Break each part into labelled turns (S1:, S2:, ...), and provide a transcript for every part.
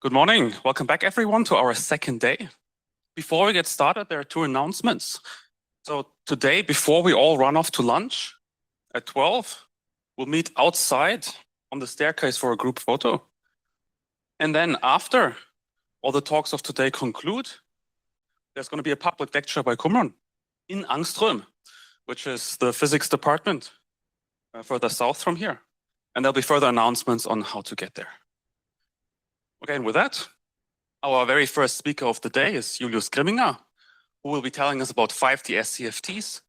S1: Good morning. Welcome back, everyone, to our second day. Before we get started, there are two announcements. So today, before we all run off to lunch at 12, we'll meet outside on the staircase for a group photo. And then after all the talks of today conclude, there's going to be a public lecture by Kumran in Angström, which is the physics department further south from here. And there'll be further announcements on how to get there. Okay, and with that, our very first speaker of the day is Julius Grimminger, who will be telling us about 5D SCFTs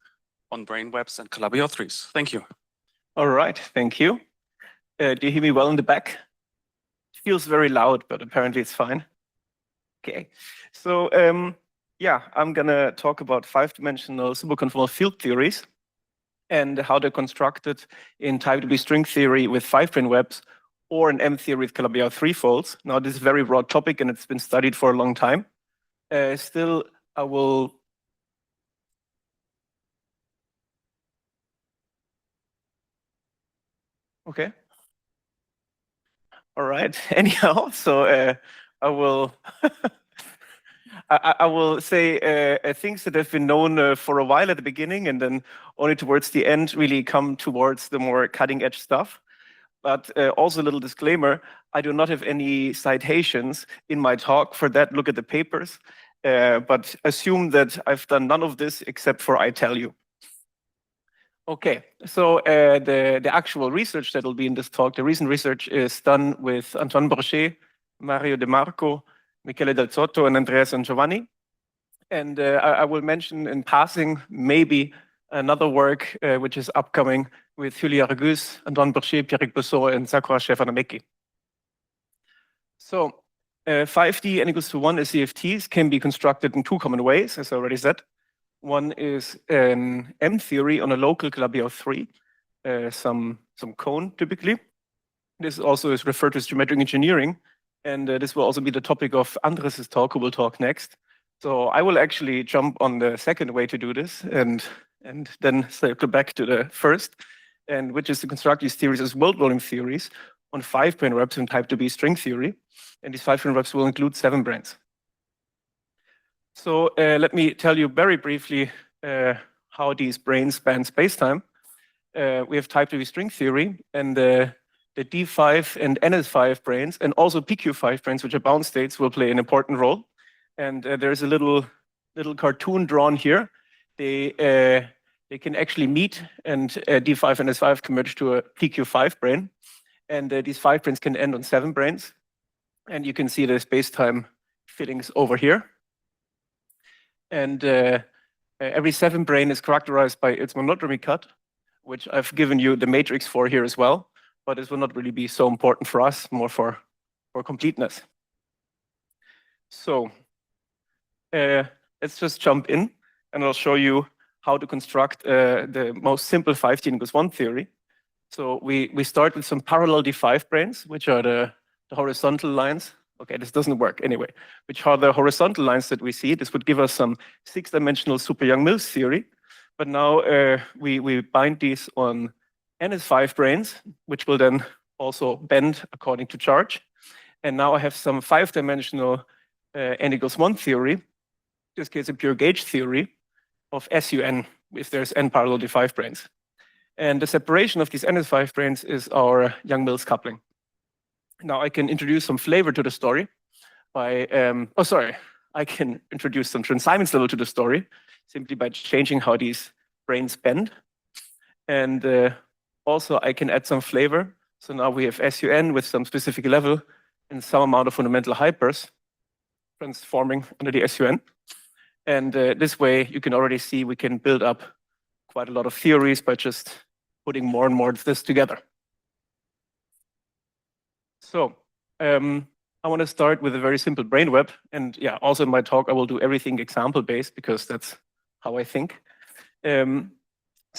S1: on brainwebs and Calabi-3s. Thank you.
S2: All right, thank you. Do you hear me well in the back? It feels very loud, but apparently it's fine. Okay, so yeah, I'm gonna talk about five-dimensional superconformal field theories and how they're constructed in type-2B string theory with 5-brane webs or an M theory with Calabi-3 folds. Now, this is a very broad topic and it's been studied for a long time. Still, I will okay. All right. Anyhow, so I will I will say things that have been known for a while at the beginning, and then only towards the end really come towards the more cutting-edge stuff. But also a little disclaimer, I do not have any citations in my talk. For that, look at the papers. But assume that I've done none of this except for I tell you. Okay, so the actual research that will be in this talk, the recent research is done with Antoine Brochet, Mario De Marco, Michele Del Zotto, and Andreas and Giovanni. And I will mention in passing maybe another work which is upcoming with Julia Argus, Antoine Brochet, Pierrick Besson, and Sakura Shefanameki. So 5D n equals to 1 SCFTs can be constructed in two common ways, as I already said. One is an M theory on a local Calabi-3, some cone typically. This also is referred to as geometric engineering, and this will also be the topic of Andres' talk, who will talk next. So I will actually jump on the second way to do this, and then circle back to the first, and which is to construct these theories as world volume theories on 5-brane webs in type-2B string theory. And these 5-brane webs will include 7 branes. So let me tell you very briefly how these branes span spacetime. We have type-2B string theory, and the D5 and NS5 branes, and also PQ5 branes, which are bound states, will play an important role. And there's a little cartoon drawn here. They can actually meet, and D5 and S5 can merge to a PQ5 brane. And these 5 branes can end on 7 branes. And you can see the space-time fittings over here. And every 7 brane is characterized by its monodromy cut, which I've given you the matrix for here as well. But this will not really be so important for us, more for completeness. So let's just jump in, and I'll show you how to construct the most simple 5D n equals 1 theory. So we start with some parallel D5 branes, which are the horizontal lines. Okay, this doesn't work anyway. Which are the horizontal lines that we see. This would give us some 6-dimensional super Young-Mills theory. But now we bind these on NS5 branes, which will then also bend according to charge. And now I have some 5-dimensional n equals 1 theory. In this case, a pure gauge theory of SUN, if there's n parallel D5 branes. And the separation of these NS5 branes is our Young-Mills coupling. Now I can introduce some flavor to the story by, I can introduce some Chern-Simons level to the story simply by changing how these branes bend. And also I can add some flavor. So now we have SUN with some specific level and some amount of fundamental hypers transforming under the SUN. And this way you can already see we can build up quite a lot of theories by just putting more and more of this together. So I want to start with a very simple brane web. And yeah, also in my talk, I will do everything example-based because that's how I think. So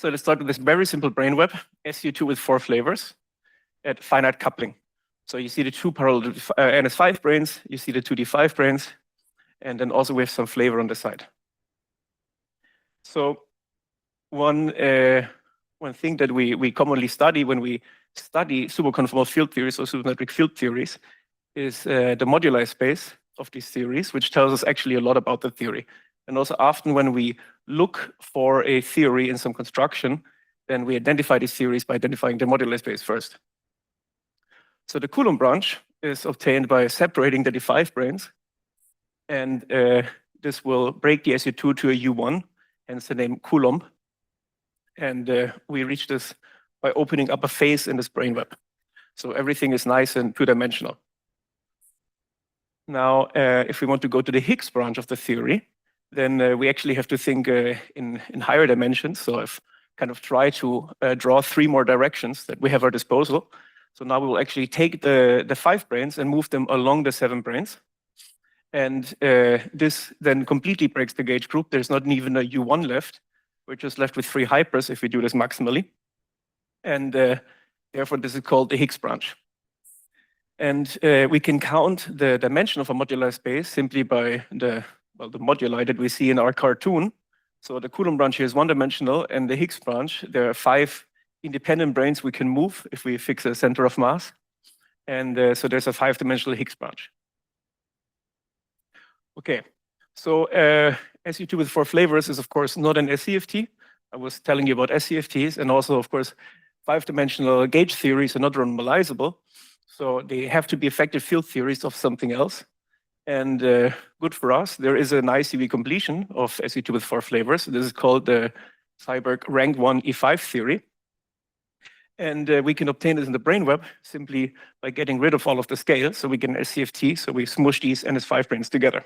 S2: let's start with this very simple brane web, SU2 with 4 flavors at finite coupling. So you see the 2 parallel NS5 branes, you see the 2 D5 branes, and then also we have some flavor on the side. So one thing that we commonly study when we study superconformal field theories or supersymmetric field theories is the moduli space of these theories, which tells us actually a lot about the theory. And also often when we look for a theory in some construction, then we identify these theories by identifying the moduli space first. So the Coulomb branch is obtained by separating the D5 branes, and this will break the SU2 to a U1, hence the name Coulomb. And we reach this by opening up a phase in this brane web. So everything is nice and two-dimensional. Now, if we want to go to the Higgs branch of the theory, then we actually have to think in higher dimensions. So I've kind of tried to draw 3 more directions that we have at our disposal. So now we will actually take the 5 branes and move them along the 7 branes. And this then completely breaks the gauge group. There's not even a U1 left. We're just left with 3 hypers if we do this maximally. And therefore, this is called the Higgs branch. And we can count the dimension of a modular space simply by the moduli that we see in our cartoon. So the Coulomb branch here is one-dimensional, and the Higgs branch, there are 5 independent branes we can move if we fix a center of mass. And so there's a 5-dimensional Higgs branch. Okay, so SU2 with 4 flavors is, of course, not an SCFT. I was telling you about SCFTs, and also, of course, 5-dimensional gauge theories are not normalizable. So they have to be effective field theories of something else. And good for us, there is an ICV completion of SU2 with 4 flavors. This is called the Seiberg rank 1 E5 theory. And we can obtain this in the brane web simply by getting rid of all of the scales. So we get an SCFT, so we smush these NS5 branes together.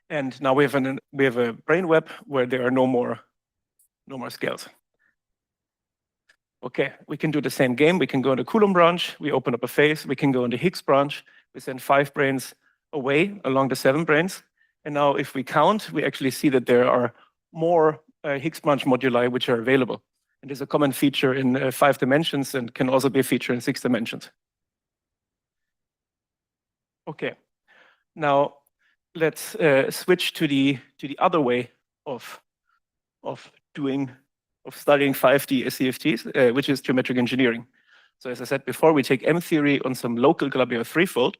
S2: And now we have a brane web where there are no more scales. Okay, we can do the same game. We can go in the Coulomb branch. We open up a phase. We can go in the Higgs branch. We send 5 branes away along the 7 branes. And now if we count, we actually see that there are more Higgs branch moduli which are available. And there's a common feature in 5 dimensions and can also be a feature in 6 dimensions. Okay, now let's switch to the other way of studying 5D SCFTs, which is geometric engineering. So as I said before, we take M theory on some local Calabi-Yau threefold.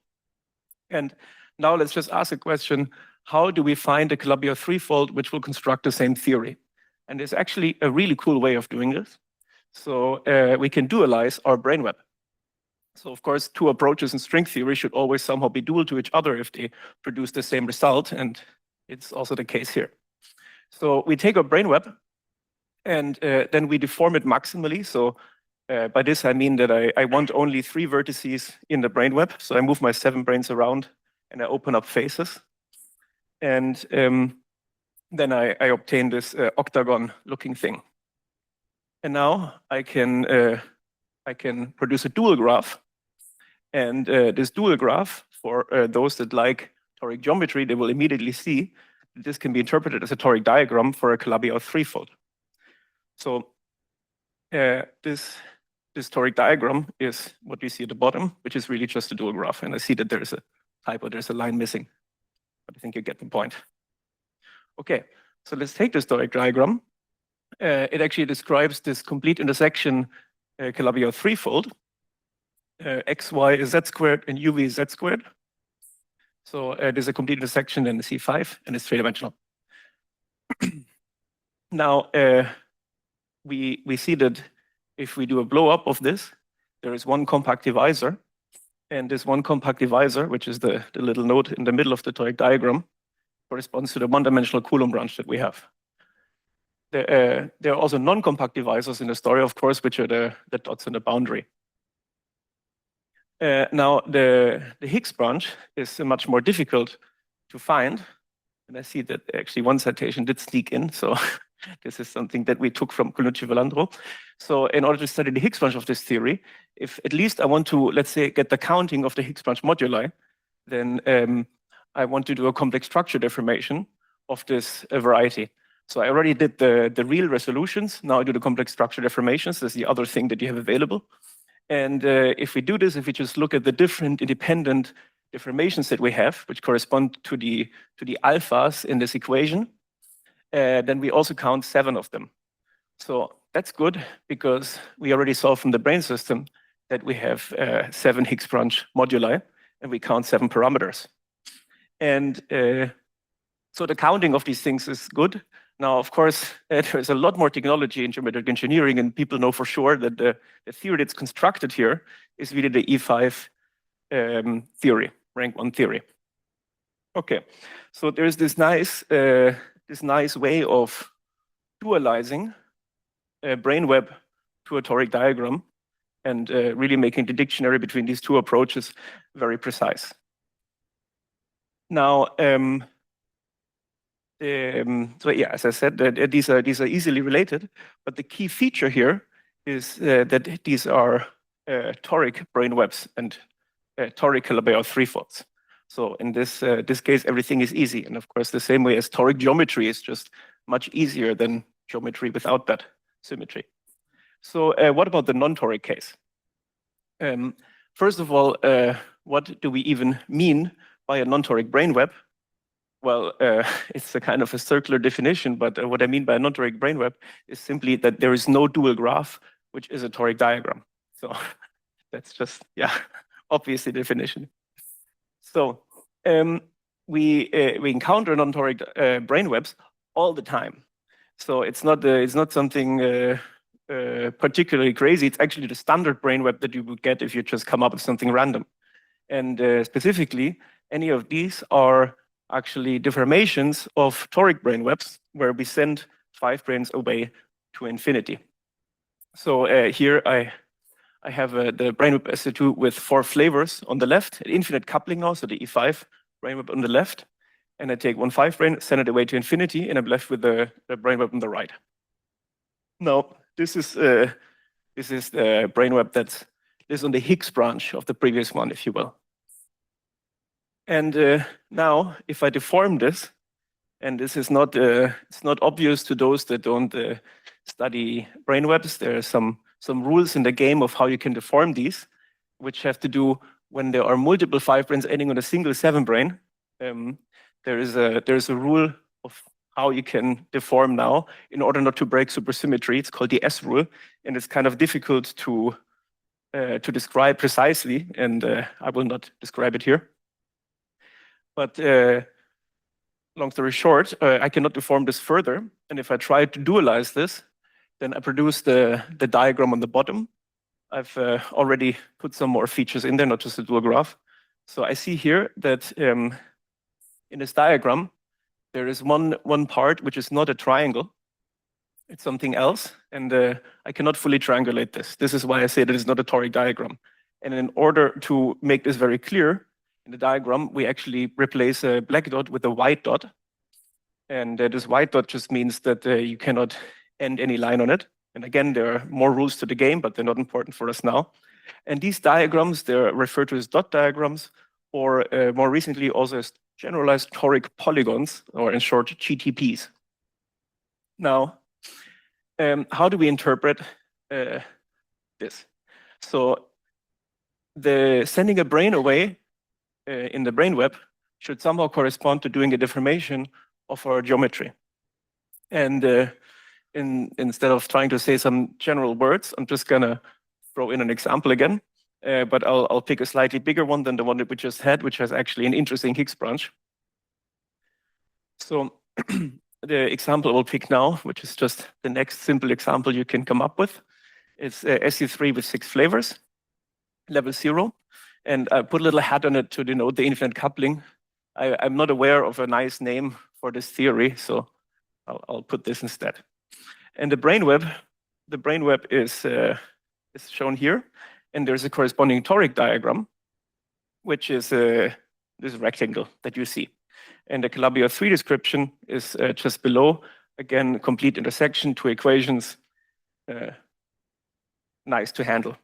S2: And now let's just ask a question, how do we find a Calabi-Yau threefold which will construct the same theory? And there's actually a really cool way of doing this. So we can dualize our brane web. So of course, 2 approaches in string theory should always somehow be dual to each other if they produce the same result. And it's also the case here. So we take our brane web, and then we deform it maximally. So by this, I mean that I want only 3 vertices in the brane web. So I move my 7 branes around and I open up faces. And then I obtain this octagon looking thing. And now I can produce a dual graph. And this dual graph, for those that like toric geometry, they will immediately see that this can be interpreted as a toric diagram for a Calabi-Yau threefold. So this toric diagram is what we see at the bottom, which is really just a dual graph. And I see that there's a typo, there's a line missing. But I think you get the point. Okay, so let's take this toric diagram. It actually describes this complete intersection Calabi-Yau threefold. XY is z squared and UV is z squared. So there's a complete intersection in the C5 and it's 3-dimensional. Now, we see that if we do a blow up of this, there is one compact divisor. And this one compact divisor, which is the little node in the middle of the toric diagram, corresponds to the one-dimensional Coulomb branch that we have. There are also non-compact divisors in the story, of course, which are the dots in the boundary. Now, the Higgs branch is much more difficult to find. And I see that actually one citation did sneak in. So this is something that we took from Collinucci. So in order to study the Higgs branch of this theory, if at least I want to, let's say, get the counting of the Higgs branch moduli, then I want to do a complex structure deformation of this variety. So I already did the real resolutions. Now I do the complex structure deformations. That's the other thing that you have available. And if we do this, if we just look at the different independent deformations that we have, which correspond to the alphas in this equation, then we also count 7 of them. So that's good because we already saw from the brane system that we have 7 Higgs branch moduli, and we count 7 parameters. And so the counting of these things is good. Now, of course, there's a lot more technology in geometric engineering, and people know for sure that the theory that's constructed here is really the E5 theory, rank 1 theory. Okay, so there's this nice way of dualizing a brain web to a toric diagram and really making the dictionary between these two approaches very precise. Now, so yeah, as I said, these are easily related, but the key feature here is that these are toric brain webs and toric Calabi-Yau threefolds. So in this case, everything is easy, and of course, the same way as toric geometry is just much easier than geometry without that symmetry. So what about the non-toric case? First of all, what do we even mean by a non-toric brain web? Well, it's a kind of a circular definition, but what I mean by a non-toric brain web is simply that there is no dual graph, which is a toric diagram. So that's just, yeah, obvious definition. So we encounter non-toric brain webs all the time. So it's not something particularly crazy. It's actually the standard brain web that you would get if you just come up with something random. And specifically, any of these are actually deformations of toric brain webs where we send 5 brains away to infinity. So here I have the brain web SC2 with 4 flavors on the left, infinite coupling now, so the E5 brain web on the left. And I take 1 5 brain, send it away to infinity, and I'm left with the brain web on the right. Now, this is the brain web that is on the Higgs branch of the previous one, if you will. And now, if I deform this, and this is not it's not obvious to those that don't study brain webs. There are some rules in the game of how you can deform these, which have to do when there are multiple 5 brains ending on a single 7 brain. There is a rule of how you can deform now in order not to break supersymmetry. It's called the S rule, and it's kind of difficult to describe precisely, and I will not describe it here. But long story short, I cannot deform this further. And if I try to dualize this, then I produce the diagram on the bottom. I've already put some more features in there, not just a dual graph. So I see here that in this diagram, there is one part which is not a triangle. It's something else. And I cannot fully triangulate this. This is why I say that it's not a toric diagram. And in order to make this very clear, in the diagram, we actually replace a black dot with a white dot. And this white dot just means that you cannot end any line on it. And again, there are more rules to the game, but they're not important for us now. And these diagrams, they're referred to as dot diagrams, or more recently also as generalized toric polygons, or in short, GTPs. Now, how do we interpret this? So the sending a brain away in the brain web should somehow correspond to doing a deformation of our geometry. And instead of trying to say some general words, I'm just gonna throw in an example again, but I'll pick a slightly bigger one than the one that we just had, which has actually an interesting Higgs branch. So the example we'll pick now, which is just the next simple example you can come up with, is SU3 with 6 flavors, level 0. And I put a little hat on it to denote the infinite coupling. I'm not aware of a nice name for this theory, so I'll put this instead. And the brain web is shown here, and there's a corresponding toric diagram, which is this rectangle that you see. And the Calabi-Yau 3 description is just below. Again, complete intersection, 2 equations, nice to handle.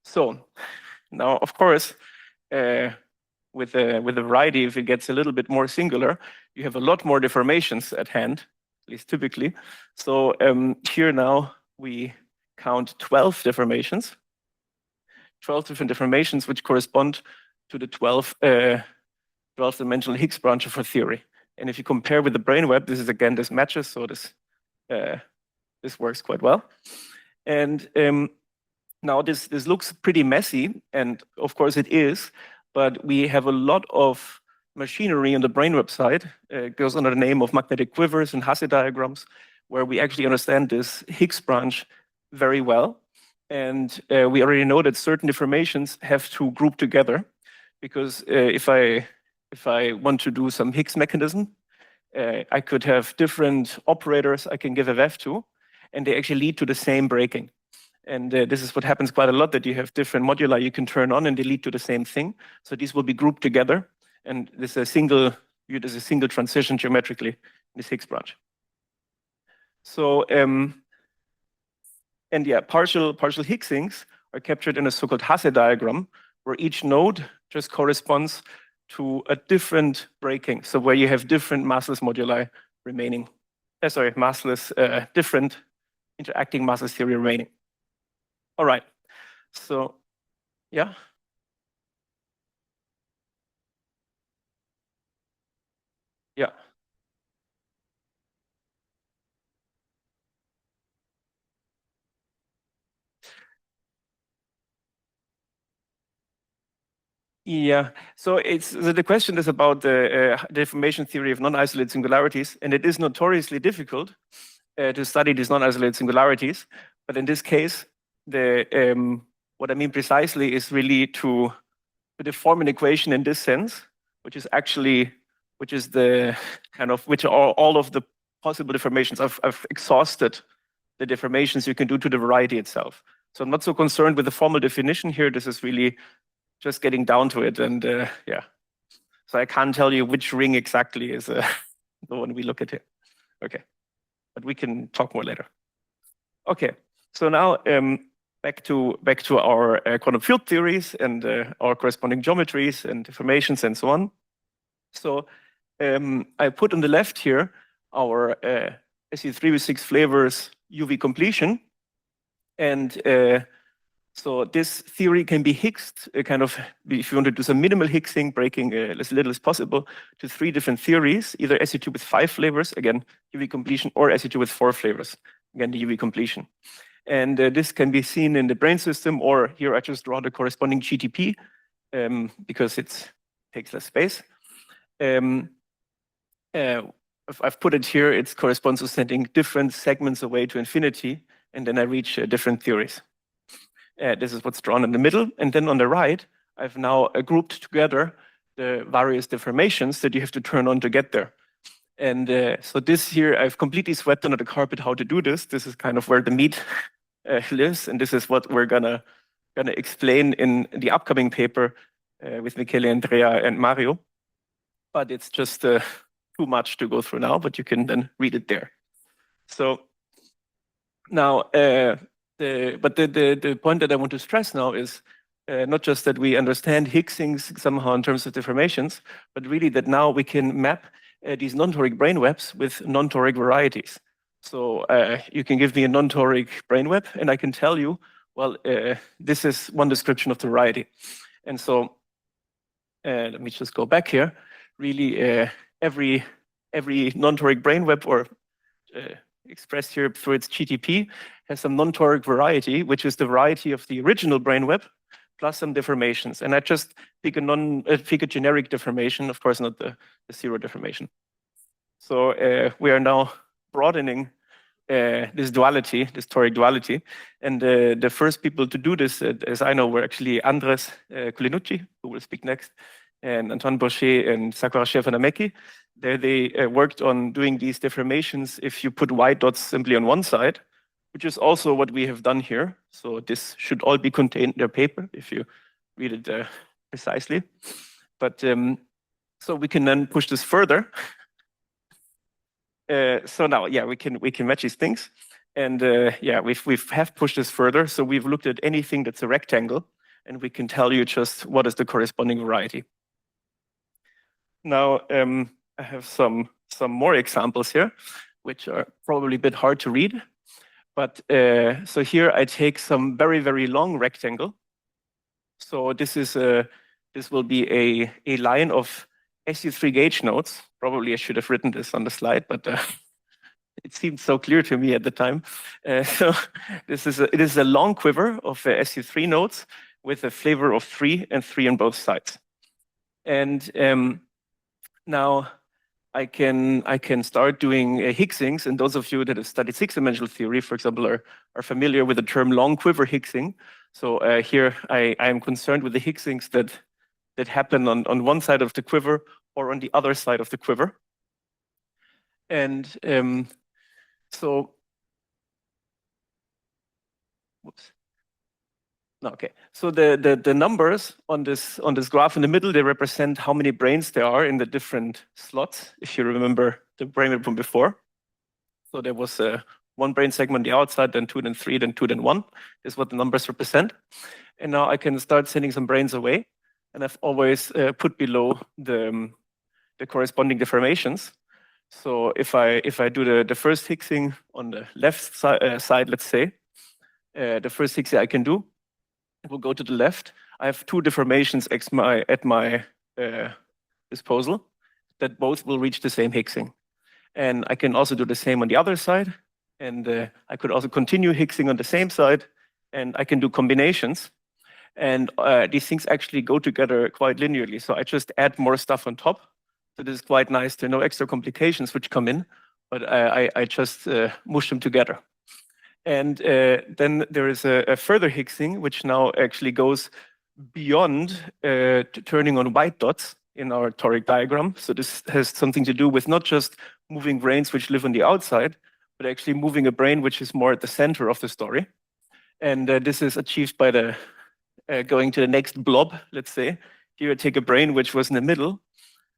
S2: So now, of course, with a variety, if it gets a little bit more singular, you have a lot more deformations at hand, at least typically. So here now we count 12 deformations, 12 different deformations, which correspond to the 12-dimensional Higgs branch of our theory. And if you compare with the brain web, this is again, this matches, so this works quite well. And Now this looks pretty messy, and of course it is, but we have a lot of machinery on the brainweb side. It goes under the name of magnetic quivers and Hasse diagrams, where we actually understand this Higgs branch very well. And we already know that certain deformations have to group together, because if I want to do some Higgs mechanism, I could have different operators I can give a VEF to, and they actually lead to the same breaking. And this is what happens quite a lot, that you have different moduli you can turn on and they lead to the same thing. So these will be grouped together, and there's a single transition geometrically in this Higgs branch. So, and yeah, partial Higgsings are captured in a so-called Hasse diagram, where each node just corresponds to a different breaking. So where you have different massless moduli remaining. Different interacting massless theory remaining. All right, so, yeah. Yeah. Yeah, so the question is about the deformation theory of non-isolated singularities, and it is notoriously difficult to study these non-isolated singularities. But in this case, what I mean precisely is really to deform an equation in this sense, which is the kind of, which are all of the possible deformations. I've exhausted the deformations you can do to the variety itself. So I'm not so concerned with the formal definition here. This is really just getting down to it, and yeah. So I can't tell you which ring exactly is the one we look at here. Okay, but we can talk more later. Okay, so now back to our quantum field theories and our corresponding geometries and deformations and so on. So I put on the left here our SU3 with 6 flavors UV completion, and so this theory can be Higgsed, kind of, if you want to do some minimal Higgsing, breaking as little as possible, to 3 different theories, either SU2 with 5 flavors, again, UV completion, or SU2 with 4 flavors, again, the UV completion. And this can be seen in the brain system, or here I just draw the corresponding GTP, because it takes less space. I've put it here, it corresponds to sending different segments away to infinity, and then I reach different theories. This is what's drawn in the middle. And then on the right, I've now grouped together the various deformations that you have to turn on to get there. And so this here, I've completely swept under the carpet how to do this. This is kind of where the meat lives. And this is what we're gonna explain in the upcoming paper with Michele, Andrea, and Mario. But it's just too much to go through now, but you can then read it there. So now, the point that I want to stress now is not just that we understand Higgsings somehow in terms of deformations, but really that now we can map these non-toric brainwebs with non-toric varieties. So you can give me a non-toric brainweb, and I can tell you, well, this is one description of the variety. And so let me just go back here. Really, every non-toric brainweb, or expressed here through its GTP, has some non-toric variety, which is the variety of the original brainweb plus some deformations. And I just pick a generic deformation, of course, not the zero deformation. So we are now broadening this duality, this toric duality. And the first people to do this, as I know, were actually Andres Collinucci, who will speak next, and Antoine Boucher and Sakura Shefanameki. There they worked on doing these deformations if you put white dots simply on one side, which is also what we have done here. So this should all be contained in their paper if you read it precisely. But so we can then push this further. So now, yeah, we can match these things. And yeah, we have pushed this further. So we've looked at anything that's a rectangle, and we can tell you just what is the corresponding variety. Now, I have some more examples here, which are probably a bit hard to read. But so here I take some very, very long rectangle. So this will be a line of SU3 gauge nodes. Probably I should have written this on the slide, but it seemed so clear to me at the time. So it is a long quiver of SU3 nodes with a flavor of 3 and 3 on both sides. And now I can start doing Higgsings, and those of you that have studied six-dimensional theory, for example, are familiar with the term long quiver Higgsing. So here I am concerned with the Higgsings that happen on one side of the quiver or on the other side of the quiver. And so, whoops. No, okay. So the numbers on this graph in the middle, they represent how many branes there are in the different slots, if you remember the brain from before. So there was one brain segment on the outside, then 2, then 3, then 2, then 1 is what the numbers represent. And now I can start sending some brains away. And I've always put below the corresponding deformations. So if I do the first Higgsing on the left side, let's say, the first Higgsing I can do, it will go to the left. I have 2 deformations at my disposal that both will reach the same Higgsing. And I can also do the same on the other side. And I could also continue Higgsing on the same side. And I can do combinations. And these things actually go together quite linearly. So I just add more stuff on top. So this is quite nice. There are no extra complications which come in, but I just mush them together. And then there is a further Higgsing, which now actually goes beyond turning on white dots in our toric diagram. So this has something to do with not just moving branes which live on the outside, but actually moving a brain which is more at the center of the story. And this is achieved by the going to the next blob, let's say. Here I take a brain which was in the middle,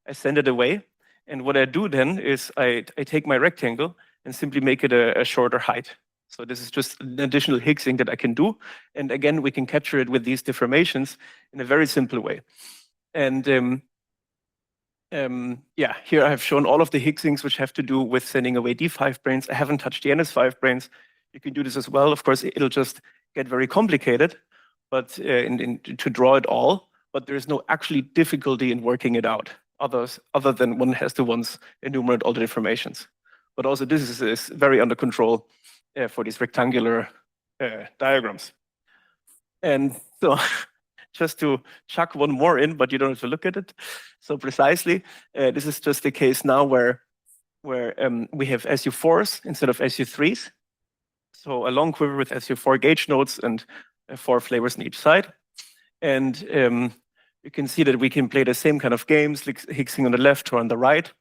S2: I send it away. And what I do then is I take my rectangle and simply make it a shorter height. So this is just an additional Higgsing that I can do. And again, we can capture it with these deformations in a very simple way. And yeah, here I have shown all of the Higgsings which have to do with sending away D5 branes. I haven't touched the NS5 branes. You can do this as well. Of course, it'll just get very complicated, but to draw it all. But there is no actually difficulty in working it out, other than one has to once enumerate all the deformations. But also this is very under control for these rectangular diagrams. And so just to chuck one more in, but you don't have to look at it so precisely. This is just the case now where we have SU4s instead of SU3s. So a long quiver with SU4 gauge nodes and 4 flavors on each side. And you can see that we can play the same kind of games, like Higgsing on the left or on the right.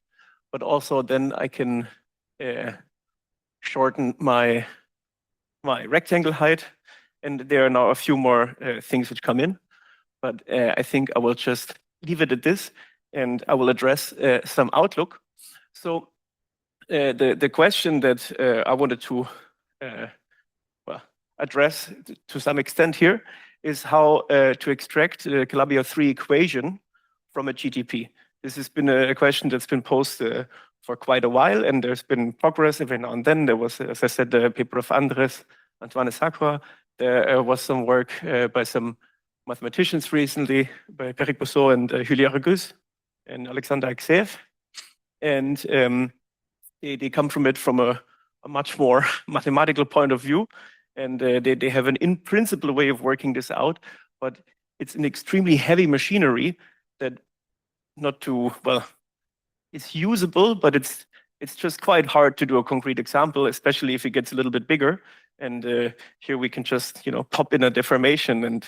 S2: But also then I can shorten my rectangle height. And there are now a few more things which come in. But I think I will just leave it at this, and I will address some outlook. So the question that I wanted to address to some extent here is how to extract the Calabi-3 equation from a GTP. This has been a question that's been posed for quite a while, and there's been progress every now and then. There was, as I said, the paper of Andres, Antoine Sacra. There was some work by some mathematicians recently, by Peric Bousseau and Julia Regus and Alexander Axeev. And they come from it from a much more mathematical point of view. And they have an in-principle way of working this out, but it's an extremely heavy machinery that it's usable, but it's just quite hard to do a concrete example, especially if it gets a little bit bigger. And here we can just, pop in a deformation. And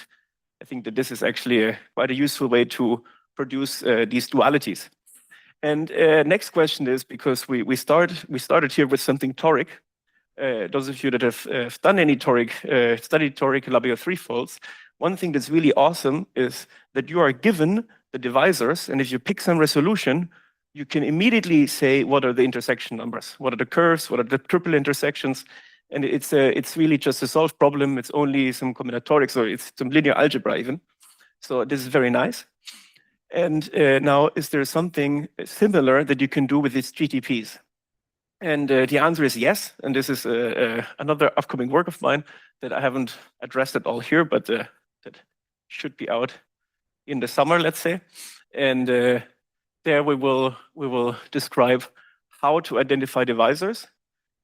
S2: I think that this is actually quite a useful way to produce these dualities. And next question is, because we started here with something toric. Those of you that have done any toric, studied toric Calabi-3 folds, one thing that's really awesome is that you are given the divisors, and if you pick some resolution, you can immediately say what are the intersection numbers, what are the curves, what are the triple intersections, and it's really just a solved problem. It's only some combinatorics, or it's some linear algebra even. So this is very nice. And now, is there something similar that you can do with these GTPs? And the answer is yes. And this is another upcoming work of mine that I haven't addressed at all here, but that should be out in the summer, let's say. And there we will describe how to identify divisors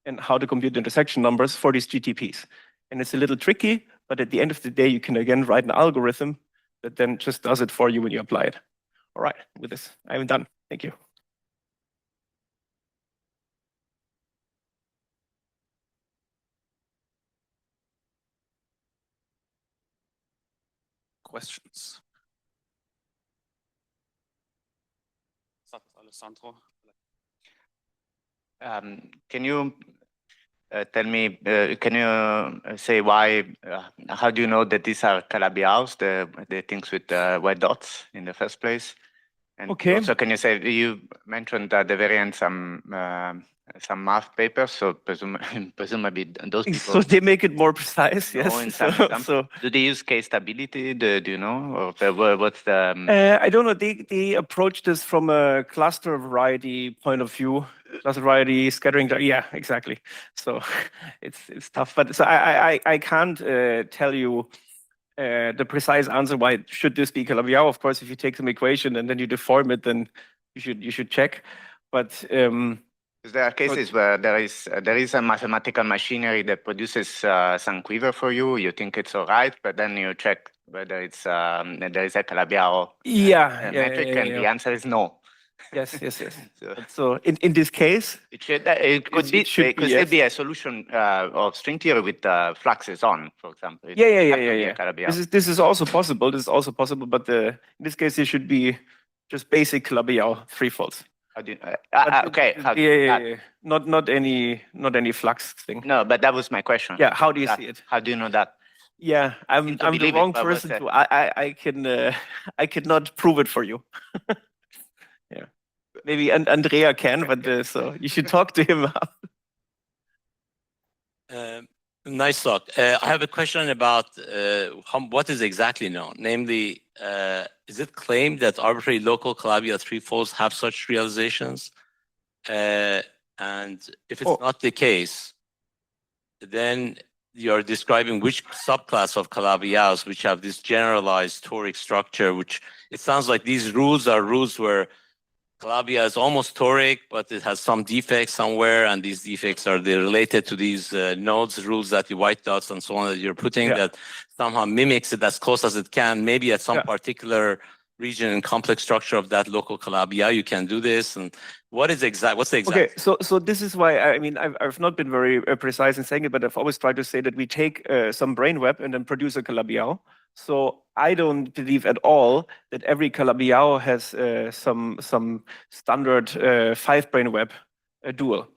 S2: and how to compute the intersection numbers for these GTPs. And it's a little tricky, but at the end of the day, you can again write an algorithm that then just does it for you when you apply it. All right, with this, I'm done. Thank you.
S1: Questions? Alessandro?
S3: Can you tell me, can you say why, how do you know that these are Calabi-House, the things with white dots in the first place? And
S2: Okay.
S3: also, can you say, you mentioned at the very end some math papers, so presumably those people.
S2: So they make it more precise, yes.
S3: In some example. Do they use k-stability? Do you know? Or what's the...
S2: I don't know. They approach this from a cluster variety point of view. Cluster variety, scattering. Yeah, exactly. So it's tough. But so I can't tell you the precise answer why should this be Calabi-Yau. Of course, if you take some equation and then you deform it, then you should check. But
S3: there are cases where there is a mathematical machinery that produces some quiver for you. You think it's all right, but then you check whether it's there is a Calabi-Yau metric, and the answer is no.
S2: Yes. So in this case,
S3: it could still be a solution of string theory with fluxes on, for example.
S2: This is also possible. But in this case, it should be just basic Calabi-Yau threefolds.
S3: Okay.
S2: Not any flux thing.
S3: No, but that was my question.
S2: Yeah. How do you see it?
S3: How do you know that?
S2: Yeah, I'm the wrong person to. I cannot prove it for you. Yeah, maybe Andrea can, but so you should talk to him.
S4: Nice talk. I have a question about what is exactly known. Namely, is it claimed that arbitrary local Calabi-Yau threefolds have such realizations? And if it's not the case, then you're describing which subclass of Calabi-Yaus which have this generalized toric structure, which it sounds like these rules are rules where Calabi-Yau is almost toric, but it has some defects somewhere, and these defects are related to these nodes, rules that the white dots and so on that you're putting that somehow mimics it as close as it can. Maybe at some particular region and complex structure of that local Calabi-Yau, you can do this. And what's the exact?
S2: Okay, so this is why I mean I've not been very precise in saying it, but I've always tried to say that we take some brain web and then produce a Calabi-Yau. So I don't believe at all that every Calabi-Yau has some standard 5 brain web dual.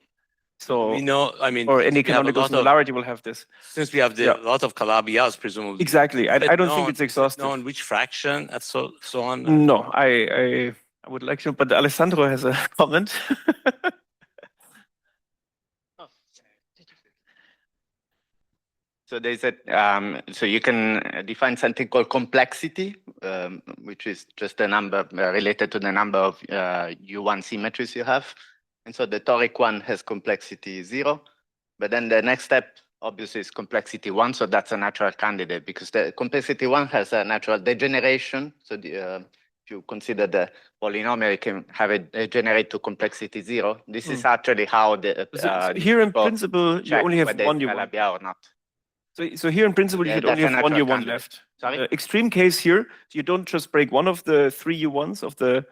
S2: So
S4: we know, I mean,
S2: or any canonical similarity will have this.
S4: Since we have a lot of Calabi-Yaus, presumably.
S2: Exactly. I don't think it's exhaustive.
S4: Known which fraction and so on.
S2: No, I would like to, but Alessandro has a comment.
S3: So there's so you can define something called complexity, which is just a number related to the number of U1 symmetries you have. And so the toric one has complexity 0, but then the next step obviously is complexity 1. So that's a natural candidate because the complexity 1 has a natural degeneration. So if you consider the polynomial, you can have it degenerate to complexity 0. This is actually how the
S2: so here in principle you only have one U1
S3: or not.
S2: So here in principle you should only have one U1 left.
S3: Sorry?
S2: Extreme case here, you don't just break one of the 3 U1s of the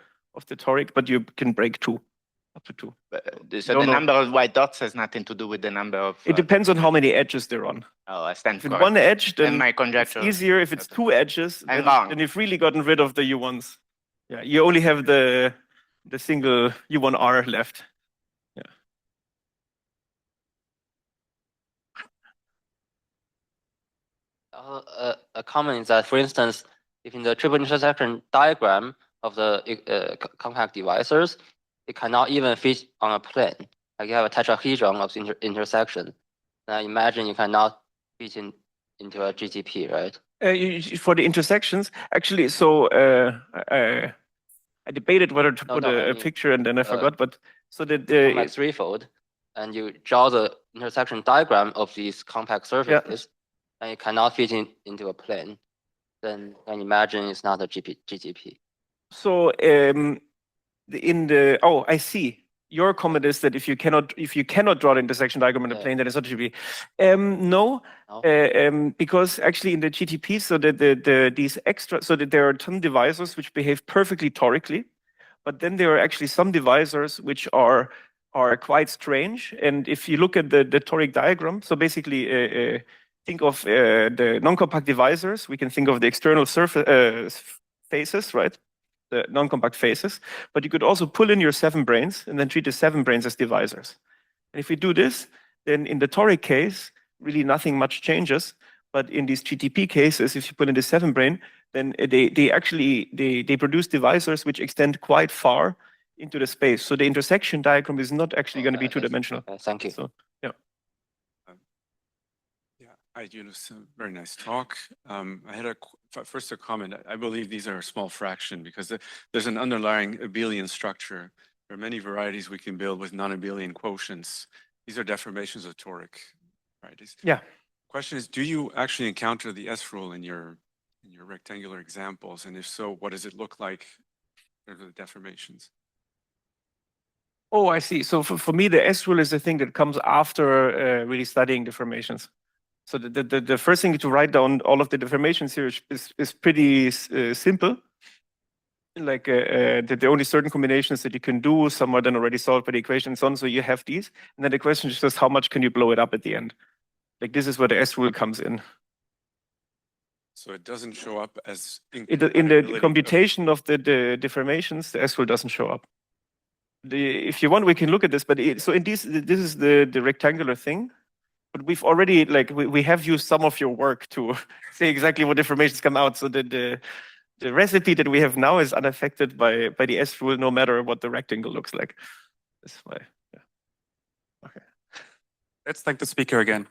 S2: toric, but you can break 2. Up to 2.
S3: So the number of white dots has nothing to do with the number of...
S2: It depends on how many edges they're on.
S3: Oh, I stand
S2: for one edge, then
S3: my conjecture.
S2: It's easier. If it's 2 edges, then you've really gotten rid of the U1s. Yeah, you only have the single U1R left. Yeah.
S5: A comment is that, for instance, if in the triple intersection diagram of the compact divisors, it cannot even fit on a plane. Like you have a tetrahedron of intersection. Now imagine you cannot fit into a GTP, right?
S2: For the intersections, actually, so I debated whether to put a picture and then I forgot, but so that
S5: like threefold, and you draw the intersection diagram of these compact surfaces, and you cannot fit into a plane, then imagine it's not a GTP.
S2: So I see. your comment is that if you cannot draw the intersection diagram in the
S5: Yeah.
S2: plane, then it's not GTP. No,
S5: No?
S2: because actually in the GTP, so that these extra, so that there are some divisors which behave perfectly torically, but then there are actually some divisors which are quite strange. And if you look at the toric diagram, so basically think of the non-compact divisors, we can think of the external surface faces, right? The non-compact faces, but you could also pull in your 7 branes and then treat the 7 branes as divisors. And if we do this, then in the toric case, really nothing much changes. But in these GTP cases, if you put in the 7 brane, then they actually produce divisors which extend quite far into the space. So the intersection diagram is not actually going to be two-dimensional.
S5: Thank you.
S2: So yeah.
S1: Yeah, hi, Yunus. Very nice talk. I had first a comment. I believe these are a small fraction because there's an underlying abelian structure. There are many varieties we can build with non-abelian quotients. These are deformations of toric varieties.
S2: Yeah.
S1: Question is, do you actually encounter the S rule in your rectangular examples? And if so, what does it look like for the deformations?
S2: Oh, I see. So for me, the S rule is the thing that comes after really studying deformations. So the first thing to write down all of the deformations here is pretty simple. Like the only certain combinations that you can do, some are then already solved by the equation and so on. So you have these. And then the question is just how much can you blow it up at the end? Like this is where the S rule comes in.
S1: So it doesn't show up as
S2: In the computation of the deformations, the S rule doesn't show up. If you want, we can look at this. But so in this is the rectangular thing. But we've already we have used some of your work to say exactly what deformations come out. So the recipe that we have now is unaffected by the S rule, no matter what the rectangle looks like. That's why. Yeah. Okay.
S1: Let's thank the speaker again.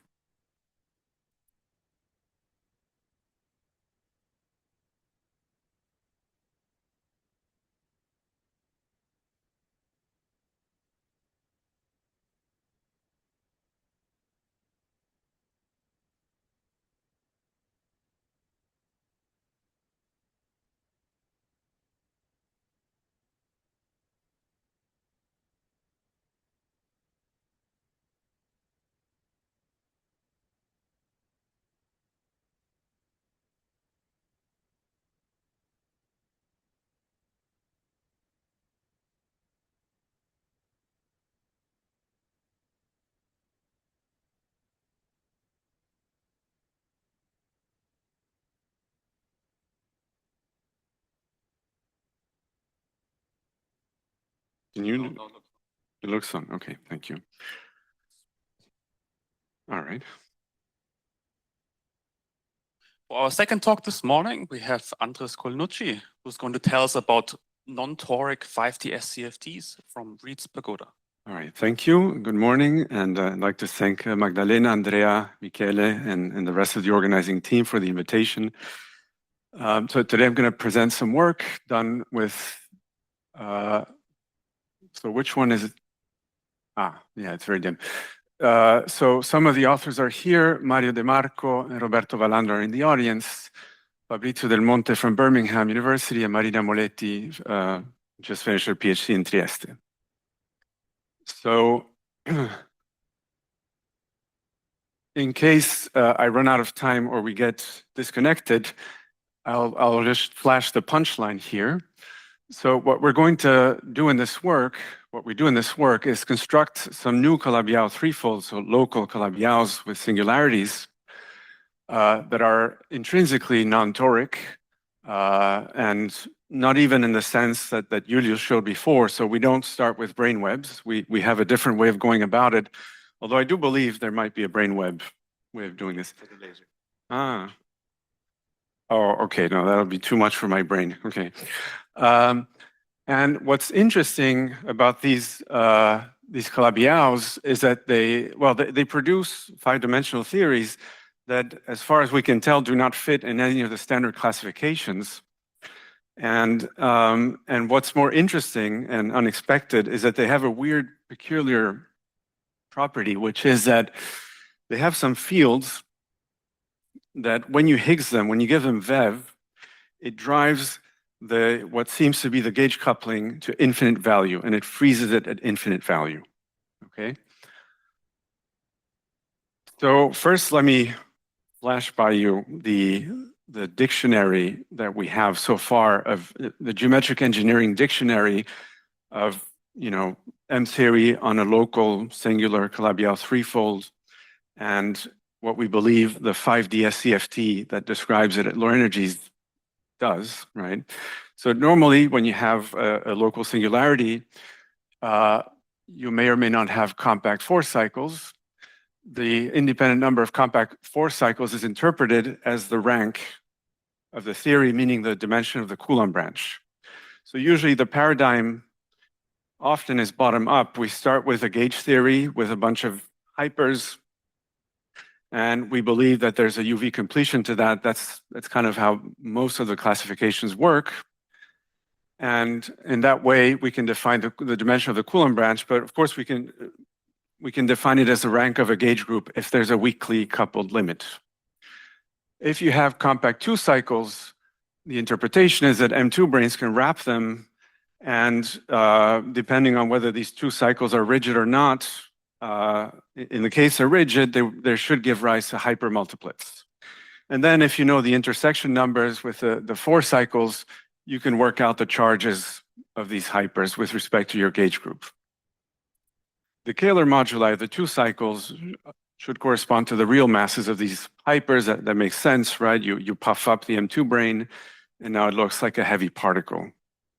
S1: Can you? It looks on. Okay, thank you. All right. For our second talk this morning, we have Andres Collinucci, who's going to tell us about non-toric 5D SCFTs from Reed's Pagoda. All right, thank you. Good morning. And I'd like to thank Magdalena, Andrea, Michele, and the rest of the organizing team for the invitation. So today I'm going to present some work done with, so which one is it? Ah, yeah, it's very dim. So some of the authors are here. Mario De Marco and Roberto Vallandro are in the audience. Fabrizio Del Monte from Birmingham University and Marina Moletti just finished her PhD in Trieste. So in case I run out of time or we get disconnected, I'll just flash the punchline here. So what we're going to do in this work, what we do in this work is construct some new Calabi-Yau threefolds, so local Calabi-Yaus with singularities that are intrinsically non-toric and not even in the sense that Julius showed before. So we don't start with brain webs. We have a different way of going about it, although I do believe there might be a brain web way of doing this. Ah. Oh, okay. No, that'll be too much for my brain. Okay. And what's interesting about these Calabi-Yaus is that they produce 5-dimensional theories that, as far as we can tell, do not fit in any of the standard classifications. And what's more interesting and unexpected is that they have a weird, peculiar property, which is that they have some fields that when you Higgs them, when you give them VEV, it drives
S6: what seems to be the gauge coupling to infinite value, and it freezes it at infinite value. Okay. So first, let me flash by you the dictionary that we have so far of the geometric engineering dictionary of, M theory on a local singular Calabi-Yau threefold, and what we believe the 5D SCFT that describes it at low energies does, right? So normally when you have a local singularity, you may or may not have compact force cycles. The independent number of compact force cycles is interpreted as the rank of the theory, meaning the dimension of the Coulomb branch. So usually the paradigm often is bottom up. We start with a gauge theory with a bunch of hypers, and we believe that there's a UV completion to that. That's kind of how most of the classifications work. And in that way, we can define the dimension of the Coulomb branch, but of course we can define it as the rank of a gauge group if there's a weakly coupled limit. If you have compact two cycles, the interpretation is that M2 branes can wrap them, and depending on whether these two cycles are rigid or not, in the case they're rigid, they should give rise to hypermultiplets. And then if you know the intersection numbers with the four cycles, you can work out the charges of these hypers with respect to your gauge group. The Kähler moduli of the two cycles should correspond to the real masses of these hypers. That makes sense, right? You puff up the M2 brane, and now it looks like a heavy particle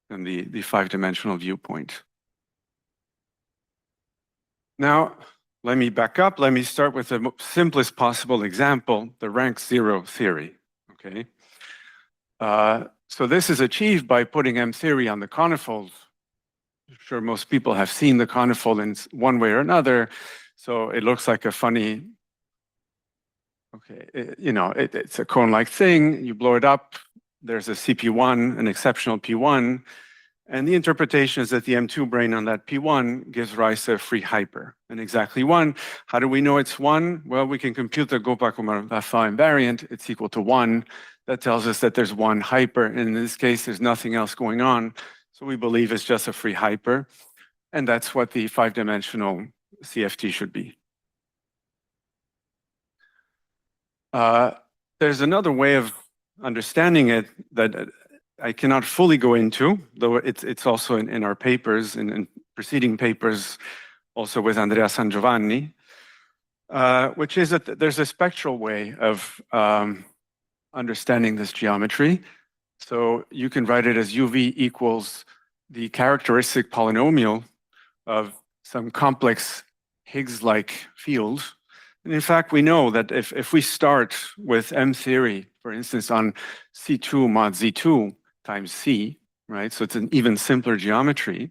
S6: in the five-dimensional viewpoint. Now, let me back up. Let me start with the simplest possible example, the rank zero theory, okay? So this is achieved by putting M theory on the conifold. I'm sure most people have seen the conifold in one way or another. So it looks like a funny, okay, it's a cone-like thing. You blow it up. There's a CP1, an exceptional P1. And the interpretation is that the M2 brane on that P1 gives rise to a free hyper, and exactly one. How do we know it's one? Well, we can compute the Gopak-Umarova invariant. It's equal to one. That tells us that there's one hyper. And in this case, there's nothing else going on. So we believe it's just a free hyper. And that's what the five-dimensional CFT should be. There's another way of understanding it that I cannot fully go into, though it's also in our papers, in preceding papers, also with Andrea Sangiovanni, which is that there's a spectral way of understanding this geometry. So you can write it as UV equals the characteristic polynomial of some complex Higgs-like field. And in fact, we know that if we start with M theory, for instance, on C2 mod Z2 times C, right? So it's an even simpler geometry.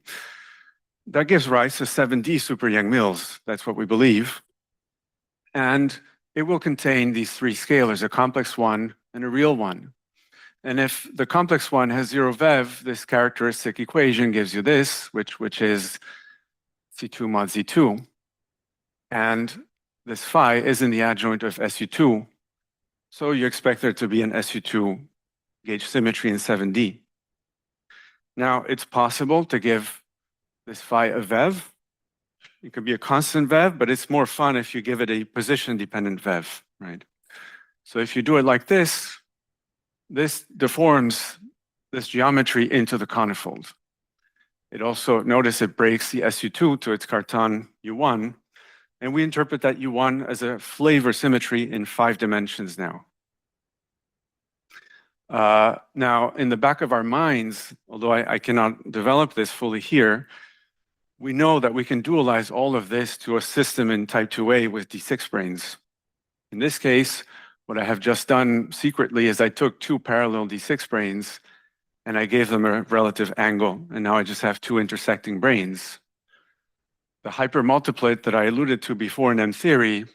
S6: That gives rise to 7D super Yang-Mills. That's what we believe. And it will contain these three scalars, a complex one and a real one. And if the complex one has zero VEV, this characteristic equation gives you this, which is C2 mod Z2. And this phi is in the adjoint of SU2. So you expect there to be an SU2 gauge symmetry in 7D. Now, it's possible to give this phi a VEV. It could be a constant VEV, but it's more fun if you give it a position-dependent VEV, right? So if you do it like this deforms this geometry into the conifold. It also, notice it breaks the SU2 to its Cartan U1, and we interpret that U1 as a flavor symmetry in 5 dimensions now. Now, in the back of our minds, although I cannot develop this fully here, we know that we can dualize all of this to a system in type 2A with D6 branes. In this case, what I have just done secretly is I took two parallel D6 branes and I gave them a relative angle, and now I just have two intersecting branes. The hypermultiplet that I alluded to before in M theory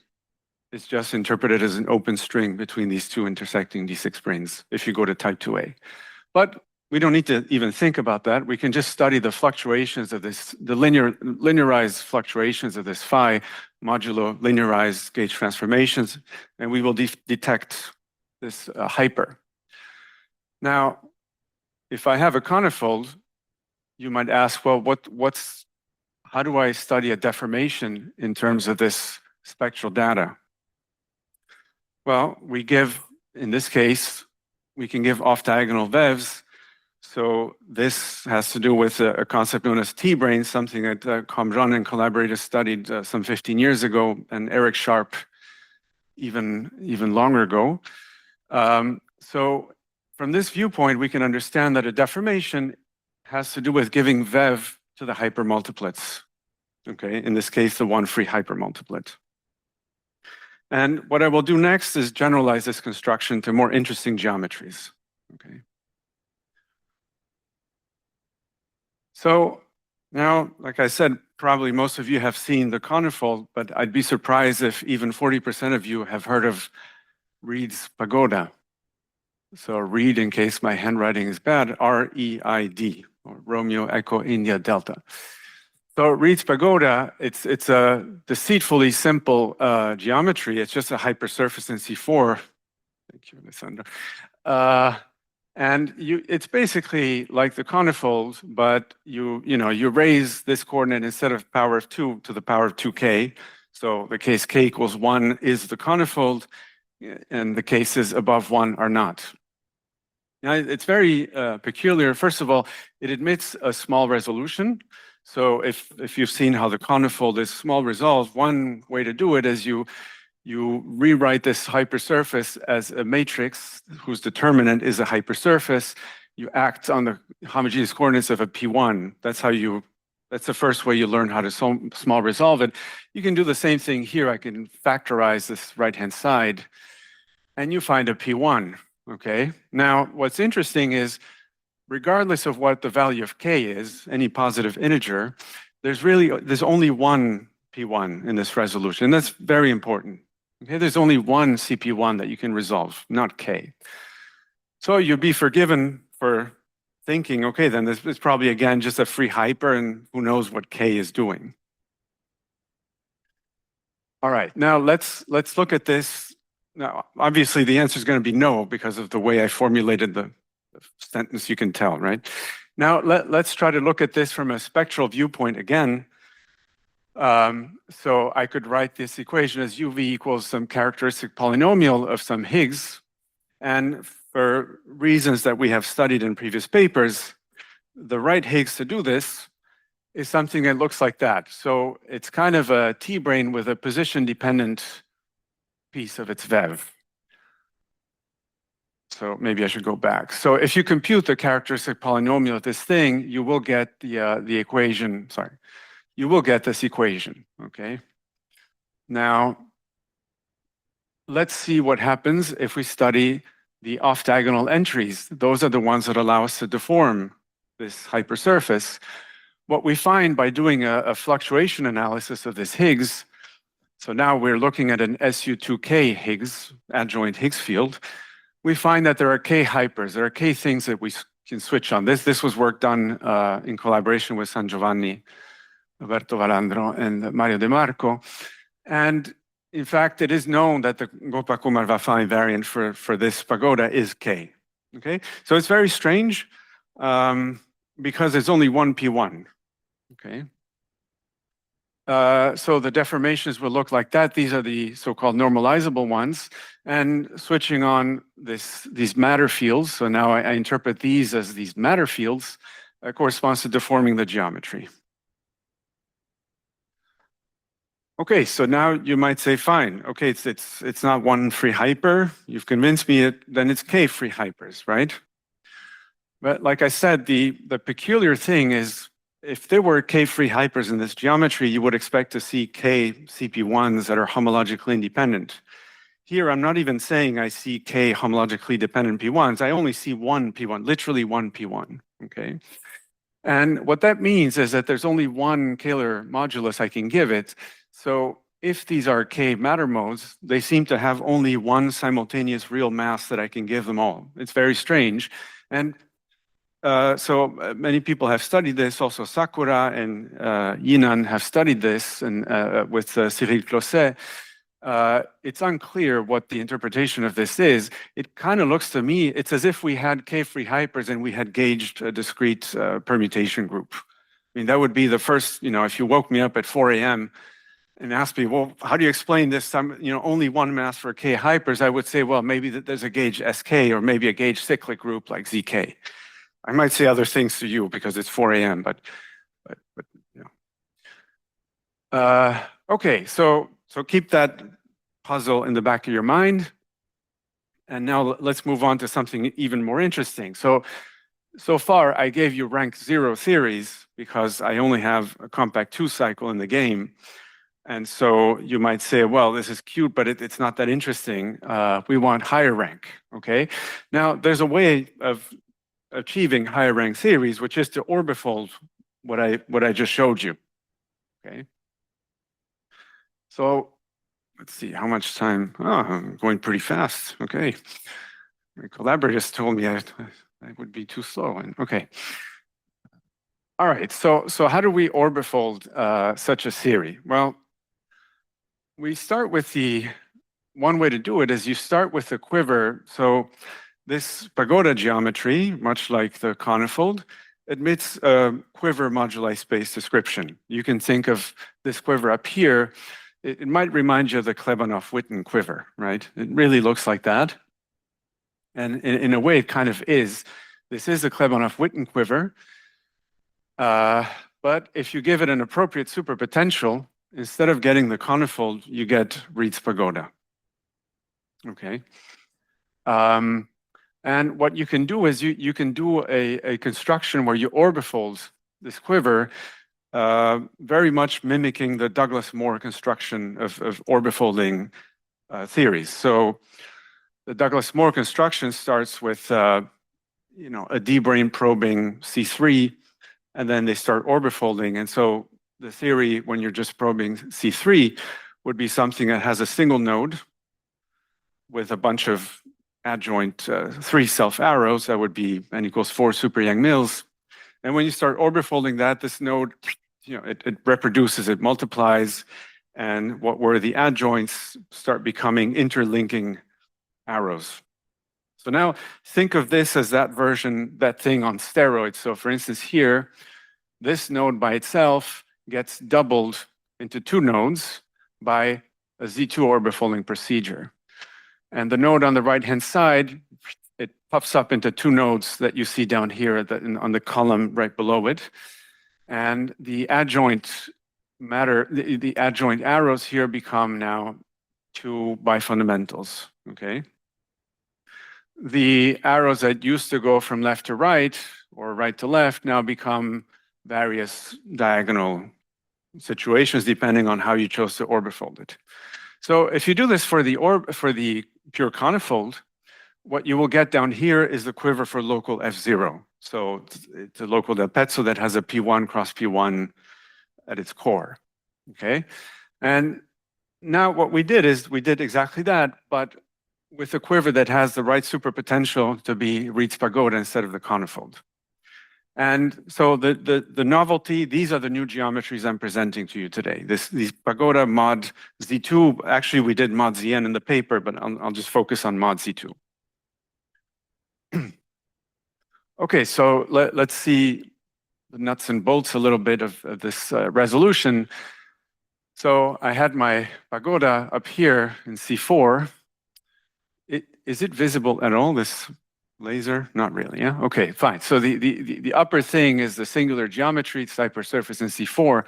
S6: is just interpreted as an open string between these two intersecting D6 branes if you go to type 2A. But we don't need to even think about that. We can just study the fluctuations of this, the linearized fluctuations of this phi modulo linearized gauge transformations, and we will detect this hyper. Now, if I have a conifold, you might ask, well, how do I study a deformation in terms of this spectral data? Well, in this case, we can give off-diagonal vevs. So this has to do with a concept known as T-brain, something that Comran and collaborators studied some 15 years ago, and Eric Sharp even longer ago. So from this viewpoint, we can understand that a deformation has to do with giving vev to the hypermultiplets. Okay, in this case, the one free hypermultiplet. And what I will do next is generalize this construction to more interesting geometries. Okay. So now, like I said, probably most of you have seen the conifold, but I'd be surprised if even 40% of you have heard of Reid's pagoda. So Reid, in case my handwriting is bad, R-E-I-D, or Romeo Echo India Delta. So Reid's pagoda, it's a deceitfully simple geometry. It's just a hypersurface in C4. Thank you, Alessandro. And it's basically like the conifold, but you raise this coordinate instead of power of 2 to the power of 2k. So the case k equals 1 is the conifold, and the cases above 1 are not. Now, it's very peculiar. First of all, it admits a small resolution. So if you've seen how the conifold is small resolved, one way to do it is you rewrite this hypersurface as a matrix whose determinant is a hypersurface. You act on the homogeneous coordinates of a P1. That's the first way you learn how to small resolve it. You can do the same thing here. I can factorize this right-hand side, and you find a P1, okay? Now, what's interesting is, regardless of what the value of k is, any positive integer, there's only one P1 in this resolution, and that's very important. Okay, there's only one CP1 that you can resolve, not k. So you'd be forgiven for thinking, okay, then this is probably, again, just a free hyper, and who knows what k is doing. All right, now let's look at this. Now, obviously, the answer is going to be no because of the way I formulated the sentence, you can tell, right? Now, let's try to look at this from a spectral viewpoint again. So I could write this equation as uv equals some characteristic polynomial of some Higgs. And for reasons that we have studied in previous papers, the right Higgs to do this is something that looks like that. So it's kind of a T-brain with a position-dependent piece of its vev. So maybe I should go back. So if you compute the characteristic polynomial of this thing, you will get the equation, sorry. You will get this equation, okay? Now, let's see what happens if we study the off-diagonal entries. Those are the ones that allow us to deform this hypersurface. What we find by doing a fluctuation analysis of this Higgs, so now we're looking at an SU2K Higgs, adjoint Higgs field, we find that there are K hypers, there are K things that we can switch on. This was work done in collaboration with San Giovanni, Roberto Valandro, and Mario De Marco. And in fact, it is known that the Gopakumar-Vafa invariant for this pagoda is K. Okay, so it's very strange because there's only one P1. Okay. So the deformations will look like that. These are the so-called normalizable ones. And switching on these matter fields, so now I interpret these as these matter fields, corresponds to deforming the geometry. Okay, so now you might say, fine, okay, it's not one free hyper. You've convinced me, then it's K free hypers, right? But like I said, the peculiar thing is, if there were K free hypers in this geometry, you would expect to see K CP1s that are homologically independent. Here, I'm not even saying I see K homologically dependent P1s. I only see one P1, literally one P1, okay? And what that means is that there's only one Kähler modulus I can give it. So if these are K matter modes, they seem to have only one simultaneous real mass that I can give them all. It's very strange. And so many people have studied this. Also, Sakura and Yinan have studied this, and with Cyril Closet. it's unclear what the interpretation of this is. It kind of looks to me, it's as if we had K-free hypers and we had gauged a discrete permutation group. I mean, that would be the first, if you woke me up at 4 a.m. and asked me, well, how do you explain this? Only one mass for K hypers. I would say, well, maybe there's a gauge SK or maybe a gauge cyclic group like ZK. I might say other things to you because it's 4 a.m., but okay, so keep that puzzle in the back of your mind. And now let's move on to something even more interesting. So far, I gave you rank 0 theories because I only have a compact 2 cycle in the game. And so you might say, well, this is cute, but it's not that interesting. We want higher rank, okay? Now, there's a way of achieving higher rank theories, which is to orbifold what I just showed you, okay? So let's see, how much time? Oh, I'm going pretty fast, okay. My collaborators told me I would be too slow, and okay. All right, so how do we orbifold such a theory? Well, we start with one way to do it is you start with the quiver. So this pagoda geometry, much like the conifold, admits a quiver moduli space description. You can think of this quiver up here. It might remind you of the Klebanov-Witten quiver, right? It really looks like that. And in a way, it kind of is. This is a Klebanov-Witten quiver. But if you give it an appropriate superpotential, instead of getting the conifold, you get Reed's pagoda. Okay. And what you can do is you can do a construction where you orbifold this quiver, very much mimicking the Douglas-Moore construction of orbifolding theories. So the Douglas-Moore construction starts with a D-brane probing C3, and then they start orbifolding. And so the theory, when you're just probing C3, would be something that has a single node with a bunch of adjoint 3 self-arrows. That would be n equals 4 super Yang-Mills. And when you start orbifolding that, this node, it reproduces, it multiplies, and what were the adjoints start becoming interlinking arrows. So now think of this as that version, that thing on steroids. So for instance, here, this node by itself gets doubled into 2 nodes by a Z2 orbifolding procedure. And the node on the right-hand side, it puffs up into 2 nodes that you see down here on the column right below it. And the adjoint matter, the adjoint arrows here become now 2 bifundamentals, okay? The arrows that used to go from left to right or right to left now become various diagonal situations depending on how you chose to orbifold it. So if you do this for the pure conifold, what you will get down here is the quiver for local F0. So it's a local del Pezzo that has a P1 cross P1 at its core, okay? And now what we did is we did exactly that, but with a quiver that has the right superpotential to be Reed's pagoda instead of the conifold. And so the novelty, these are the new geometries I'm presenting to you today. These pagoda mod Z2, actually we did mod Zn in the paper, but I'll just focus on mod Z2. Okay, so let's see the nuts and bolts a little bit of this resolution. So I had my pagoda up here in C4. Is it visible at all, this laser? Not really, yeah? Okay, fine. So the upper thing is the singular geometry, it's hypersurface in C4,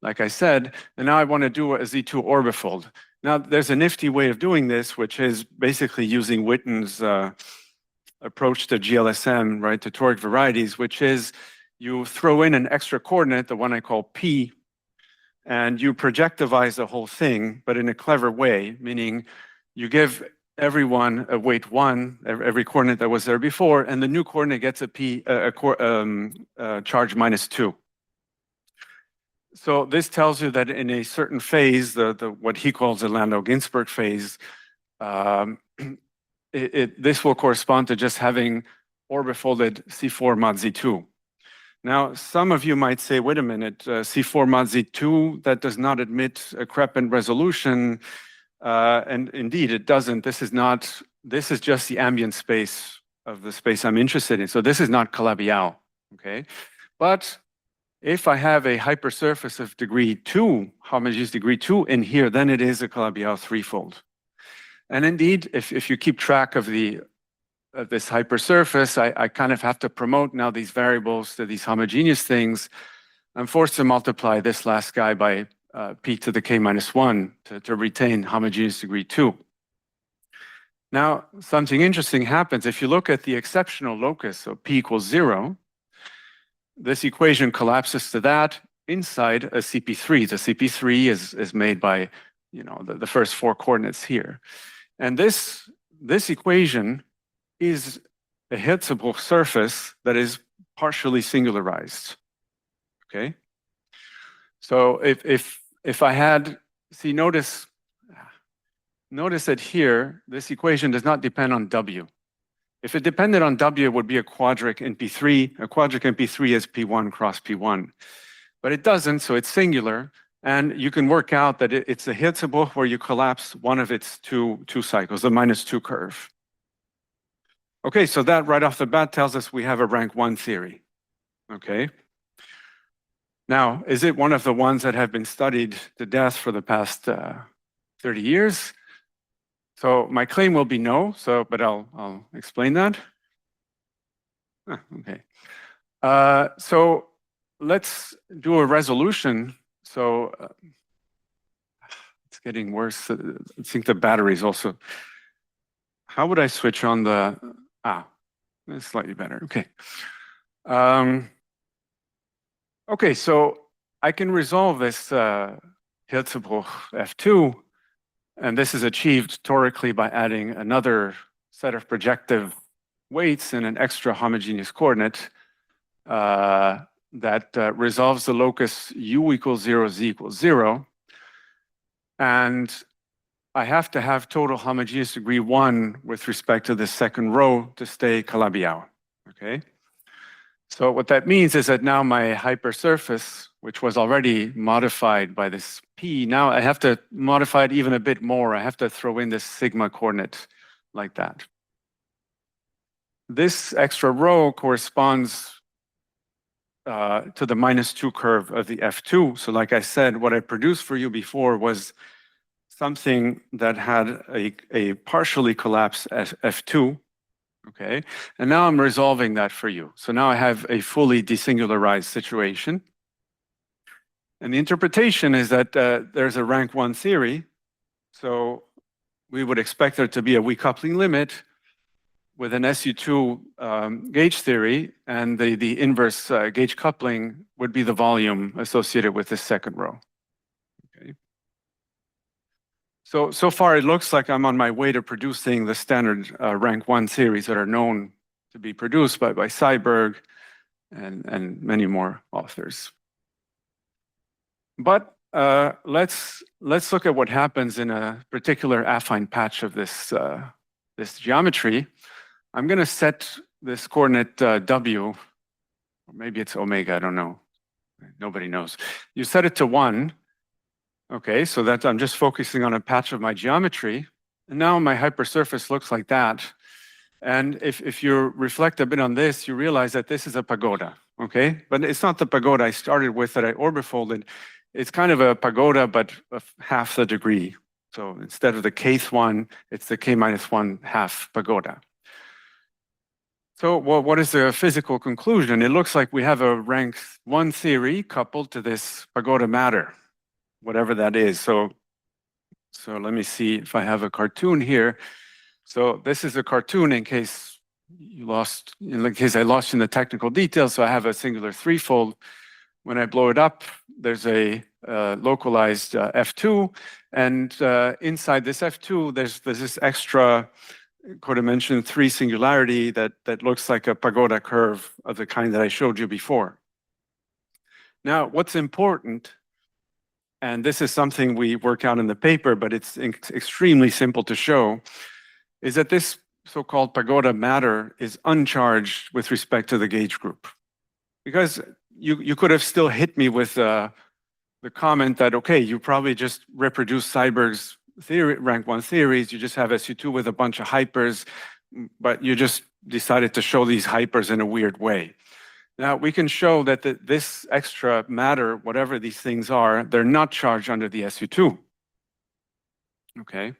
S6: like I said, and now I want to do a Z2 orbifold. Now, there's a nifty way of doing this, which is basically using Witten's approach to GLSM, right, to toric varieties, which is you throw in an extra coordinate, the one I call P, and you projectivize the whole thing, but in a clever way, meaning you give everyone a weight 1, every coordinate that was there before, and the new coordinate gets a charge -2. So this tells you that in a certain phase, what he calls the Landau-Ginzburg phase, this will correspond to just having orbifolded C4 mod Z2. Now, some of you might say, wait a minute, C4 mod Z2, that does not admit a Kreppen resolution. And indeed, it doesn't. This is just the ambient space of the space I'm interested in. So this is not Calabi-Yau, okay? But if I have a hypersurface of degree 2, homogeneous degree 2 in here, then it is a Calabi-Yau threefold. And indeed, if you keep track of this hypersurface, I kind of have to promote now these variables to these homogeneous things. I'm forced to multiply this last guy by p to the k minus 1 to retain homogeneous degree 2. Now, something interesting happens. If you look at the exceptional locus, so p equals 0, this equation collapses to that inside a CP3. The CP3 is made by, the first 4 coordinates here. And this equation is a Hirzebruch surface that is partially singularized. Okay? So if I had, notice that here, this equation does not depend on W. If it depended on W, it would be a quadric in P3. A quadric in P3 is P1 cross P1. But it doesn't, so it's singular. And you can work out that it's a Hirzebruch where you collapse one of its two cycles, the -2 curve. Okay, so that right off the bat tells us we have a rank 1 theory. Okay. Now, is it one of the ones that have been studied to death for the past 30 years? So my claim will be no, but I'll explain that. Okay. So let's do a resolution. So it's getting worse. I think the battery is also. How would I switch on the? It's slightly better. Okay. Okay, so I can resolve this Hirzebruch F2, and this is achieved torically by adding another set of projective weights and an extra homogeneous coordinate that resolves the locus u equals 0, z equals 0. And I have to have total homogeneous degree 1 with respect to the second row to stay Calabi-Yau, okay? So what that means is that now my hypersurface, which was already modified by this P, now I have to modify it even a bit more. I have to throw in this sigma coordinate like that. This extra row corresponds to the -2 curve of the F2. So like I said, what I produced for you before was something that had a partially collapsed F2. Okay, and now I'm resolving that for you. So now I have a fully desingularized situation. And the interpretation is that there's a rank 1 theory. So we would expect there to be a weak coupling limit with an SU2 gauge theory, and the inverse gauge coupling would be the volume associated with this second row. Okay. So far, it looks like I'm on my way to producing the standard rank 1 theories that are known to be produced by Seiberg and many more authors. But let's look at what happens in a particular affine patch of this geometry. I'm going to set this coordinate W, or maybe it's omega, I don't know. Nobody knows. You set it to 1. Okay, so that I'm just focusing on a patch of my geometry. And now my hypersurface looks like that. And if you reflect a bit on this, you realize that this is a pagoda, okay? But it's not the pagoda I started with that I orbifolded. It's kind of a pagoda, but of half the degree. So instead of the kth one, it's the k-1/2 pagoda. So what is the physical conclusion? It looks like we have a rank 1 theory coupled to this pagoda matter, whatever that is. So let me see if I have a cartoon here. So this is a cartoon in case I lost you in the technical details. So I have a singular threefold. When I blow it up, there's a localized F2, and inside this F2, there's this extra codimension 3 singularity that looks like a pagoda curve of the kind that I showed you before. Now, what's important, and this is something we work out in the paper, but it's extremely simple to show, is that this so-called pagoda matter is uncharged with respect to the gauge group. Because you could have still hit me with the comment that, okay, you probably just reproduced Seiberg's theory, rank 1 theories, you just have SU2 with a bunch of hypers, but you just decided to show these hypers in a weird way. Now, we can show that this extra matter, whatever these things are, they're not charged under the SU2. Okay.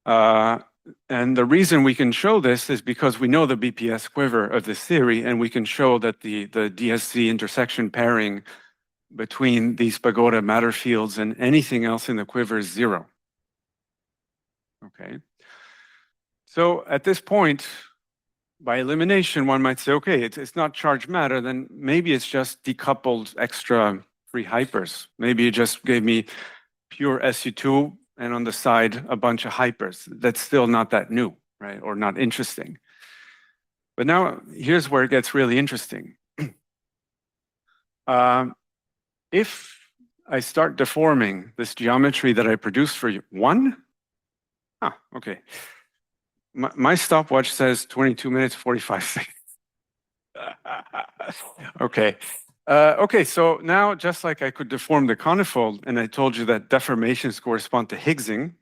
S6: And the reason we can show this is because we know the BPS quiver of this theory, and we can show that the DSC intersection pairing between these pagoda matter fields and anything else in the quiver is 0. Okay. So at this point, by elimination, one might say, okay, it's not charged matter, then maybe it's just decoupled extra free hypers. Maybe it just gave me pure SU2 and on the side a bunch of hypers. That's still not that new, right? Or not interesting. But now here's where it gets really interesting. If I start deforming this geometry that I produced for you, 1? Ah, okay. My stopwatch says 22 minutes, 45 seconds. Okay. Okay, so now just like I could deform the conifold, and I told you that deformations correspond to Higgsing,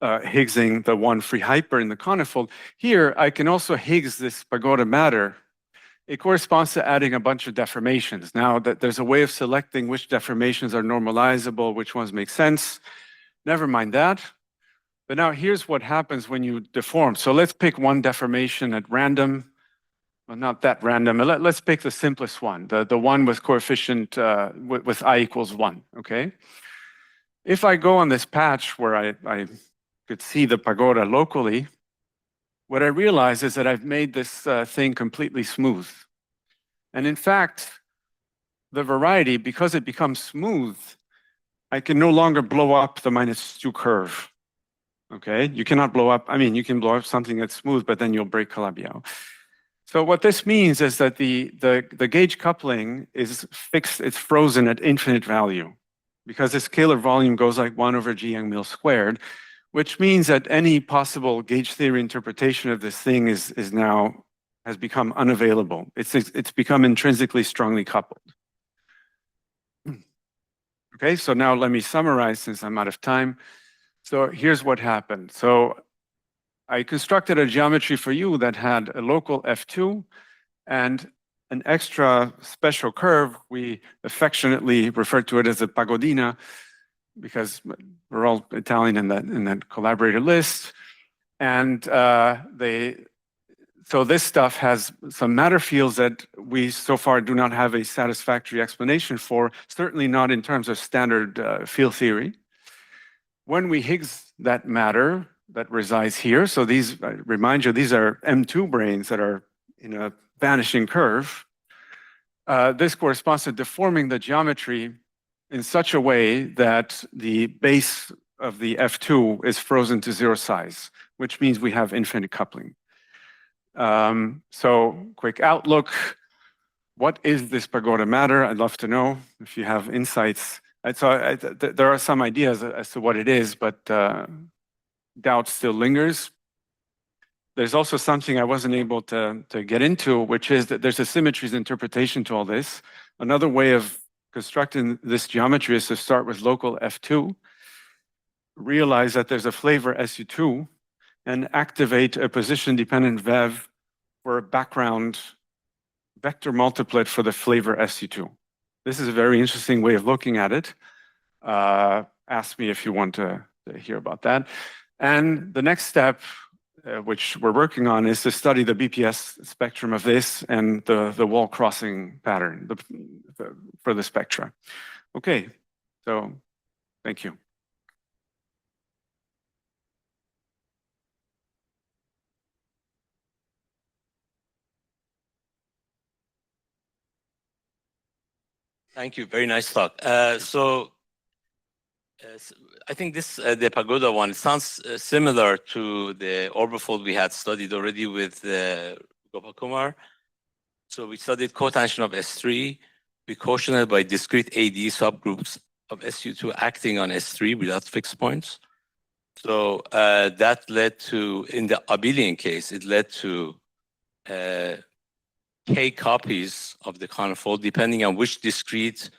S6: Higgsing the one free hyper in the conifold, here I can also Higgs this pagoda matter. It corresponds to adding a bunch of deformations. Now that there's a way of selecting which deformations are normalizable, which ones make sense. Never mind that. But now here's what happens when you deform. So let's pick one deformation at random. Well, not that random. Let's pick the simplest one, the one with coefficient with I equals 1, okay? If I go on this patch where I could see the pagoda locally, what I realize is that I've made this thing completely smooth. And in fact, the variety, because it becomes smooth, I can no longer blow up the -2 curve. Okay, you cannot blow up, I mean, you can blow up something that's smooth, but then you'll break Calabi-Yau. So what this means is that the gauge coupling is fixed, it's frozen at infinite value because the scalar volume goes like 1 over G Young-Mills squared, which means that any possible gauge theory interpretation of this thing has become unavailable. It's become intrinsically strongly coupled. Okay, so now let me summarize since I'm out of time. So here's what happened. So I constructed a geometry for you that had a local F2 and an extra special curve. We affectionately refer to it as a pagodina because we're all Italian in that collaborator list. And so this stuff has some matter fields that we so far do not have a satisfactory explanation for, certainly not in terms of standard field theory. When we Higgs that matter that resides here, so these, I remind you, these are M2 branes that are in a vanishing curve. This corresponds to deforming the geometry in such a way that the base of the F2 is frozen to 0 size, which means we have infinite coupling. So quick outlook. What is this pagoda matter? I'd love to know if you have insights. So there are some ideas as to what it is, but doubt still lingers. There's also something I wasn't able to get into, which is that there's a symmetries interpretation to all this. Another way of constructing this geometry is to start with local F2, realize that there's a flavor SU2, and activate a position-dependent VEV for a background vector multiplet for the flavor SU2. This is a very interesting way of looking at it. Ask me if you want to hear about that. And the next step, which we're working on, is to study the BPS spectrum of this and the wall crossing pattern for the spectra. Okay, so thank you.
S4: Thank you. Very nice talk. I think this, the pagoda one, sounds similar to the orbifold we had studied already with Gopakumar. So we studied cotangent of S3, precautioned by discrete AD subgroups of SU2 acting on S3 without fixed points. So that led to, in the abelian case, it led to K copies of the conifold, depending on which discrete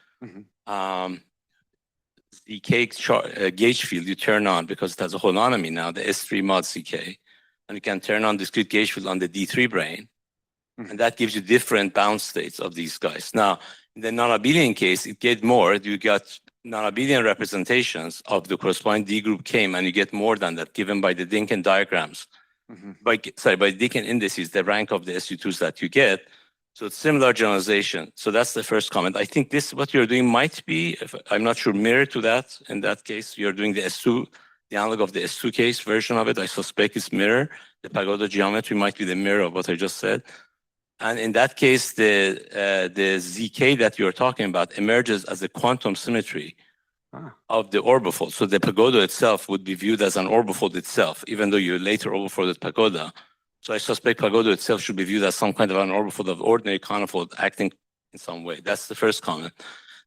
S4: ZK gauge field you turn on because it has a holonomy now, the S3 mod ZK, and you can turn on discrete gauge field on the D3 brane.
S6: Mhm.
S4: And that gives you different bound states of these guys. Now, in the non-abelian case, it get more. You got non-abelian representations of the corresponding D group came, and you get more than that given by the Dinkin diagrams.
S6: Mhm.
S4: By Dinkin indices, the rank of the SU2s that you get. So it's similar generalization. So that's the first comment. I think this, what you're doing might be, I'm not sure, mirror to that. In that case, you're doing the S2, the analog of the S2 case version of it. I suspect it's mirror. The pagoda geometry might be the mirror of what I just said. And in that case, the ZK that you're talking about emerges as a quantum symmetry of the orbifold. So the pagoda itself would be viewed as an orbifold itself, even though you later orbifolded pagoda. So I suspect pagoda itself should be viewed as some kind of an orbifold of ordinary conifold acting in some way. That's the first comment.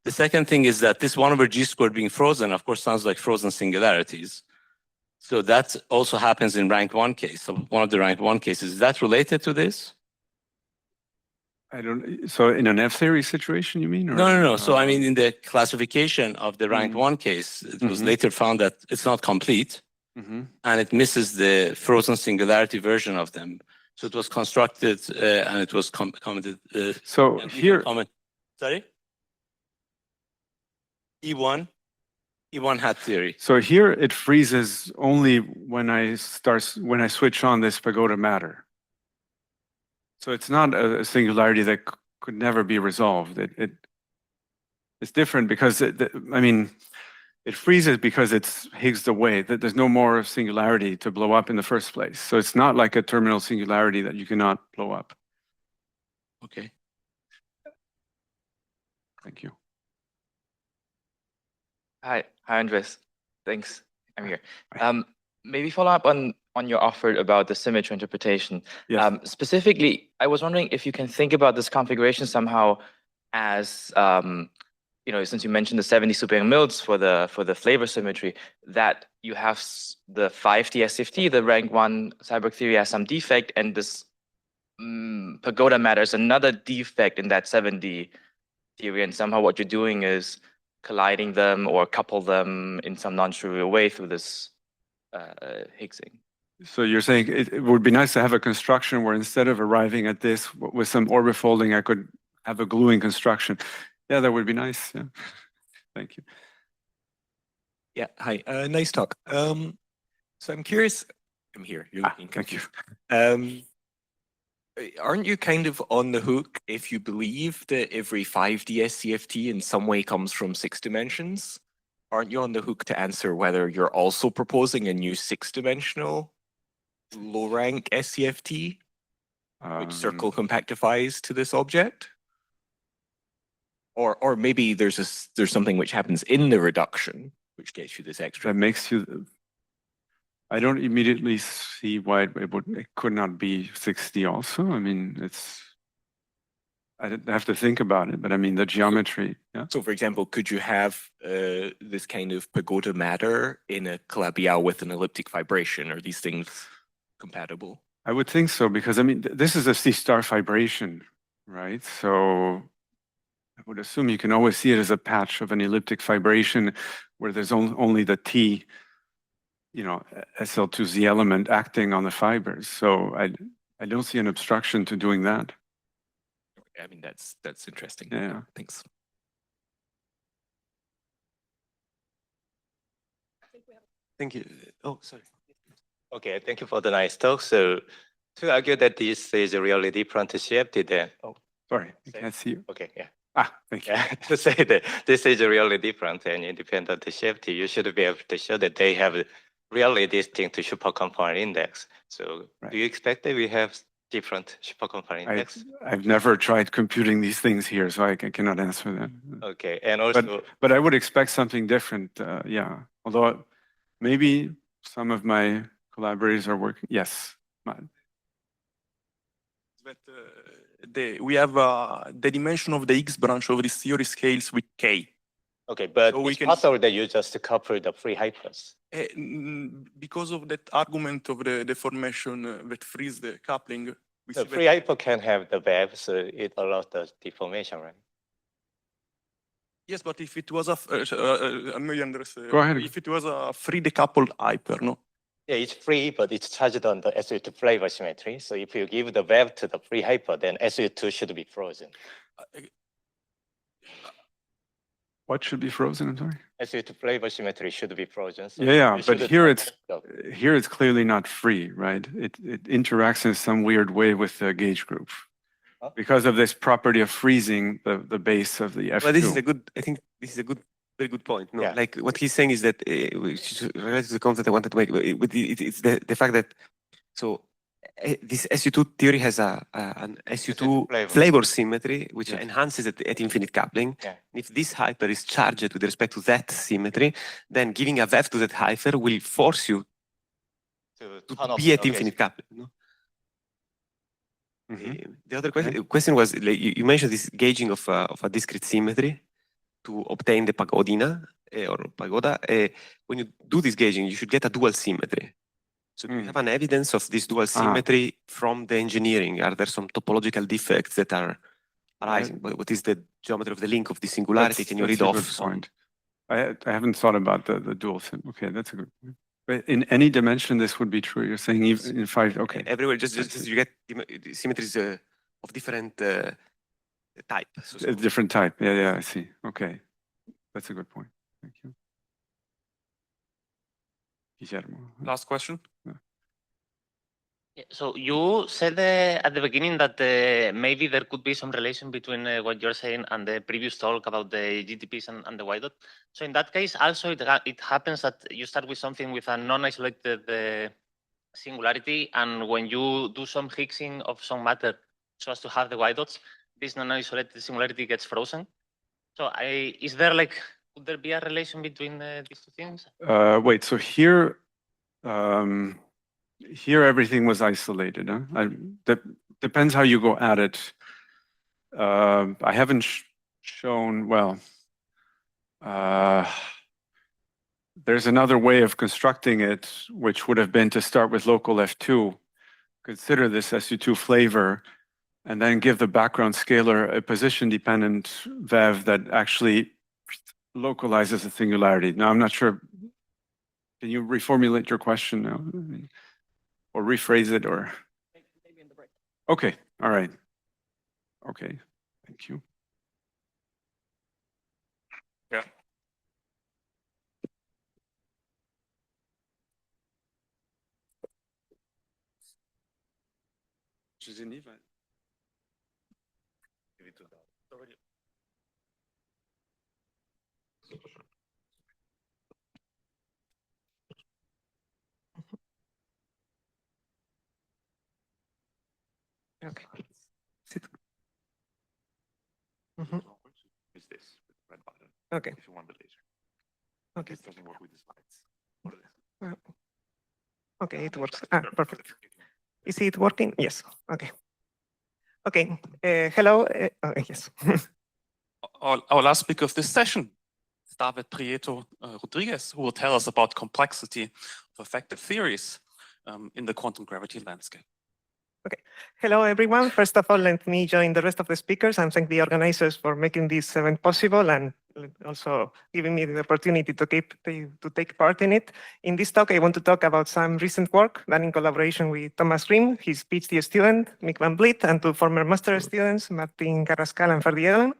S4: The second thing is that this 1/g² being frozen, of course, sounds like frozen singularities. So that also happens in rank 1 case. So one of the rank 1 cases. Is that related to this?
S6: So in an F-theory situation, you mean? Or,
S4: No. So I mean, in the classification of the rank 1 case, it was
S6: Mhm.
S4: later found that it's not complete
S6: Mhm.
S4: and it misses the frozen singularity version of them. So it was constructed and it was commented.
S6: So
S4: and you can
S6: here,
S4: comment. Sorry? E1 hat theory.
S6: so here it freezes only when I switch on this pagoda matter. So it's not a singularity that could never be resolved. It's different because it freezes because it's Higgsed away. That there's no more singularity to blow up in the first place. So it's not like a terminal singularity that you cannot blow up.
S4: Okay.
S6: Thank you.
S7: Hi, Andres. Thanks. I'm here.
S6: Hi.
S7: Maybe follow up on your offer about the symmetry interpretation.
S6: Yes.
S7: Specifically, I was wondering if you can think about this configuration somehow as since you mentioned the 70 superyoung modes for the flavor symmetry, that you have the 5D SFT, the rank 1 Cyborg theory has some defect, and this pagoda matter is another defect in that 7D theory, and somehow what you're doing is colliding them or couple them in some non-trivial way through this Higgsing.
S6: So you're saying it would be nice to have a construction where instead of arriving at this with some orbifolding, I could have a gluing construction. Yeah, that would be nice. Yeah. Thank you.
S8: Yeah, hi. Nice talk. So I'm curious. I'm here. You're looking
S6: Thank you.
S8: confused. Aren't you kind of on the hook if you believe that every 5D SCFT in some way comes from 6 dimensions? Aren't you on the hook to answer whether you're also proposing a new 6-dimensional low-rank SCFT, which circle compactifies to this object? Or maybe there's something which happens in the reduction, which gets you this extra.
S6: That makes you. I don't immediately see why it could not be 60 also. I mean, I didn't have to think about it, but I mean the geometry. Yeah.
S8: So, for example, could you have this kind of pagoda matter in a Calabi-Yau with an elliptic vibration? Are these things compatible?
S6: I would think so, because I mean, this is a C-star vibration, right? So I would assume you can always see it as a patch of an elliptic vibration where there's only the T, SL2Z element acting on the fibers. So I don't see an obstruction to doing that.
S8: I mean, that's interesting.
S6: Yeah.
S8: Thanks.
S9: Thank you. Oh, sorry. Okay, thank you for the nice talk. So to argue that this is really different CFT, then
S6: Sorry, I can't see you.
S9: okay, yeah.
S6: Thank you.
S9: Yeah, to say that this is really different and independent CFT, you should be able to show that they have really distinct supercomponent index. So do you expect that we have different supercomponent index?
S6: I've never tried computing these things here, so I cannot answer that.
S9: Okay, and also,
S6: But I would expect something different, yeah. Although maybe some of my collaborators are working. Yes.
S10: But we have the dimension of the X branch of this theory scales with K.
S9: okay, but
S10: So we
S9: it's
S10: can-
S9: possible that you just couple the free hypers.
S10: Because of that argument of the deformation that frees the coupling, we
S9: The
S10: see
S9: free hyper can have the web, so it allows the deformation, right?
S10: Yes, but if it was a
S6: Go ahead.
S10: if it was a free decoupled hyper, no?
S9: Yeah, it's free, but it's charged on the SU2 flavor symmetry. So if you give the wave to the free hyper, then SU2 should be frozen.
S6: What should be frozen? I'm sorry.
S9: SU2 flavor symmetry should be frozen. So
S6: Yeah,
S9: you
S6: but
S9: should
S6: here
S9: charge the-
S6: here it's clearly not free, right? It interacts in some weird way with the gauge group
S9: Huh?
S6: because of this property of freezing the base of the F2.
S11: Well, this is a good. I think this is a very good point. No,
S9: Yeah.
S11: like what he's saying is that which is related to the concept I wanted to make. It's the fact that this SU2 theory has an SU2 flavor symmetry which
S6: Yes.
S11: enhances at infinite coupling.
S9: Yeah.
S11: And if this hyper is charged with respect to that symmetry, then giving a VEF to that hyper will force you
S9: to
S11: to
S9: turn off
S11: be at
S9: the
S11: infinite coupling. No?
S6: Mhm.
S11: The other question was like, you mentioned this gauging of a discrete symmetry to obtain the pagodina or pagoda. When you do this gauging, you should get a dual symmetry. So do you have an evidence of this dual symmetry from the engineering? Are there some topological defects that are arising? What is the geometry of the link of the singularity? Can you
S6: That's
S11: read
S6: a
S11: off
S6: good
S11: some?
S6: point. I haven't thought about the dual sim. Okay, that's a good point. But in any dimension, this would be true. You're saying even in 5. Okay.
S11: Everywhere, just you get symmetries of different type.
S6: A different type. Yeah, I see. Okay. That's a good point. Thank you. Guillermo.
S1: Last question.
S12: Yeah, so you said at the beginning that maybe there could be some relation between what you're saying and the previous talk about the GTPs and the Y-dot. So in that case, also it happens that you start with something with a non-isolated singularity, and when you do some Higgsing of some matter so as to have the Y-dots, this non-isolated singularity gets frozen. So could there be a relation between these two things?
S6: Wait, so here, here everything was isolated. Huh? Depends how you go at it. I haven't shown, well, there's another way of constructing it, which would have been to start with local F2, consider this SU2 flavor, and then give the background scalar a position-dependent VEV that actually localizes the singularity. Now, I'm not sure. Can you reformulate your question now? Or rephrase it, or?
S2: Maybe in the break.
S6: Okay, all right. Okay, thank you.
S1: Yeah.
S6: Geneva.
S2: Okay.
S6: Is this red button?
S2: Okay.
S6: If you want the laser.
S2: Okay.
S6: It doesn't work with the slides.
S2: Okay, it works. Perfect. Is it working? Yes. Okay. Okay. Hello. Yes.
S1: Our last speaker of this session is David Prieto Rodriguez, who will tell us about complexity of effective theories in the quantum gravity landscape.
S2: Okay. Hello, everyone. First of all, let me join the rest of the speakers and thank the organizers for making this event possible and also giving me the opportunity to take part in it. In this talk, I want to talk about some recent work done in collaboration with Thomas Grimm, his PhD student, Mick Van Vliet, and two former master students, Martin Carrascal and Ferdi Eden.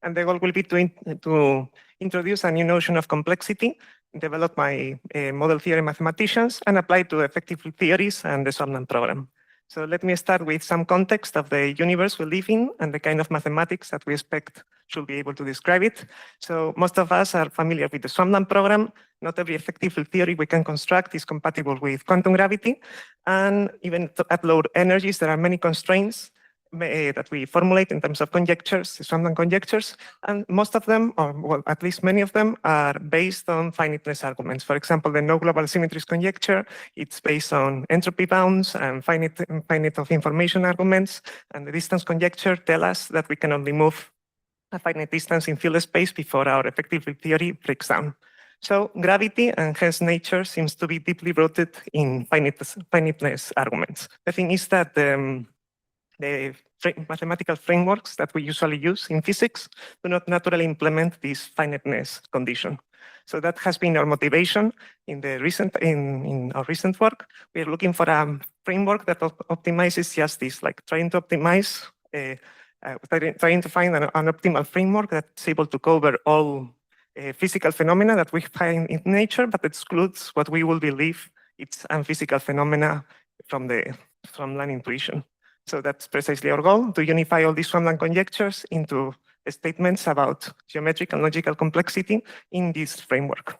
S2: And the goal will be to introduce a new notion of complexity, develop my model theory mathematicians, and apply to effective theories and the Swarmland program. So let me start with some context of the universe we live in and the kind of mathematics that we expect should be able to describe it. So most of us are familiar with the Swarmland program. Not every effective theory we can construct is compatible with quantum gravity. And even at low energies, there are many constraints that we formulate in terms of conjectures, the Swarmland conjectures, and most of them, or well, at least many of them, are based on finiteness arguments. For example, the no global symmetries conjecture, it's based on entropy bounds and finite of information arguments, and the distance conjecture tell us that we can only move a finite distance in field space before our effective theory breaks down. So gravity and hence nature seems to be deeply rooted in finiteness arguments. The thing is that the mathematical frameworks that we usually use in physics do not naturally implement this finiteness condition. So that has been our motivation in our recent work. We are looking for a framework that optimizes just this, like trying to optimize, trying to find an optimal framework that's able to cover all physical phenomena that we find in nature, but excludes what we will believe it's unphysical phenomena from line intuition. So that's precisely our goal, to unify all these farmland conjectures into statements about geometric and logical complexity in this framework.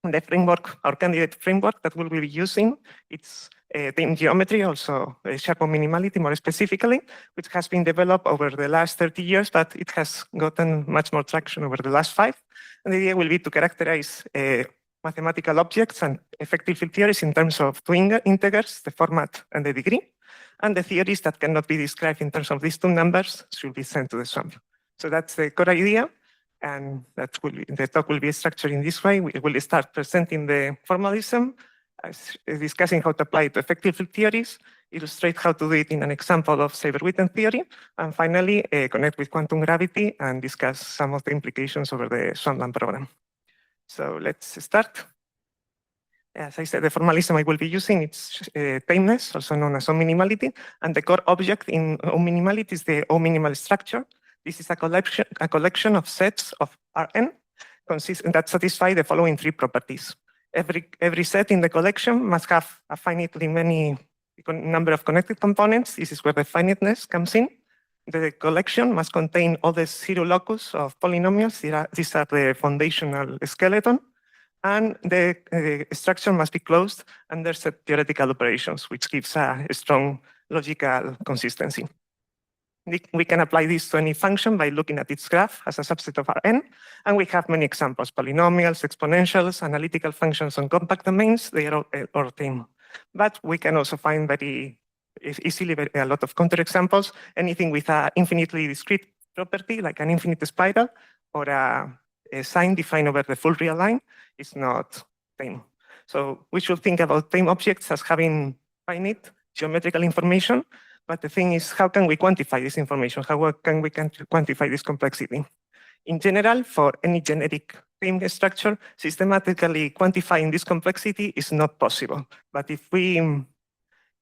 S2: The framework, our candidate framework that we'll be using, it's tame geometry, also Sharpe minimality more specifically, which has been developed over the last 30 years, but it has gotten much more traction over the last 5. And the idea will be to characterize mathematical objects and effective field theories in terms of two integers, the format and the degree. And the theories that cannot be described in terms of these two numbers should be sent to the swamp. So that's the core idea. And the talk will be structured in this way. We will start presenting the formalism, discussing how to apply it to effective field theories, illustrate how to do it in an example of Seiberg-Witten theory, and finally connect with quantum gravity and discuss some of the implications over the Swampland program. So let's start. As I said, the formalism I will be using is tameness, also known as O-minimality, and the core object in O-minimality is the O-minimal structure. This is a collection of sets of Rn that satisfy the following 3 properties. Every set in the collection must have a finitely many number of connected components. This is where the finiteness comes in. The collection must contain all the 0 locus of polynomials. These are the foundational skeleton. And the structure must be closed under set theoretical operations, which gives a strong logical consistency. We can apply this to any function by looking at its graph as a subset of Rn, and we have many examples: polynomials, exponentials, analytical functions on compact domains. They are all tame. But we can also find very easily a lot of counterexamples. Anything with an infinitely discrete property, like an infinite spiral, or a sign defined over the full real line, is not tame. So we should think about tame objects as having finite geometrical information. But the thing is, how can we quantify this information? How can we quantify this complexity? In general, for any generic tame structure, systematically quantifying this complexity is not possible. But if we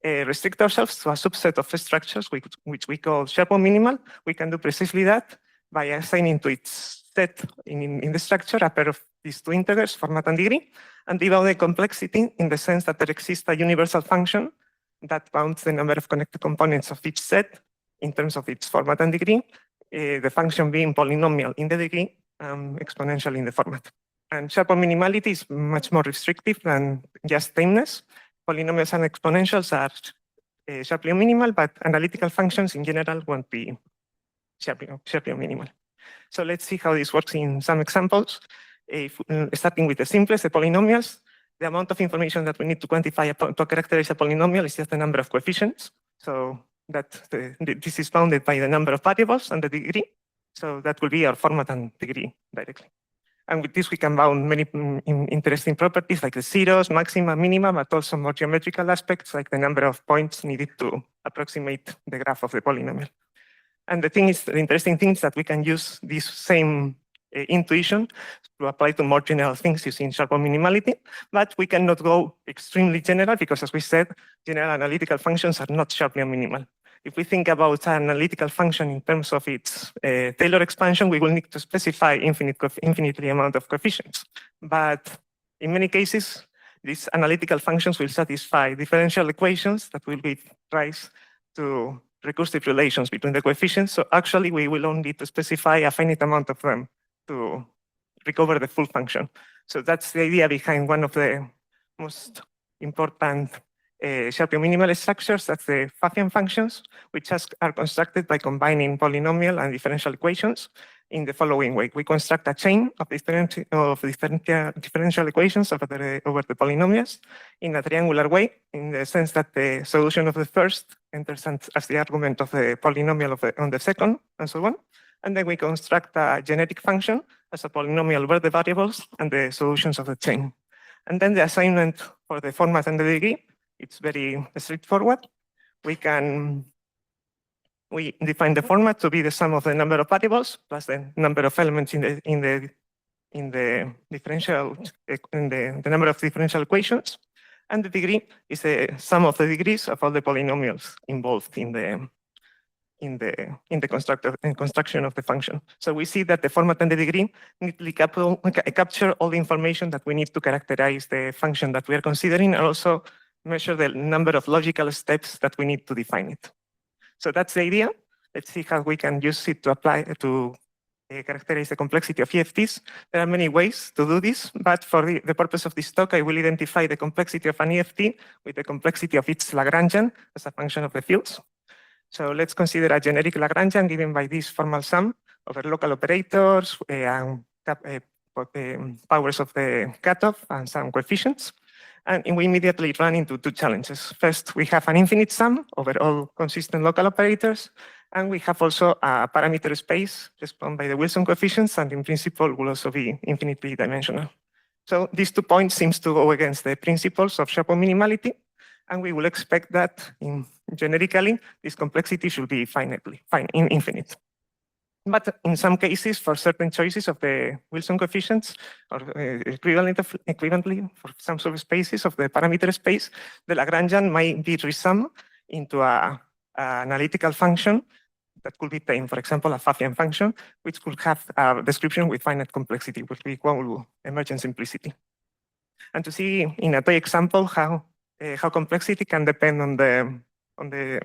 S2: restrict ourselves to a subset of structures, which we call Sharpe minimal, we can do precisely that by assigning to its set in the structure a pair of these two integers, format and degree, and divide the complexity in the sense that there exists a universal function that bounds the number of connected components of each set in terms of its format and degree, the function being polynomial in the degree, exponential in the format. And Sharpe minimality is much more restrictive than just tameness. Polynomials and exponentials are Sharpe minimal, but analytical functions in general won't be Sharpe minimal. So let's see how this works in some examples. Starting with the simplest, the polynomials. The amount of information that we need to quantify to characterize a polynomial is just the number of coefficients. So this is bounded by the number of variables and the degree. So that will be our format and degree directly. And with this, we can bound many interesting properties like the zeros, maxima, minima, but also more geometrical aspects like the number of points needed to approximate the graph of the polynomial. And the interesting thing is that we can use this same intuition to apply to more general things using Sharpe minimality, but we cannot go extremely general because, as we said, general analytical functions are not Sharpe minimal. If we think about an analytical function in terms of its Taylor expansion, we will need to specify infinitely amount of coefficients. But in many cases, these analytical functions will satisfy differential equations that will give rise to recursive relations between the coefficients. So actually, we will only need to specify a finite amount of them to recover the full function. So that's the idea behind one of the most important Sharpe minimal structures. That's the Pfaffian functions, which are constructed by combining polynomial and differential equations in the following way. We construct a chain of differential equations over the polynomials in a triangular way, in the sense that the solution of the first enters as the argument of the polynomial on the second, and so on. And then we construct a genetic function as a polynomial over the variables and the solutions of the chain. And then the assignment for the format and the degree, it's very straightforward. We can we define the format to be the sum of the number of variables plus the number of elements in the differential the number of differential equations, and the degree is the sum of the degrees of all the polynomials involved in the construction of the function. So we see that the format and the degree neatly capture all the information that we need to characterize the function that we are considering, and also measure the number of logical steps that we need to define it. So that's the idea. Let's see how we can use it to apply to characterize the complexity of EFTs. There are many ways to do this, but for the purpose of this talk, I will identify the complexity of an EFT with the complexity of its Lagrangian as a function of the fields. So let's consider a generic Lagrangian given by this formal sum over local operators and powers of the cutoff and some coefficients. And we immediately run into two challenges. First, we have an infinite sum over all consistent local operators, and we have also a parameter space responded by the Wilson coefficients, and in principle will also be infinitely dimensional. So these 2 points seems to go against the principles of Chapeau minimality, and we will expect that generically this complexity should be infinite. But in some cases, for certain choices of the Wilson coefficients, or equivalently for some subspaces of the parameter space, the Lagrangian might be resummed into an analytical function that could be tamed, for example, a Pfaffian function, which could have a description with finite complexity, which we call emergent simplicity. And to see in a toy example how complexity can depend on the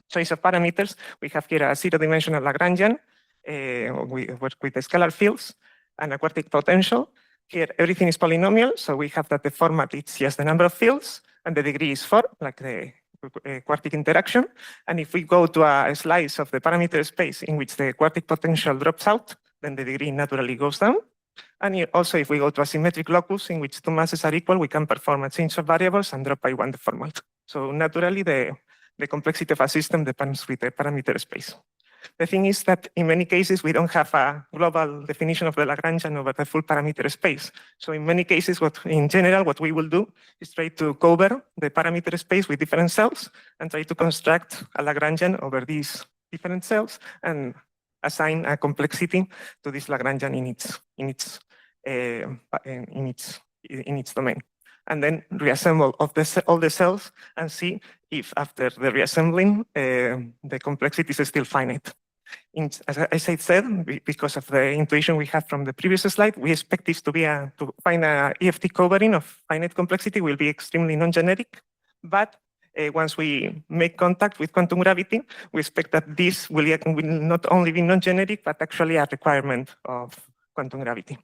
S2: choice of parameters, we have here a zero-dimensional Lagrangian with the scalar fields and a quartic potential. Here, everything is polynomial, so we have that the format is just the number of fields, and the degree is 4, like the quartic interaction. And if we go to a slice of the parameter space in which the quartic potential drops out, then the degree naturally goes down. And also, if we go to a symmetric locus in which two masses are equal, we can perform a change of variables and drop by 1 the format. So naturally, the complexity of a system depends with the parameter space. The thing is that in many cases, we don't have a global definition of the Lagrangian over the full parameter space. So in many cases, in general, what we will do is try to cover the parameter space with different cells and try to construct a Lagrangian over these different cells and assign a complexity to this Lagrangian in its domain. And then reassemble all the cells and see if after the reassembling, the complexity is still finite. As I said, because of the intuition we have from the previous slide, we expect this to find a EFT covering of finite complexity will be extremely non-generic. But once we make contact with quantum gravity, we expect that this will not only be non-generic, but actually a requirement of quantum gravity.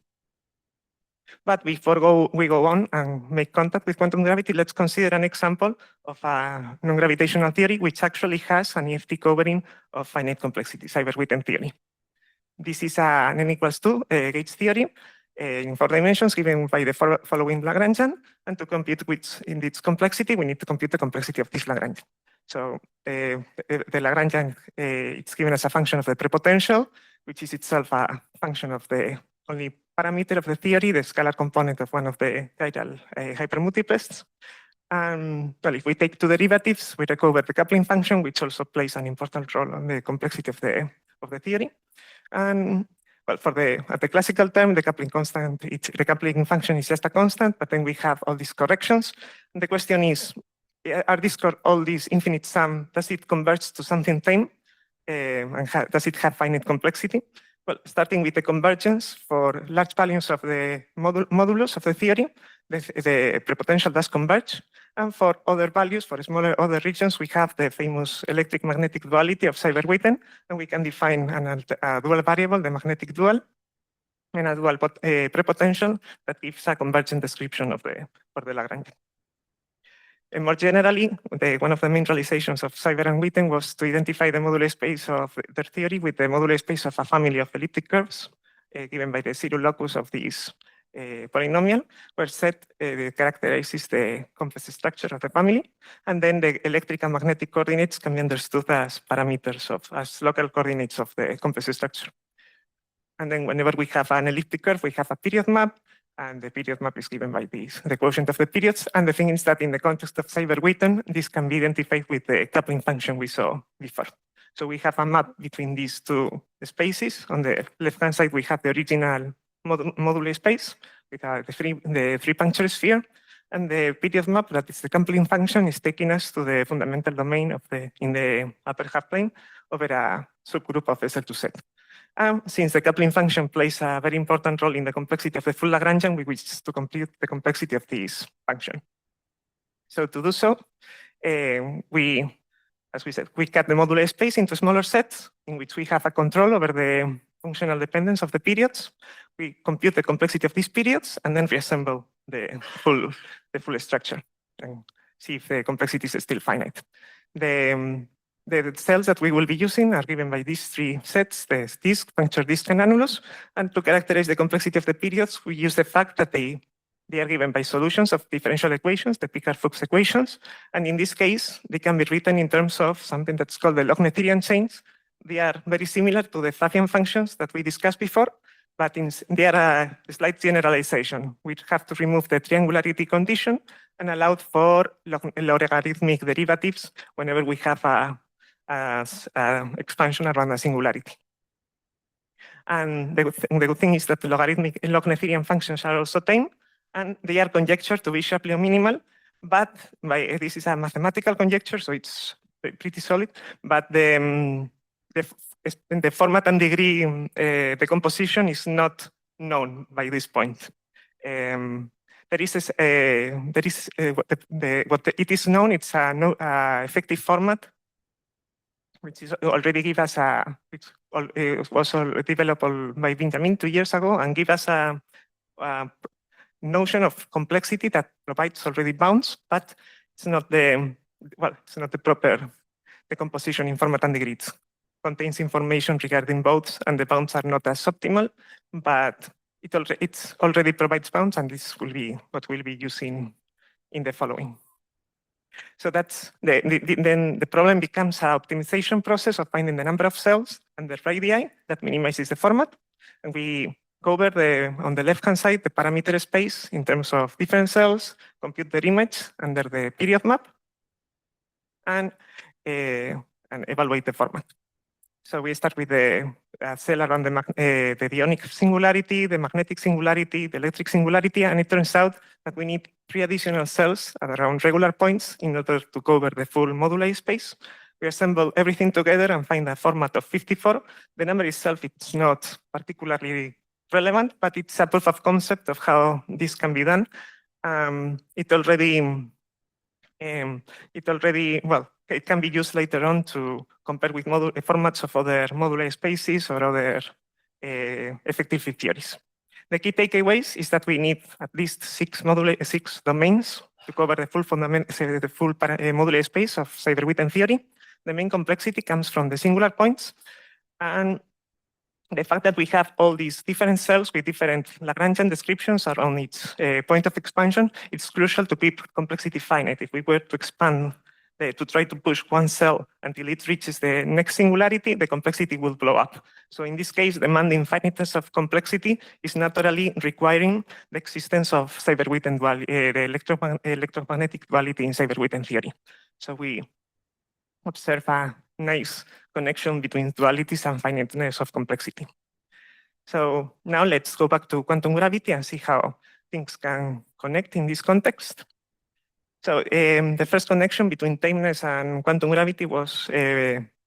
S2: But before we go on and make contact with quantum gravity, let's consider an example of a non-gravitational theory which actually has an EFT covering of finite complexity, Seiberg-Witten theory. This is an n equals 2 gauge theory in 4 dimensions given by the following Lagrangian. And to compute in its complexity, we need to compute the complexity of this Lagrangian. So the Lagrangian, it's given as a function of the prepotential, which is itself a function of the only parameter of the theory, the scalar component of one of the chiral hypermultiplets. And well, if we take 2 derivatives, we recover the coupling function, which also plays an important role on the complexity of the theory. And well, at the classical term, the coupling constant, the coupling function is just a constant, but then we have all these corrections. And the question is, are all these infinite sum, does it converge to something tame? And does it have finite complexity? Well, starting with the convergence for large values of the modulus of the theory, the prepotential does converge. And for other values, for smaller other regions, we have the famous electric magnetic duality of Seiberg-Witten, and we can define a dual variable, the magnetic dual, and a dual prepotential that gives a convergent description for the Lagrangian. And more generally, one of the main realizations of Seiberg and Witten was to identify the modular space of their theory with the modular space of a family of elliptic curves given by the zero locus of this polynomial, where Z characterizes the complex structure of the family, and then the electric and magnetic coordinates can be understood as parameters as local coordinates of the complex structure. And then whenever we have an elliptic curve, we have a period map, and the period map is given by the quotient of the periods. And the thing is that in the context of Seiberg-Witten, this can be identified with the coupling function we saw before. So we have a map between these two spaces. On the left-hand side, we have the original moduli space with the three puncture sphere, and the period map, that is the coupling function, is taking us to the fundamental domain in the upper half plane over a subgroup of SL2Z. Since the coupling function plays a very important role in the complexity of the full Lagrangian, we wish to compute the complexity of this function. So to do so, as we said, we cut the modular space into smaller sets in which we have a control over the functional dependence of the periods. We compute the complexity of these periods and then reassemble the full structure and see if the complexity is still finite. The cells that we will be using are given by these three sets, the disk, puncture disk, and annulus. And to characterize the complexity of the periods, we use the fact that they are given by solutions of differential equations, the Picard-Fuchs equations. And in this case, they can be written in terms of something that's called the log-Noetherian chains. They are very similar to the Fabian functions that we discussed before, but they are a slight generalization. We have to remove the triangularity condition and allow for logarithmic derivatives whenever we have a expansion around a singularity. And the good thing is that the logarithmic log-Noetherian functions are also tame, and they are conjectured to be Shapley minimal, but this is a mathematical conjecture, so it's pretty solid. But the format and degree decomposition is not known by this point. It is known. It's a effective format, which is already give us it was developed by Benjamin 2 years ago and give us a notion of complexity that provides already bounds, but it's not the proper decomposition in format and degree. It contains information regarding both, and the bounds are not as optimal, but it already provides bounds, and this will be what we'll be using in the following. So that's then the problem becomes an optimization process of finding the number of cells and the radii that minimizes the format, and we cover on the left-hand side the parameter space in terms of different cells, compute their image under the period map, and evaluate the format. So we start with the cell around the ionic singularity, the magnetic singularity, the electric singularity, and it turns out that we need 3 additional cells at around regular points in order to cover the full moduli space. We assemble everything together and find a format of 54. The number itself is not particularly relevant, but it's a proof of concept of how this can be done. It can be used later on to compare with formats of other modular spaces or other effective field theories. The key takeaways is that we need at least 6 domains to cover the full modular space of Seyfert-Witten theory. The main complexity comes from the singular points, and the fact that we have all these different cells with different Lagrangian descriptions around its point of expansion, it's crucial to keep complexity finite. If we were to expand, to try to push one cell until it reaches the next singularity, the complexity will blow up. So in this case, demanding finiteness of complexity is naturally requiring the existence of Seyfert-Witten the electromagnetic duality in Seyfert-Witten theory. So we observe a nice connection between dualities and finiteness of complexity. So now let's go back to quantum gravity and see how things can connect in this context. So the first connection between tameness and quantum gravity was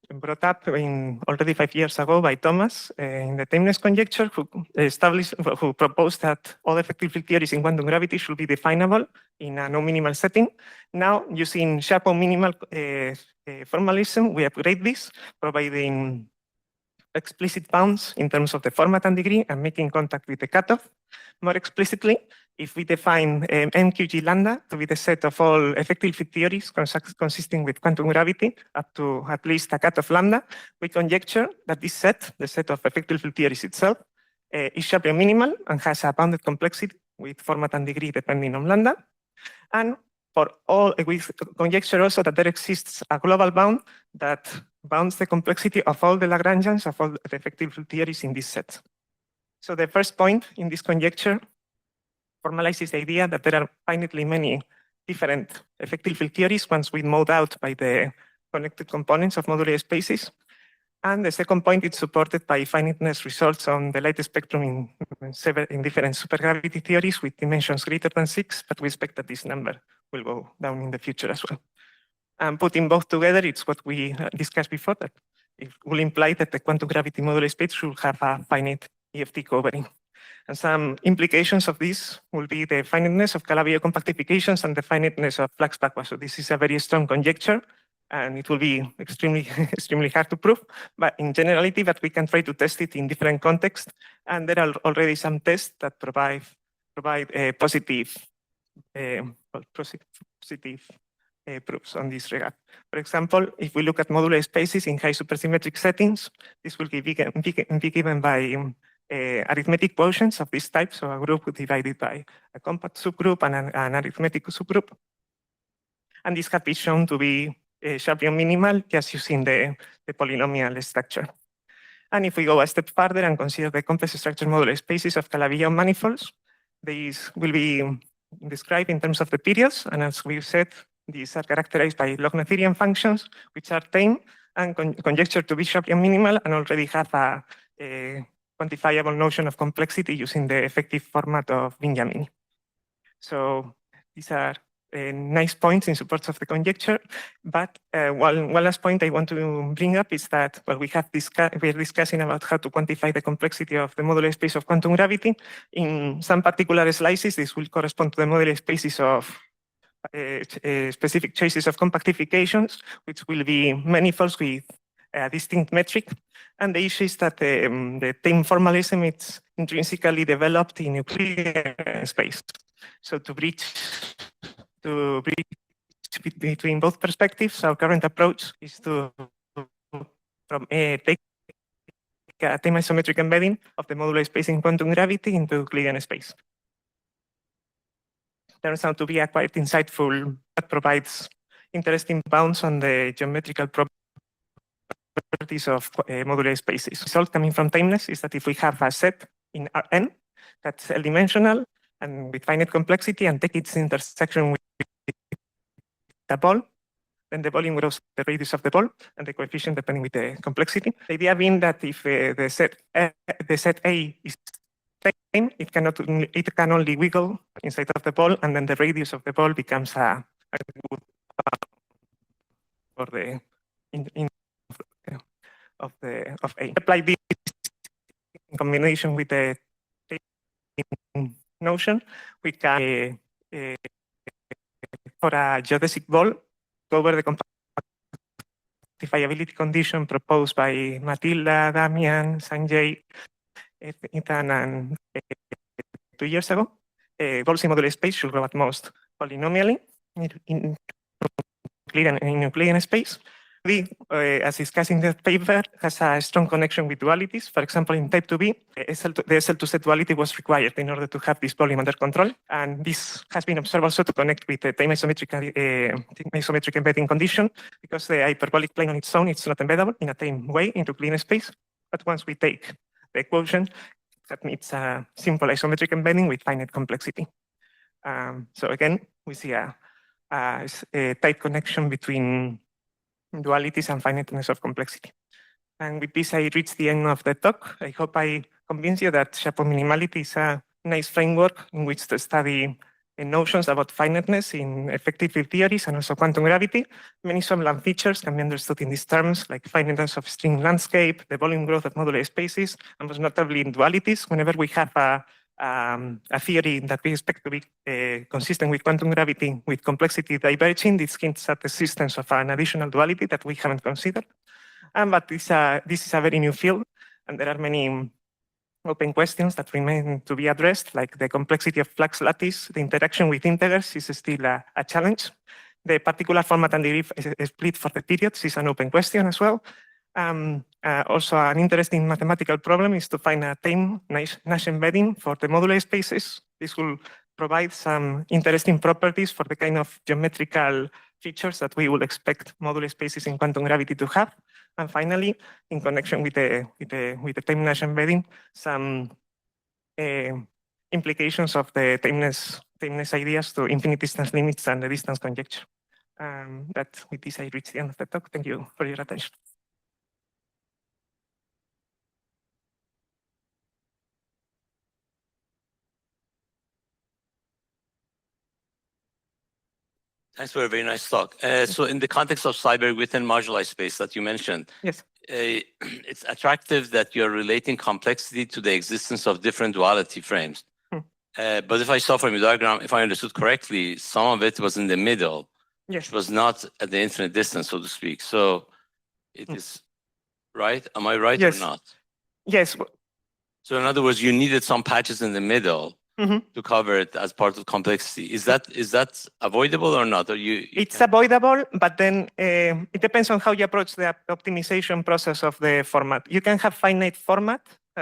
S2: brought up already 5 years ago by Thomas in the tameness conjecture, who proposed that all effective field theories in quantum gravity should be definable in a no-minimal setting. Now, using Sharp minimal formalism, we upgrade this, providing explicit bounds in terms of the format and degree and making contact with the cutoff. More explicitly, if we define MQG lambda to be the set of all effective field theories consisting with quantum gravity up to at least a cutoff lambda, we conjecture that this set, the set of effective field theories itself, is Sharpian minimal and has a bounded complexity with format and degree depending on lambda. And for all, we conjecture also that there exists a global bound that bounds the complexity of all the Lagrangians of all the effective field theories in this set. So the first point in this conjecture formalizes the idea that there are finitely many different effective field theories once we mode out by the connected components of modular spaces. And the second point is supported by finiteness results on the light spectrum in different supergravity theories with dimensions greater than 6, but we expect that this number will go down in the future as well. And putting both together, it's what we discussed before, that it will imply that the quantum gravity moduli space should have a finite EFT covering. And some implications of this will be the finiteness of Calabi-Yau compactifications and the finiteness of flux backward. So this is a very strong conjecture, and it will be extremely, extremely hard to prove. But in generality, that we can try to test it in different contexts, and there are already some tests that provide a positive proofs on this regard. For example, if we look at modular spaces in high supersymmetric settings, this will be given by arithmetic quotients of this type, so a group divided by a compact subgroup and an arithmetic subgroup. And this has been shown to be Sharpian minimal just using the polynomial structure. And if we go a step further and consider the complex structure modular spaces of Calabi-Yau manifolds, these will be described in terms of the periods. And as we've said, these are characterized by log-Noetherian functions, which are tame and conjectured to be Sharpian minimal and already have a quantifiable notion of complexity using the effective format of Benjamin. So these are nice points in support of the conjecture. But one last point I want to bring up is that we're discussing about how to quantify the complexity of the modular space of quantum gravity. In some particular slices, this will correspond to the modular spaces of specific choices of compactifications, which will be manifolds with a distinct metric. And the issue is that the tame formalism is intrinsically developed in Euclidean space. So to bridge between both perspectives, our current approach is to take a tame isometric embedding of the modular space in quantum gravity into Euclidean space. Turns out to be a quite insightful, that provides interesting bounds on the geometrical properties of modular spaces. The result coming from tameness is that if we have a set in Rn that's L-dimensional and with finite complexity and take its intersection with the ball, then the volume grows the radius of the ball and the coefficient depending with the complexity. The idea being that if the set A is tame, it can only wiggle inside of the ball, and then the radius of the ball becomes a good for the of A. Apply this in combination with the notion, we can for a geodesic ball cover the quantifiability condition proposed by Matilda, Damian, Sanjay, Ethan, and 2 years ago. Balls in modular space should grow at most polynomially in Euclidean space. As discussed in the paper, has a strong connection with dualities. For example, in type 2b, the SL2Z duality was required in order to have this volume under control. And this has been observed also to connect with the time isometric embedding condition, because the hyperbolic plane on its own, it's not embeddable in a tame way into Euclidean space. But once we take the equation, that means a simple isometric embedding with finite complexity. So again, we see a tight connection between dualities and finiteness of complexity. And with this, I reached the end of the talk. I hope I convinced you that Chapeau minimality is a nice framework in which to study notions about finiteness in effective field theories and also quantum gravity. Many Solomon features can be understood in these terms, like finiteness of string landscape, the volume growth of modular spaces, and most notably in dualities. Whenever we have a theory that we expect to be consistent with quantum gravity with complexity diverging, this hints at the existence of an additional duality that we haven't considered. But this is a very new field, and there are many open questions that remain to be addressed, like the complexity of flux lattice. The interaction with integers is still a challenge. The particular format and degree split for the periods is an open question as well. Also, an interesting mathematical problem is to find a tame Nash embedding for the modular spaces. This will provide some interesting properties for the kind of geometrical features that we would expect modular spaces in quantum gravity to have. And finally, in connection with the tame Nash embedding, some implications of the tameness ideas to infinite distance limits and the distance conjecture. That with this, I reach the end of the talk. Thank you for your attention.
S4: Thanks for a very nice talk. So in the context of Seiberg-Witten moduli space that you mentioned,
S2: Yes.
S4: It's attractive that you're relating complexity to the existence of different duality frames. But if I saw from your diagram, if I understood correctly, some of it was in the middle,
S2: Yes.
S4: which was not at the infinite distance, so to speak. So it is right? Am I right
S2: Yes.
S4: or not?
S2: Yes.
S4: So in other words, you needed some patches in the middle to cover it as part of complexity. Is that avoidable or not? Or
S2: It's avoidable, but then it depends on how you approach the optimization process of the format. You can have finite format,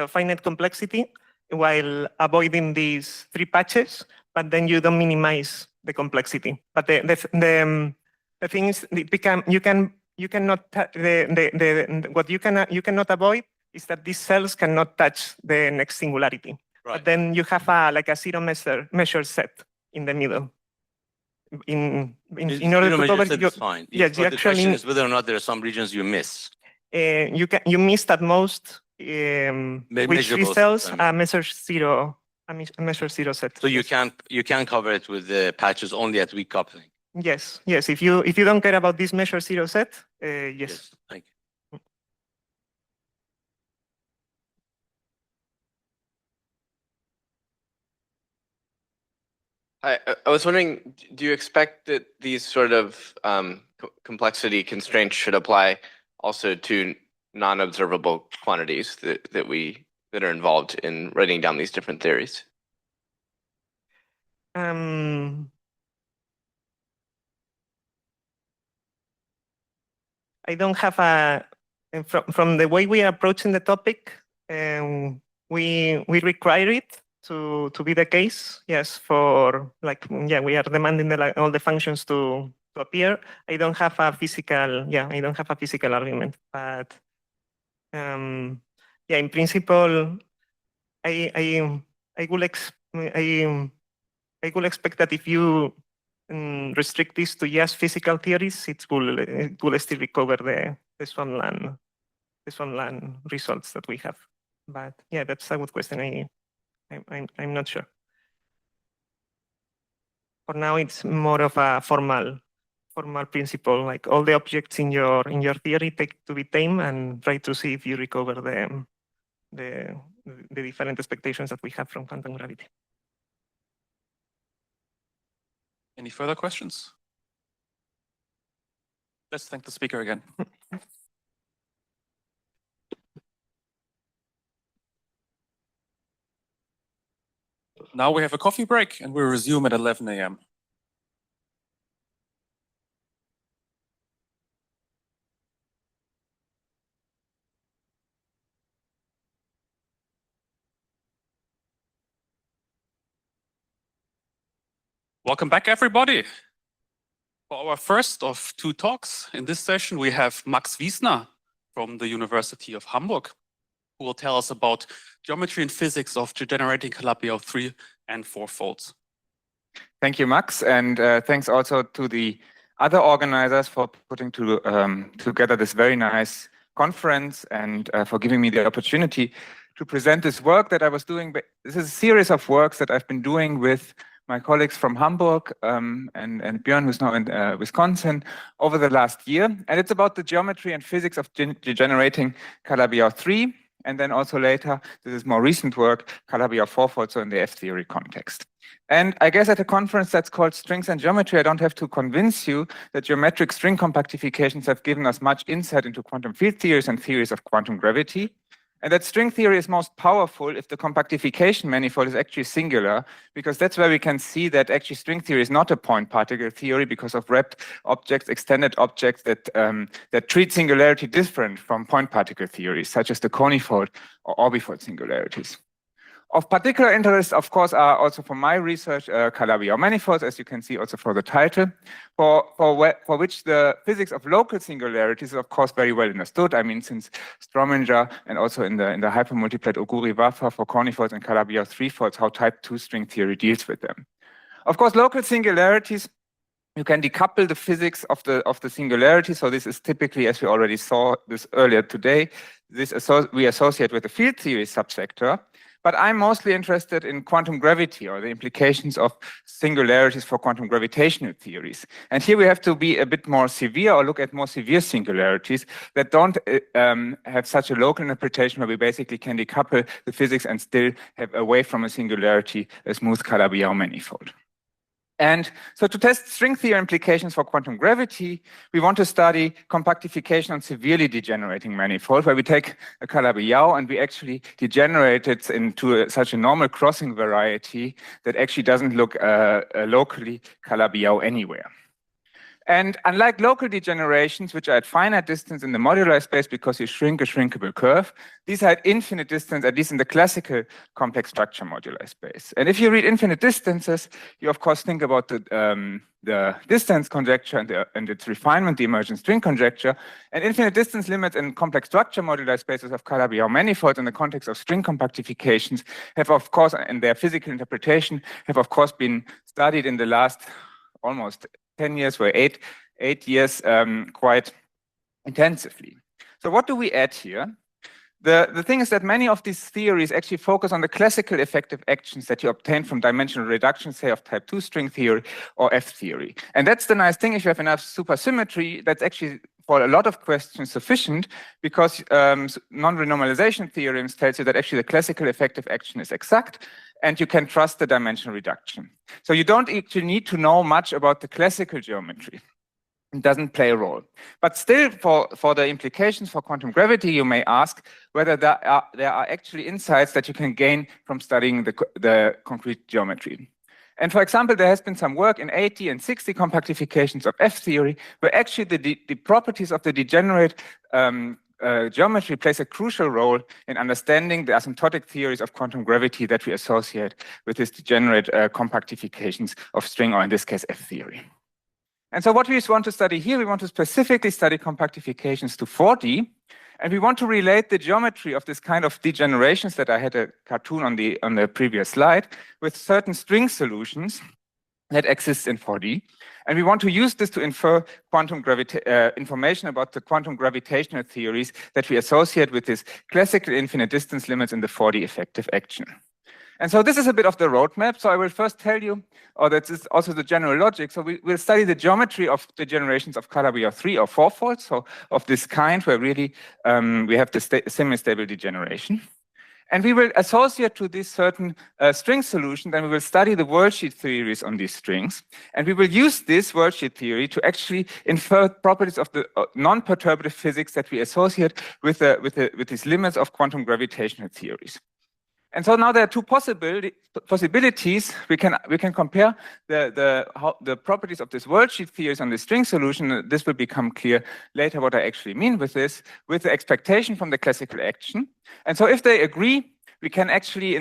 S2: finite complexity, while avoiding these 3 patches, but then you don't minimize the complexity. But the thing is, you cannot what you cannot avoid is that these cells cannot touch the next singularity.
S4: Right.
S2: But then you have like a zero measure set in the middle. In order to cover
S4: your, fine.
S2: Yes,
S4: but the question is whether or not there are some regions you miss.
S2: You missed at most which 3 cells a measure zero set.
S4: So you can cover it with the patches only at weak coupling.
S2: Yes, yes. If you don't care about this measure zero set, yes.
S4: Thank you.
S13: I was wondering, do you expect that these sort of complexity constraints should apply also to non-observable quantities that are involved in writing down these different theories?
S2: I don't have from the way we are approaching the topic, we require it to be the case. Yes, for we are demanding all the functions to appear. I don't have a physical argument, but in principle, I will expect that if you restrict this to just physical theories, it will still recover the Swanland results that we have. But yeah, that's a good question. I'm not sure. For now, it's more of a formal principle, like all the objects in your theory take to be tame and try to see if you recover the different expectations that we have from quantum gravity.
S1: Any further questions? Let's thank the speaker again. Now we have a coffee break and we'll resume at 11 a.m. Welcome back, everybody. For our first of 2 talks in this session, we have Max Wiesner from the University of Hamburg, who will tell us about geometry and physics of degenerating Calabi-Yau 3 and 4 folds.
S14: Thank you, Max, and thanks also to the other organizers for putting together this very nice conference and for giving me the opportunity to present this work that I was doing. This is a series of works that I've been doing with my colleagues from Hamburg and Björn, who's now in Wisconsin, over the last year. And it's about the geometry and physics of degenerating Calabi-Yau 3. And then also later, this is more recent work, Calabi-Yau 4 folds, so in the F-theory context. And I guess at a conference that's called Strings and Geometry, I don't have to convince you that geometric string compactifications have given us much insight into quantum field theories and theories of quantum gravity. And that string theory is most powerful if the compactification manifold is actually singular, because that's where we can see that actually string theory is not a point particle theory because of wrapped objects, extended objects that treat singularity different from point particle theories, such as the conifold or orbifold singularities. Of particular interest, of course, are also for my research Calabi-Yau manifolds, as you can see also for the title, for which the physics of local singularities is, of course, very well understood. I mean, since Grimminger and also in the hypermultiplet Oguri-Waffa for conifolds and Calabi-Yau 3 folds, how type 2 string theory deals with them. Of course, local singularities, you can decouple the physics of the singularity. So this is typically, as we already saw this earlier today, we associate with the field theory subsector. But I'm mostly interested in quantum gravity or the implications of singularities for quantum gravitational theories. And here we have to be a bit more severe or look at more severe singularities that don't have such a local interpretation where we basically can decouple the physics and still have away from a singularity a smooth Calabi-Yau manifold. And so to test string theory implications for quantum gravity, we want to study compactification on severely degenerating manifolds, where we take a Calabi-Yau and we actually degenerate it into such a normal crossing variety that actually doesn't look locally Calabi-Yau anywhere. And unlike local degenerations, which are at finite distance in the modular space because you shrink a shrinkable curve, these are at infinite distance, at least in the classical complex structure modular space. And if you read infinite distances, you of course think about the distance conjecture and its refinement, the emergent string conjecture. And infinite distance limits in complex structure modular spaces of Calabi-Yau manifolds in the context of string compactifications have of course, in their physical interpretation, have of course been studied in the last almost 10 years, or 8 years, quite intensively. So what do we add here? The thing is that many of these theories actually focus on the classical effective actions that you obtain from dimensional reduction, say, of type 2 string theory or F theory. And that's the nice thing. If you have enough supersymmetry, that's actually for a lot of questions sufficient, because non-renormalization theorems tells you that actually the classical effective action is exact, and you can trust the dimensional reduction. So you don't actually need to know much about the classical geometry. It doesn't play a role. But still, for the implications for quantum gravity, you may ask whether there are actually insights that you can gain from studying the concrete geometry. And for example, there has been some work in 80 and 60 compactifications of F theory, where actually the properties of the degenerate geometry plays a crucial role in understanding the asymptotic theories of quantum gravity that we associate with this degenerate compactifications of string, or in this case, F theory. And so what we want to study here, we want to specifically study compactifications to 4D, and we want to relate the geometry of this kind of degenerations that I had a cartoon on the previous slide with certain string solutions that exist in 4D. And we want to use this to infer quantum information about the quantum gravitational theories that we associate with this classical infinite distance limits in the 4D effective action. And so this is a bit of the roadmap. So I will first tell you, or that is also the general logic. So we will study the geometry of the generations of Calabi-Yau 3 or 4-fold, so of this kind where really we have the semi-stable degeneration. And we will associate to this certain string solution, then we will study the worldsheet theories on these strings. And we will use this worldsheet theory to actually infer properties of the non-perturbative physics that we associate with these limits of quantum gravitational theories. And so now there are two possibilities. We can compare the properties of this worldsheet theories on the string solution. This will become clear later what I actually mean with this, with the expectation from the classical action. And so if they agree, we can actually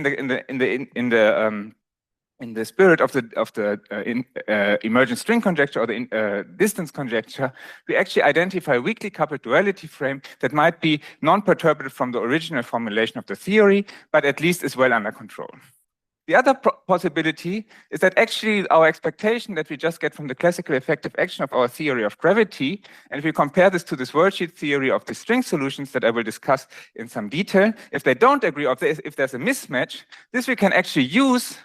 S14: in the spirit of the emergent string conjecture or the distance conjecture, we actually identify a weakly coupled duality frame that might be non-perturbative from the original formulation of the theory, but at least is well under control. The other possibility is that actually our expectation that we just get from the classical effective action of our theory of gravity, and if we compare this to this worldsheet theory of the string solutions that I will discuss in some detail, if they don't agree, or if there's a mismatch, this we can actually use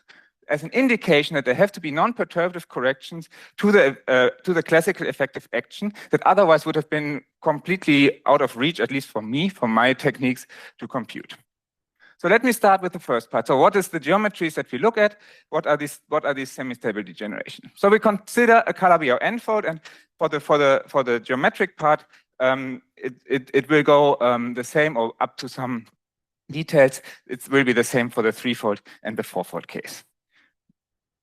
S14: as an indication that there have to be non-perturbative corrections to the classical effective action that otherwise would have been completely out of reach, at least for me, for my techniques to compute. So let me start with the first part. So what is the geometries that we look at? What are these semi-stable degenerations? So we consider a Calabi-Yau n-fold, and for the geometric part, it will go the same or up to some details. It will be the same for the 3-fold and the 4-fold case.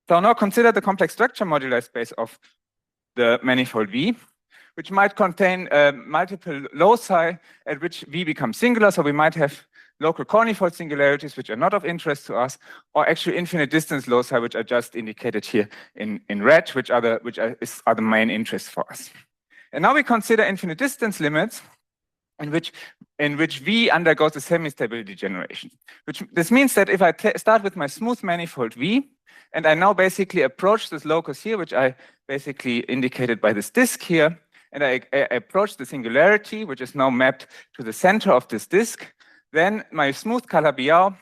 S14: So now consider the complex structure modular space of the manifold V, which might contain multiple loci at which V becomes singular. So we might have local cornifold singularities, which are not of interest to us, or actually infinite distance loci, which are just indicated here in red, which are the main interest for us. And now we consider infinite distance limits in which V undergoes a semi-stable degeneration. This means that if I start with my smooth manifold V, and I now basically approach this locus here, which I basically indicated by this disk here, and I approach the singularity, which is now mapped to the center of this disk, then my smooth Calabi-Yau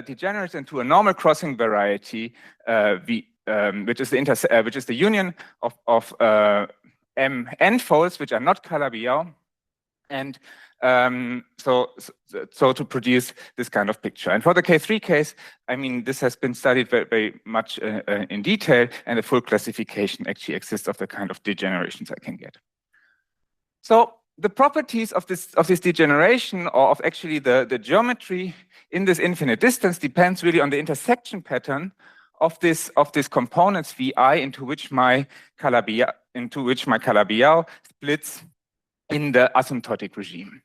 S14: degenerates into a normal crossing variety V, which is the union of m n-folds which are not Calabi-Yau, and so to produce this kind of picture. And for the K3 case, I mean, this has been studied very, very much in detail, and a full classification actually exists of the kind of degenerations I can get. So the properties of this degeneration, or of actually the geometry in this infinite distance, depends really on the intersection pattern of these components Vi into which my Calabi-Yau splits in the asymptotic regime.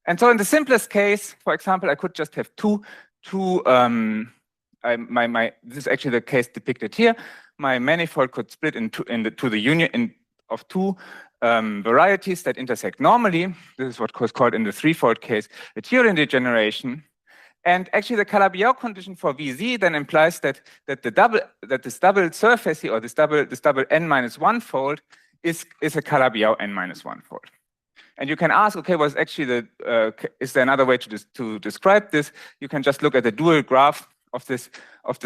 S14: And so in the simplest case, for example, I could just have this is actually the case depicted here. My manifold could split to the union of two varieties that intersect normally. This is what was called in the threefold case a Theorin degeneration. And actually, the Calabi-Yau condition for Vz then implies that this double surface here, or this double n-1 fold, is a Calabi-Yau n-1 fold. And you can ask, okay, was actually is there another way to describe this? You can just look at the dual graph of this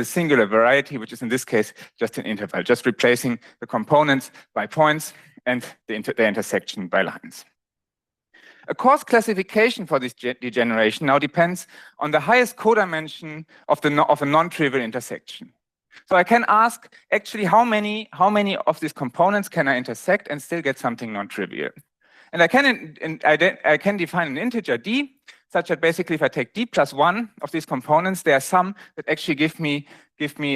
S14: singular variety, which is in this case just an interval, just replacing the components by points and the intersection by lines. A coarse classification for this degeneration now depends on the highest codimension of a non-trivial intersection. So I can ask actually how many of these components can I intersect and still get something non-trivial. And I can define an integer d such that basically if I take d plus 1 of these components, there are some that actually give me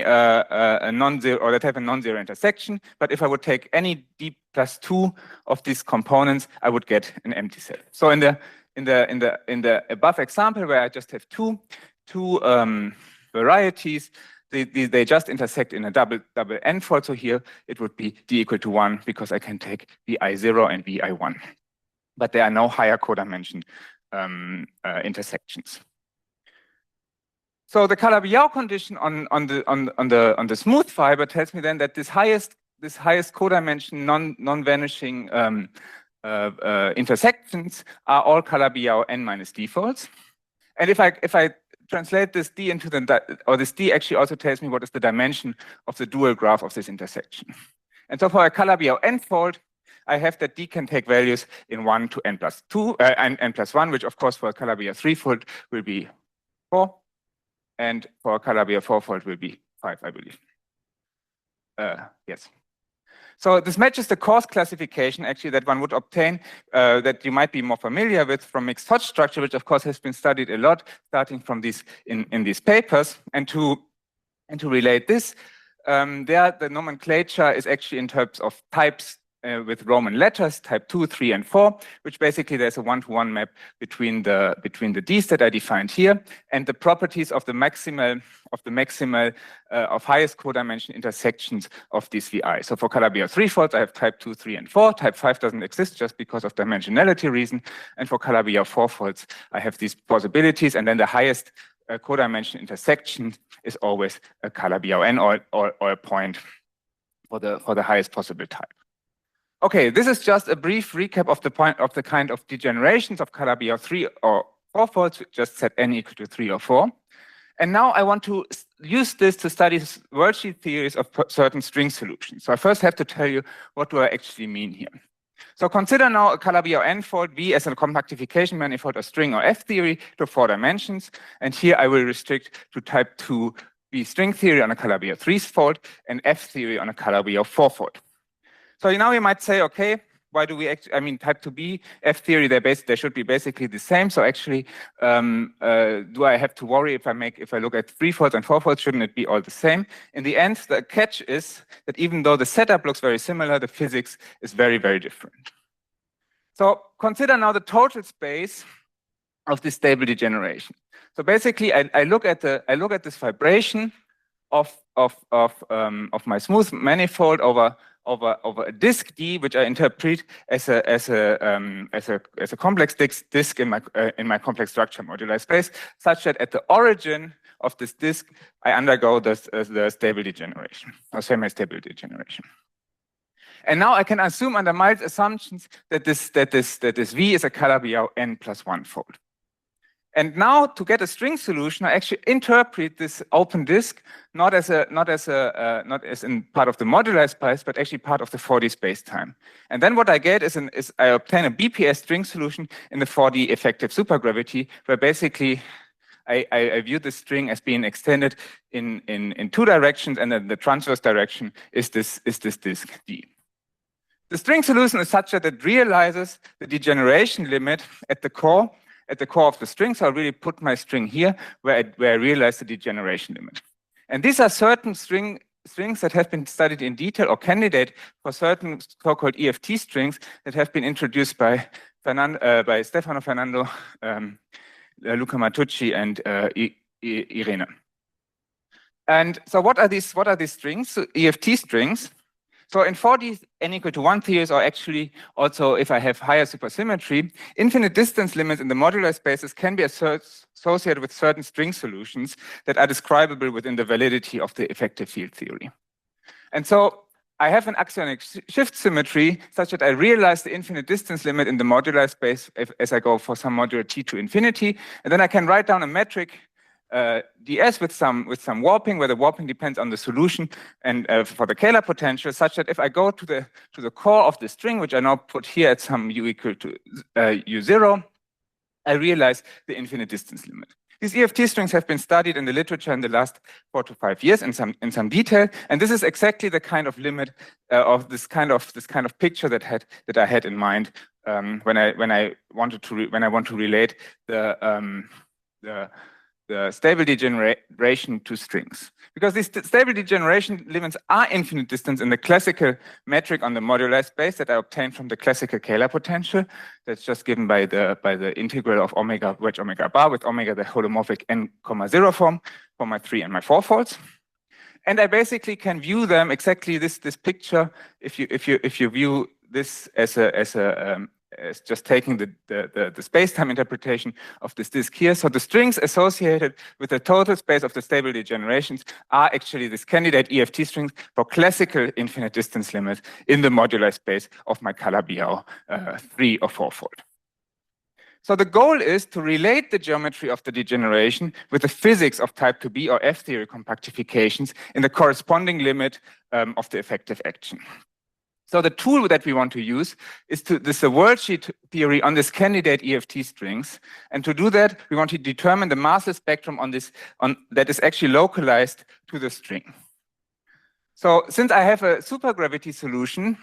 S14: a non-zero, or that have a non-zero intersection. But if I would take any d plus 2 of these components, I would get an empty set. So in the above example where I just have two varieties, they just intersect in a double n-fold. So here it would be d equal to 1 because I can take Vi0 and Vi1. But there are no higher codimension intersections. So the Calabi-Yau condition on the smooth fiber tells me then that this highest codimension non-vanishing intersections are all Calabi-Yau n-d folds. And if I translate this d into this d actually also tells me what is the dimension of the dual graph of this intersection. And so for a Calabi-Yau n-fold, I have that d can take values in 1 to n plus 2 and n plus 1, which of course for a Calabi-Yau threefold will be 4, and for a Calabi-Yau fourfold will be 5, I believe. Yes. So this matches the coarse classification actually that one would obtain that you might be more familiar with from mixed Hodge structure, which of course has been studied a lot, starting from these in these papers. And to relate this, the nomenclature is actually in terms of types with Roman letters, type 2, 3, and 4, which basically there's a one-to-one map between the Ds that I defined here and the properties of the maximal of highest codimension intersections of these Vi. So for Calabi-Yau threefolds, I have type 2, 3, and 4. Type 5 doesn't exist just because of dimensionality reason. And for Calabi-Yau fourfolds, I have these possibilities, and then the highest codimension intersection is always a Calabi-Yau n or a point for the highest possible type. Okay, this is just a brief recap of the kind of degenerations of Calabi-Yau 3 or 4 folds. We just set n equal to 3 or 4. And now I want to use this to study worldsheet theories of certain string solutions. So I first have to tell you what do I actually mean here. So consider now a Calabi-Yau n-fold V as a compactification manifold of string or F theory to 4 dimensions. And here I will restrict to type 2 V string theory on a Calabi-Yau threefold and F theory on a Calabi-Yau fourfold. So now you might say, okay, why do we actually, I mean, type 2B, F theory, they should be basically the same. So actually, do I have to worry if I look at threefolds and fourfolds, shouldn't it be all the same? In the end, the catch is that even though the setup looks very similar, the physics is very, very different. So consider now the total space of this stable degeneration. So basically, I look at this vibration of my smooth manifold over a disk D, which I interpret as a complex disk in my complex structure moduli space, such that at the origin of this disk I undergo the stable degeneration or semi-stable degeneration. And now I can assume under mild assumptions that this V is a Calabi-Yau n plus 1 fold. And now to get a string solution, I actually interpret this open disk not as in part of the moduli space, but actually part of the 4D space-time. And then what I get is I obtain a BPS string solution in the 4D effective supergravity, where basically I view the string as being extended in two directions, and then the transverse direction is this disk D. The string solution is such that it realizes the degeneration limit at the core of the string. So I really put my string here where I realize the degeneration limit. And these are certain strings that have been studied in detail or candidate for certain so-called EFT strings that have been introduced by Stefano Fernando, Luca Matucci, and Irene. And so what are these strings? So EFT strings. So in 4D n equal to 1 theories, or actually also if I have higher supersymmetry, infinite distance limits in the modular spaces can be associated with certain string solutions that are describable within the validity of the effective field theory. And so I have an axionic shift symmetry such that I realize the infinite distance limit in the modular space as I go for some modular T to infinity. And then I can write down a metric ds with some warping, where the warping depends on the solution and for the Kähler potential, such that if I go to the core of the string, which I now put here at some u equal to u0, I realize the infinite distance limit. These EFT strings have been studied in the literature in the last 4 to 5 years in some detail, and this is exactly the kind of limit of this kind of picture that I had in mind when I want to relate the stable degeneration to strings. Because these stable degeneration limits are infinite distance in the classical metric on the modular space that I obtained from the classical Kähler potential. That's just given by the integral of omega wedge omega bar, with omega the holomorphic n, 0 form for my 3 and my 4 folds. And I basically can view them exactly this picture if you view this as just taking the space-time interpretation of this disk here. So the strings associated with the total space of the stable degenerations are actually this candidate EFT strings for classical infinite distance limits in the modular space of my Calabi-Yau 3 or 4 fold. So the goal is to relate the geometry of the degeneration with the physics of type 2b or F-theory compactifications in the corresponding limit of the effective action. So the tool that we want to use is the worldsheet theory on this candidate EFT strings. And to do that, we want to determine the massless spectrum that is actually localized to the string. So since I have a supergravity solution,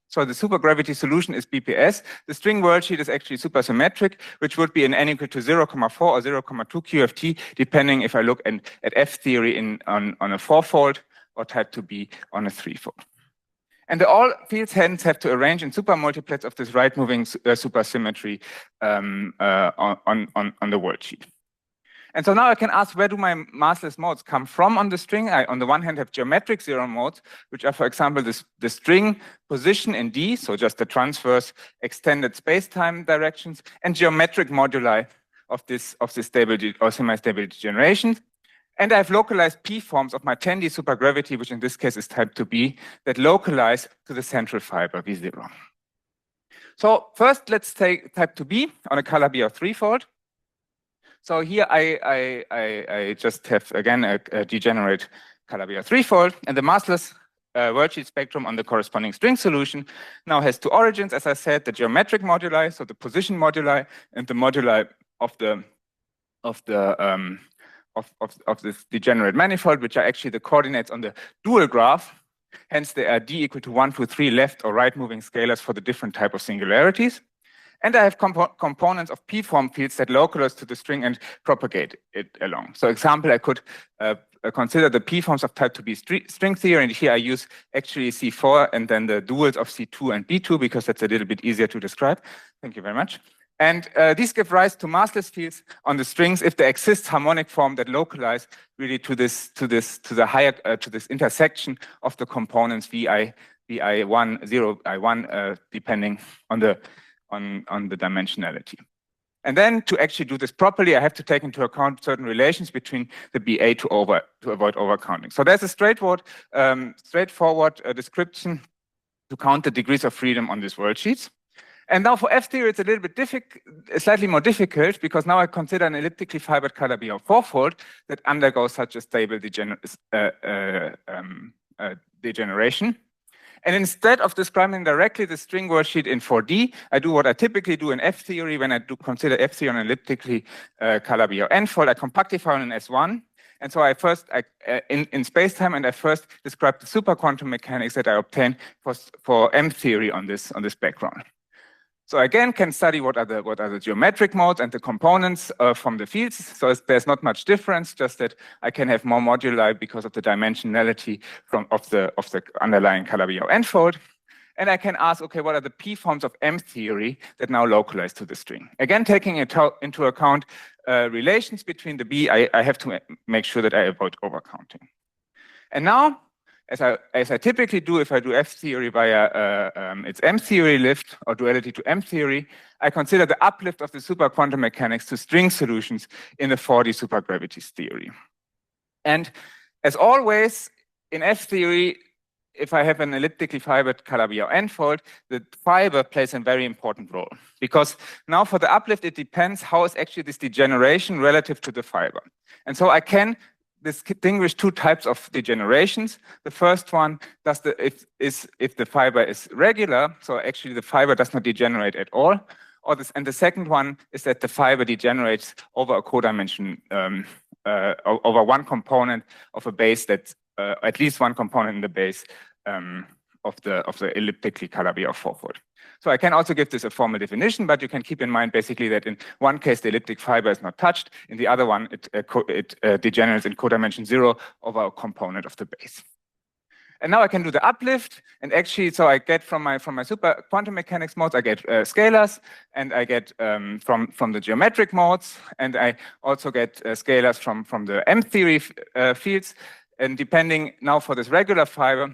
S14: so the supergravity solution is BPS, the string worldsheet is actually supersymmetric, which would be in n equal to 0,4 or 0,2 QFT, depending if I look at F theory on a 4-fold or type 2b on a 3-fold. And all fields hence have to arrange in supermultiplets of this right-moving supersymmetry on the worldsheet. And so now I can ask, where do my massless modes come from on the string? I, on the one hand, have geometric zero modes, which are, for example, the string position in D, so just the transverse extended space-time directions, and geometric moduli of this stable or semi-stable degenerations. And I've localized P forms of my 10D supergravity, which in this case is type 2b, that localize to the central fiber V0. So first, let's take type 2b on a Calabi-Yau 3-fold. So here I just have, again, a degenerate Calabi-Yau 3-fold, and the massless worldsheet spectrum on the corresponding string solution now has two origins, as I said, the geometric moduli, so the position moduli, and the moduli of this degenerate manifold, which are actually the coordinates on the dual graph. Hence, they are d equal to 1 to 3 left or right moving scalars for the different type of singularities. And I have components of p-form fields that localize to the string and propagate it along. So example, I could consider the p-forms of type 2b string theory, and here I use actually C4 and then the duals of C2 and B2 because that's a little bit easier to describe. Thank you very much. And these give rise to massless fields on the strings if there exists harmonic form that localize really to this intersection of the components Vi1, 0, I1, depending on the dimensionality. And then to actually do this properly, I have to take into account certain relations between the BA to avoid overcounting. So there's a straightforward description to count the degrees of freedom on these worldsheets. And now for F theory, it's a little bit slightly more difficult, because now I consider an elliptically fibered Calabi-Yau fourfold that undergoes such a stable degeneration. And instead of describing directly the string worldsheet in 4D, I do what I typically do in F theory when I do consider F theory on an elliptically Calabi-Yau n-fold. I compactify on an S1. And so I first, in spacetime, and I first describe the superquantum mechanics that I obtain for M theory on this background. So again, can study what are the geometric modes and the components from the fields. So there's not much difference, just that I can have more moduli because of the dimensionality of the underlying Calabi-Yau n-fold. And I can ask, okay, what are the p forms of M theory that now localize to the string? Again, taking into account relations between the b, I have to make sure that I avoid overcounting. And now, as I typically do if I do F theory via its M theory lift or duality to M theory, I consider the uplift of the superquantum mechanics to string solutions in the 4D supergravities theory. And as always, in F theory, if I have an elliptically fibered Calabi-Yau n-fold, the fiber plays a very important role. Because now for the uplift, it depends how is actually this degeneration relative to the fiber. And so I can distinguish two types of degenerations. The first one if the fiber is regular, so actually the fiber does not degenerate at all. And the second one is that the fiber degenerates over a codimension, over one component of a base that's at least one component in the base of the elliptically Calabi-Yau fourfold. So I can also give this a formal definition, but you can keep in mind basically that in one case the elliptic fiber is not touched, in the other one it degenerates in codimension 0 over a component of the base. And now I can do the uplift, and actually, so I get from my super quantum mechanics modes, I get scalars, and I get from the geometric modes, and I also get scalars from the M theory fields. And depending now for this regular fiber,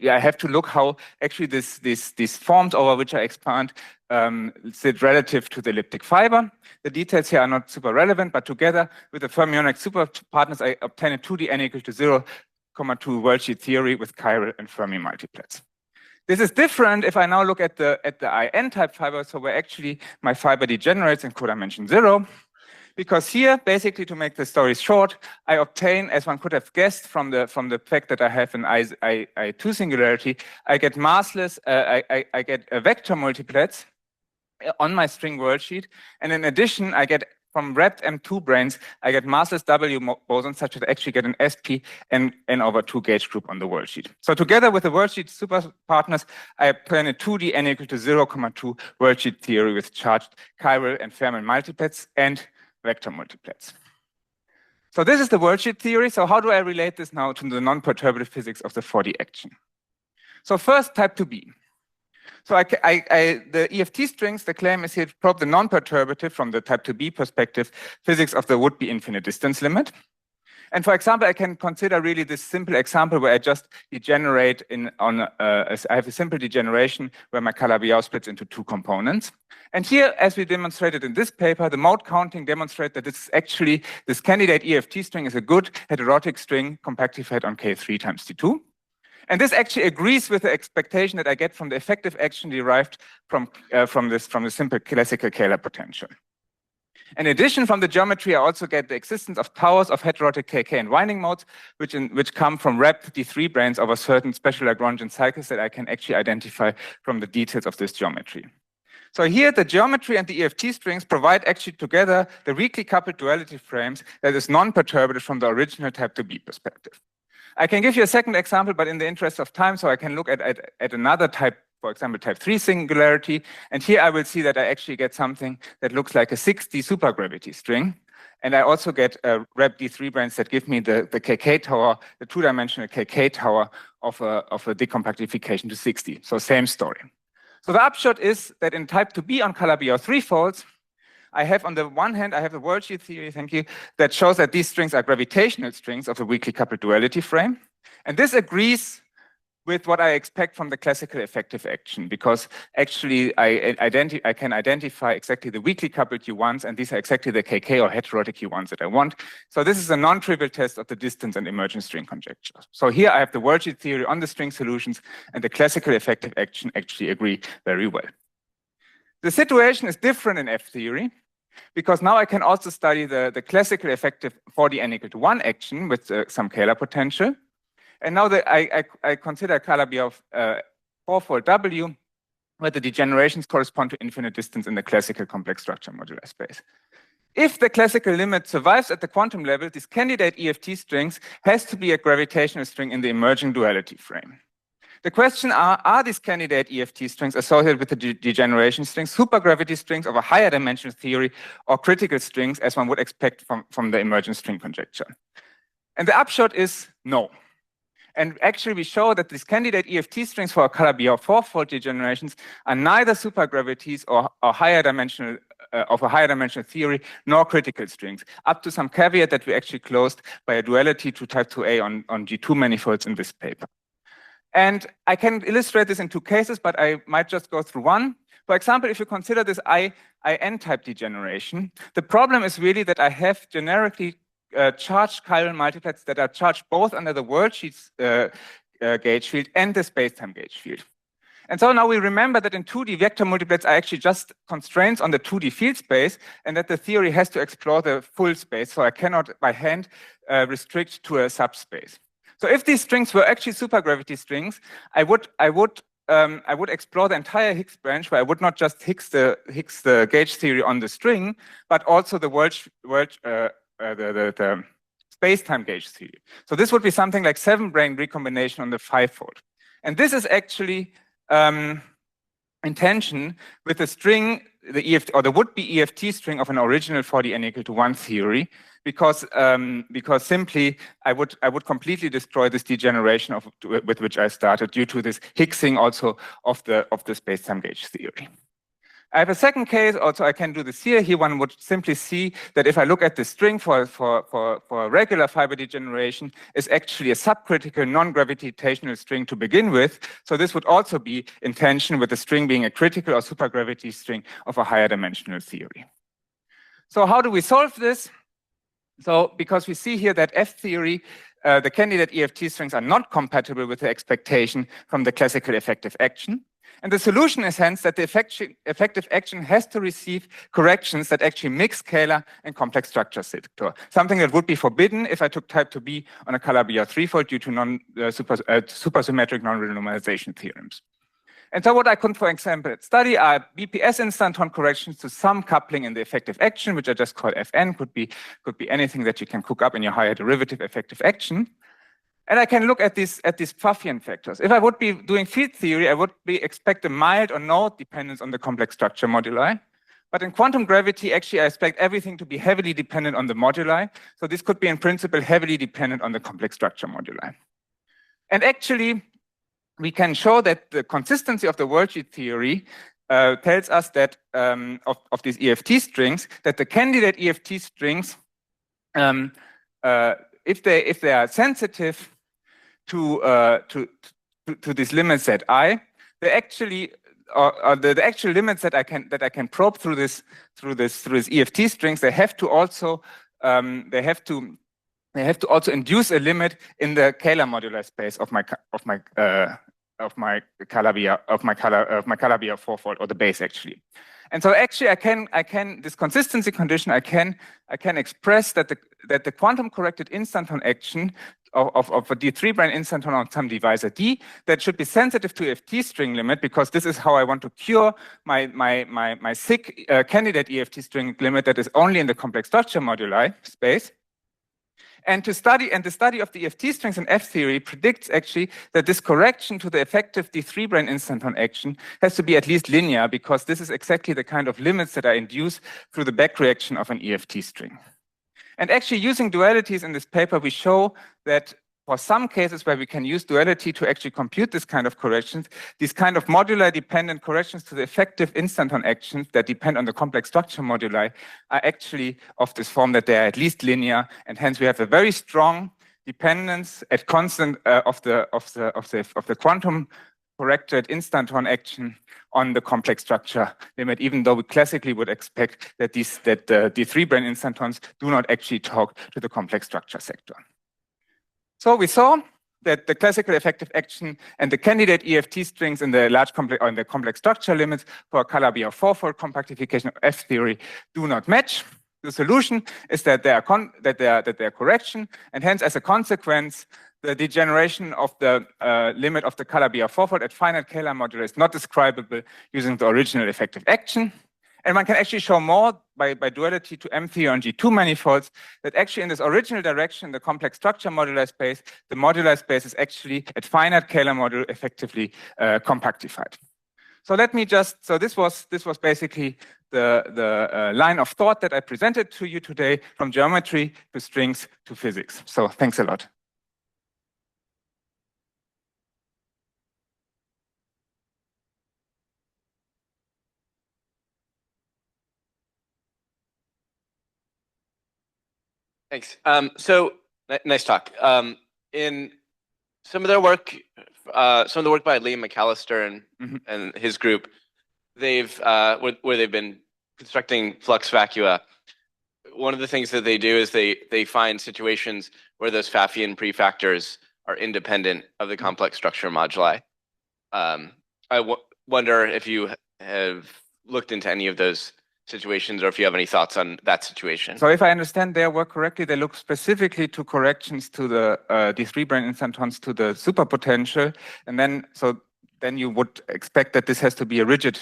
S14: I have to look how actually these forms over which I expand sit relative to the elliptic fiber. The details here are not super relevant, but together with the fermionic superpartners, I obtain a 2D n equal to 0, 2 worldsheet theory with chiral and Fermi multiplets. This is different if I now look at the IN type fiber, so where actually my fiber degenerates in codimension 0. Because here, basically, to make the story short, I obtain, as one could have guessed from the fact that I have an I2 singularity, I get massless, I get a vector multiplets on my string worldsheet, and in addition, I get from wrapped M2 branes, I get massless W bosons such that I actually get an SP n over 2 gauge group on the worldsheet. So together with the worldsheet superpartners, I obtain a 2D n equal to 0, 2 worldsheet theory with charged chiral and Fermi multiplets and vector multiplets. So this is the worldsheet theory. So how do I relate this now to the non-perturbative physics of the 4D action? So first, type 2b. So the EFT strings, the claim is here to probe the non-perturbative from the type 2b perspective physics of the would-be infinite distance limit. And for example, I can consider really this simple example where I just degenerate I have a simple degeneration where my Calabi-Yau splits into 2 components. And here, as we demonstrated in this paper, the mode counting demonstrates that this candidate EFT string is a good heterotic string compactified on K3 times T2. And this actually agrees with the expectation that I get from the effective action derived from the simple classical Kähler potential. In addition, from the geometry, I also get the existence of towers of heterotic KK and winding modes, which come from wrapped D3 branes over certain special Lagrangian cycles that I can actually identify from the details of this geometry. So here, the geometry and the EFT strings provide actually together the weakly coupled duality frames that is non-perturbative from the original type 2b perspective. I can give you a second example, but in the interest of time, so I can look at another type, for example, type 3 singularity. And here I will see that I actually get something that looks like a 6D supergravity string. And I also get wrapped D3 branes that give me the KK tower, the 2-dimensional KK tower of a decompactification to 6D. So same story. So the upshot is that in type 2b on Calabi-Yau threefolds, I have on the one hand, I have a worldsheet theory, thank you, that shows that these strings are gravitational strings of the weakly coupled duality frame. And this agrees with what I expect from the classical effective action, because actually I can identify exactly the weakly coupled U1s, and these are exactly the KK or heterotic U1s that I want. So this is a non-trivial test of the distance and emergent string conjecture. So here I have the worldsheet theory on the string solutions, and the classical effective action actually agree very well. The situation is different in F-theory, because now I can also study the classical effective 4D n equal to 1 action with some Kähler potential. And now that I consider Calabi-Yau fourfold W, where the degenerations correspond to infinite distance in the classical complex structure modular space. If the classical limit survives at the quantum level, this candidate EFT strings has to be a gravitational string in the emerging duality frame. The question are these candidate EFT strings associated with the degeneration strings, supergravity strings of a higher dimensional theory, or critical strings as one would expect from the emergent string conjecture? And the upshot is no. And actually we show that these candidate EFT strings for Calabi-Yau fourfold degenerations are neither supergravities or higher dimensional of a higher dimensional theory, nor critical strings, up to some caveat that we actually closed by a duality to type 2a on G2 manifolds in this paper. And I can illustrate this in two cases, but I might just go through one. For example, if you consider this IN type degeneration, the problem is really that I have generically charged chiral multiplets that are charged both under the worldsheets gauge field and the spacetime gauge field. And so now we remember that in 2D, vector multiplets are actually just constraints on the 2D field space, and that the theory has to explore the full space. So I cannot, by hand, restrict to a subspace. So if these strings were actually supergravity strings, I would explore the entire Higgs branch, where I would not just Higgs the gauge theory on the string, but also the space-time gauge theory. So this would be something like 7-brane recombination on the 5-fold. And this is actually in tension with the string, the EFT, or the would-be EFT string of an original 4D n equal to 1 theory, because simply I would completely destroy this degeneration with which I started due to this Higgsing also of the space-time gauge theory. I have a second case, also I can do this here. Here one would simply see that if I look at the string for regular fiber degeneration, is actually a subcritical non-gravitational string to begin with. So this would also be in tension with the string being a critical or supergravity string of a higher dimensional theory. So how do we solve this? So because we see here that F theory, the candidate EFT strings are not compatible with the expectation from the classical effective action. And the solution is hence that the effective action has to receive corrections that actually mix Kähler and complex structure sector, something that would be forbidden if I took type 2b on a Calabi-Yau threefold due to supersymmetric non-renormalization theorems. And so what I could, for example, study are BPS instanton corrections to some coupling in the effective action, which I just call Fn, could be anything that you can cook up in your higher derivative effective action. And I can look at these Pfaffian factors. If I would be doing field theory, I would expect a mild or no dependence on the complex structure moduli. But in quantum gravity, actually, I expect everything to be heavily dependent on the moduli. So this could be, in principle, heavily dependent on the complex structure moduli. And actually, we can show that the consistency of the worldsheet theory tells us that of these EFT strings, that the candidate EFT strings, if they are sensitive to these limits that the actual limits that I can probe through this EFT strings, they have to also induce a limit in the Kähler modular space of my Calabi-Yau fourfold, or the base actually. And so actually I can this consistency condition I can express that the quantum corrected instanton action of a D3-brane instanton on some divisor D that should be sensitive to EFT string limit, because this is how I want to cure my sick candidate EFT string limit that is only in the complex structure moduli space. And the study of the EFT strings in F theory predicts actually that this correction to the effective D3-brane instanton action has to be at least linear, because this is exactly the kind of limits that are induced through the back reaction of an EFT string. And actually, using dualities in this paper, we show that for some cases where we can use duality to actually compute this kind of corrections, these kind of modular dependent corrections to the effective instanton actions that depend on the complex structure moduli are actually of this form that they are at least linear, and hence we have a very strong dependence at constant of the quantum corrected instanton action on the complex structure limit, even though we classically would expect that the D3-brane instantons do not actually talk to the complex structure sector. So we saw that the classical effective action and the candidate EFT strings in the large complex or in the complex structure limits for a Calabi-Yau fourfold compactification of F theory do not match. The solution is that they are correction, and hence, as a consequence, the degeneration of the limit of the Calabi-Yau fourfold at finite Kähler moduli is not describable using the original effective action. And one can actually show more by duality to M theory on G2 manifolds that actually in this original direction, the complex structure modular space, the modular space is actually at finite Kähler module effectively compactified. So let me just, so this was basically the line of thought that I presented to you today, from geometry to strings to physics. So thanks a lot.
S13: Thanks. Nice talk. In some of their work, some of the work by Liam McAllister and his group, they've where they've been constructing flux vacua. One of the things that they do is they find situations where those Pfaffian prefactors are independent of the complex structure moduli. I wonder if you have looked into any of those situations, or if you have any thoughts on that situation.
S14: So if I understand their work correctly, they look specifically to corrections to the D3 brane instantons to the superpotential, and then you would expect that this has to be a rigid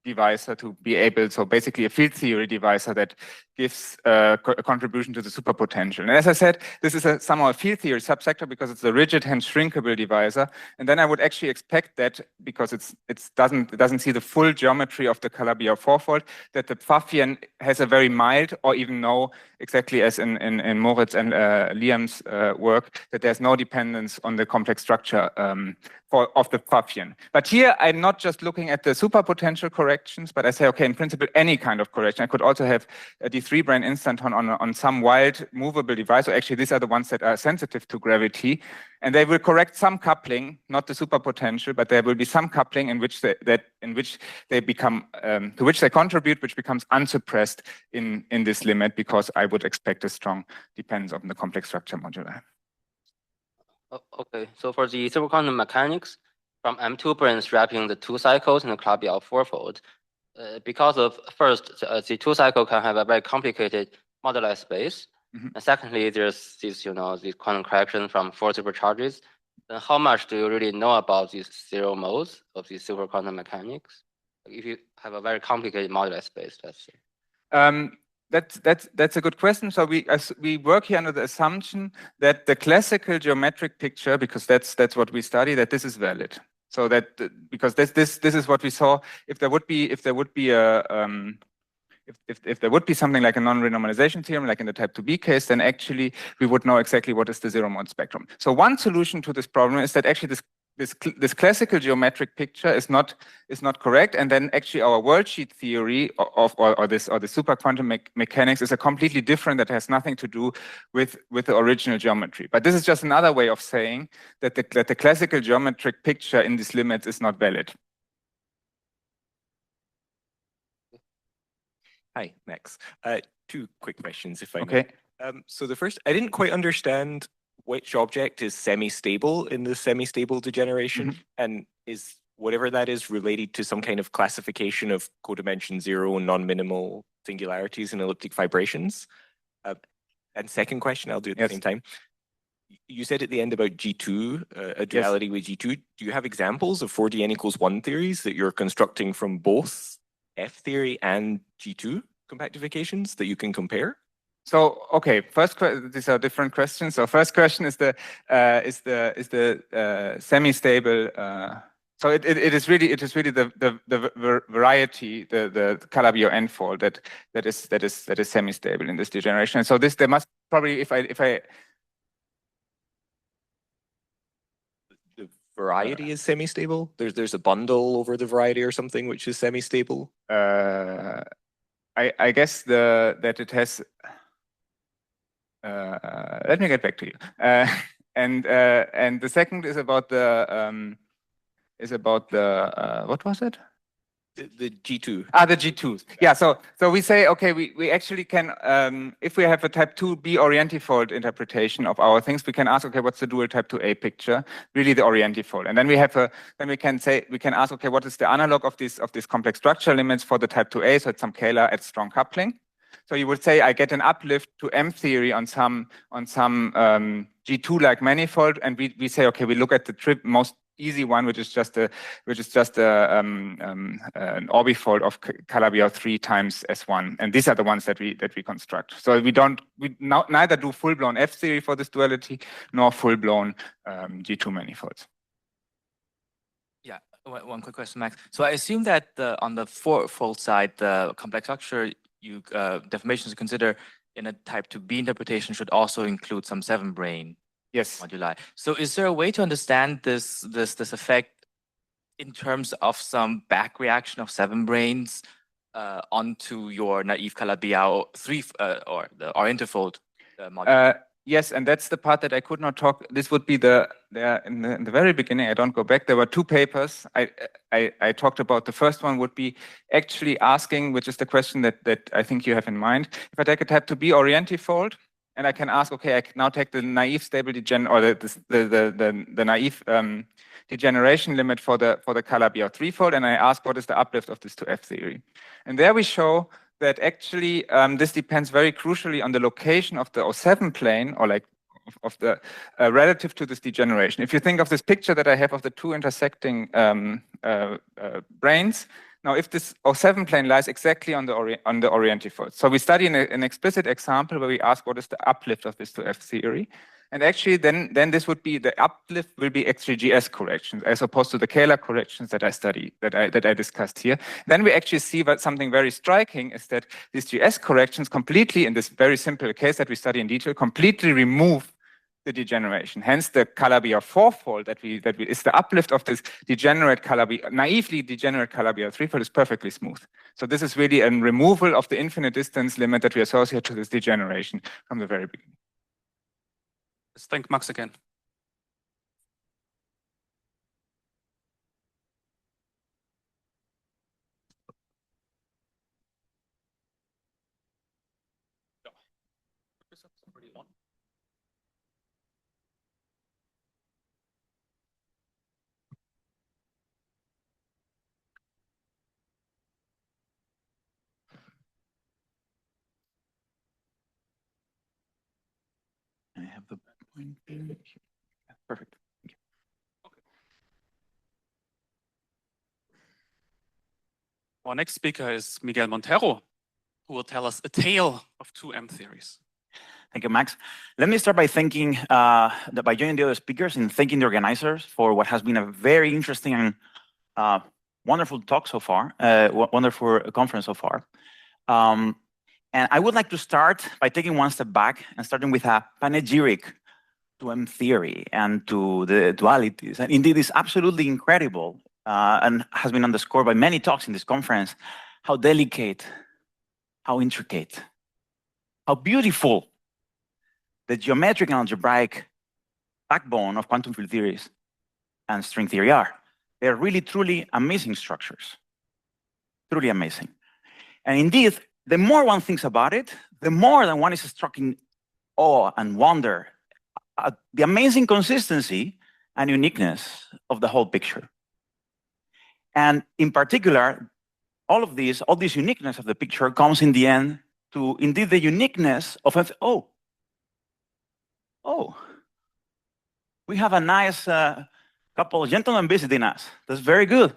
S14: divisor to be able, so basically a field theory divisor that gives a contribution to the superpotential. And as I said, this is somehow a field theory subsector because it's a rigid, hence shrinkable divisor. And then I would actually expect that, because it doesn't see the full geometry of the Calabi-Yau fourfold, that the Pfaffian has a very mild, or even no, exactly as in Moritz and Liam's work, that there's no dependence on the complex structure of the Pfaffian. But here I'm not just looking at the superpotential corrections, but I say, okay, in principle, any kind of correction. I could also have a D3 brane instanton on some wild movable device. So actually, these are the ones that are sensitive to gravity, and they will correct some coupling, not the superpotential, but there will be some coupling in which they become to which they contribute, which becomes unsuppressed in this limit, because I would expect a strong dependence on the complex structure moduli.
S5: Okay, so for the superquantum mechanics, from M2 branes wrapping the 2 cycles in the Calabi-Yau fourfold, because of first, the 2 cycle can have a very complicated moduli space, and secondly, there's these quantum correction from 4 supercharges. Then how much do you really know about these 0 modes of these superquantum mechanics? If you have a very complicated moduli space, let's say.
S14: That's a good question. So we work here under the assumption that the classical geometric picture, because that's what we study, that this is valid. So that because this is what we saw. If there would be something like a non-renormalization theorem, like in the type 2b case, then actually we would know exactly what is the 0 mode spectrum. So one solution to this problem is that actually this classical geometric picture is not correct, and then actually our worldsheet theory or the superquantum mechanics is a completely different, that has nothing to do with the original geometry. But this is just another way of saying that the classical geometric picture in these limits is not valid.
S8: Hi, Max. 2 quick questions, if I may.
S14: Okay.
S8: So the first, I didn't quite understand which object is semi-stable in the semi-stable degeneration, and is whatever that is related to some kind of classification of codimension 0 non-minimal singularities and elliptic vibrations. And second question, I'll do it at the same time. You said at the end about G2, a duality with G2. Do you have examples of 4D n=1 theories that you're constructing from both F theory and G2 compactifications that you can compare?
S14: So okay, these are different questions. So first question is the semi-stable. So it is really the variety, the Calabi-Yau n-fold that is semi-stable in this degeneration. And so there must probably, if I
S8: the variety is semi-stable. There's a bundle over the variety or something which is semi-stable.
S14: I guess that it has. Let me get back to you. And the second is about the what was it?
S8: The G2.
S14: The G2s. Yeah, so we say, okay, we actually can, if we have a type 2b orientifold interpretation of our things, we can ask, okay, what's the dual type 2a picture? Really the orientifold. And then we can ask, okay, what is the analog of these complex structure limits for the type 2a? So it's some scalar at strong coupling. So you would say I get an uplift to M theory on some G2-like manifold, and we say, okay, we look at the most easy one, which is just an orbifold of Calabi-Yau 3 times S1, and these are the ones that we construct. So we neither do full-blown F theory for this duality nor full-blown G2 manifolds.
S7: Yeah, one quick question, Max. So I assume that on the four-fold side, the complex structure deformations to consider in a type 2b interpretation should also include some 7-brane.
S14: Yes.
S7: Moduli. So is there a way to understand this effect in terms of some back reaction of 7 branes onto your naive Calabi-Yau 3 or the orientifold module?
S14: Yes, and that's the part that I could not talk. This would be in the very beginning. I don't go back. There were 2 papers. I talked about. The first one would be actually asking, which is the question that I think you have in mind. If I take a type 2b orientifold, and I can ask, okay, I can now take the naive stable the naive degeneration limit for the Calabi-Yau 3-fold, and I ask what is the uplift of this to F theory. And there we show that actually this depends very crucially on the location of the O7 plane, or like of the relative to this degeneration. If you think of this picture that I have of the 2 intersecting branes, now, if this O7 plane lies exactly on the orientifold, so we study an explicit example where we ask what is the uplift of this to F theory, and actually then this would be the uplift will be actually GS corrections as opposed to the Kähler corrections that I study that I discussed here. Then we actually see that something very striking is that these GS corrections completely, in this very simple case that we study in detail, completely remove the degeneration. Hence, the Calabi-Yau 4-fold that is the uplift of this naively degenerate Calabi-Yau 3-fold is perfectly smooth. So this is really a removal of the infinite distance limit that we associate to this degeneration from the very beginning.
S1: Let's thank Max again.
S15: I have the point here. Perfect. Thank you.
S1: Okay. Our next speaker is Miguel Montero, who will tell us a tale of 2 M theories.
S15: Thank you, Max. Let me start by thanking, by joining the other speakers and thanking the organizers for what has been a very interesting and wonderful talk so far, wonderful conference so far. And I would like to start by taking one step back and starting with a panegyric to M theory and to the dualities. And indeed, it's absolutely incredible and has been underscored by many talks in this conference, how delicate, how intricate, how beautiful the geometric and algebraic backbone of quantum field theories and string theory are. They're really, truly amazing structures, truly amazing. And indeed, the more one thinks about it, the more than one is struck in awe and wonder at the amazing consistency and uniqueness of the whole picture. And in particular, all this uniqueness of the picture comes in the end to indeed the uniqueness of we have a nice couple of gentlemen visiting us. That's very good.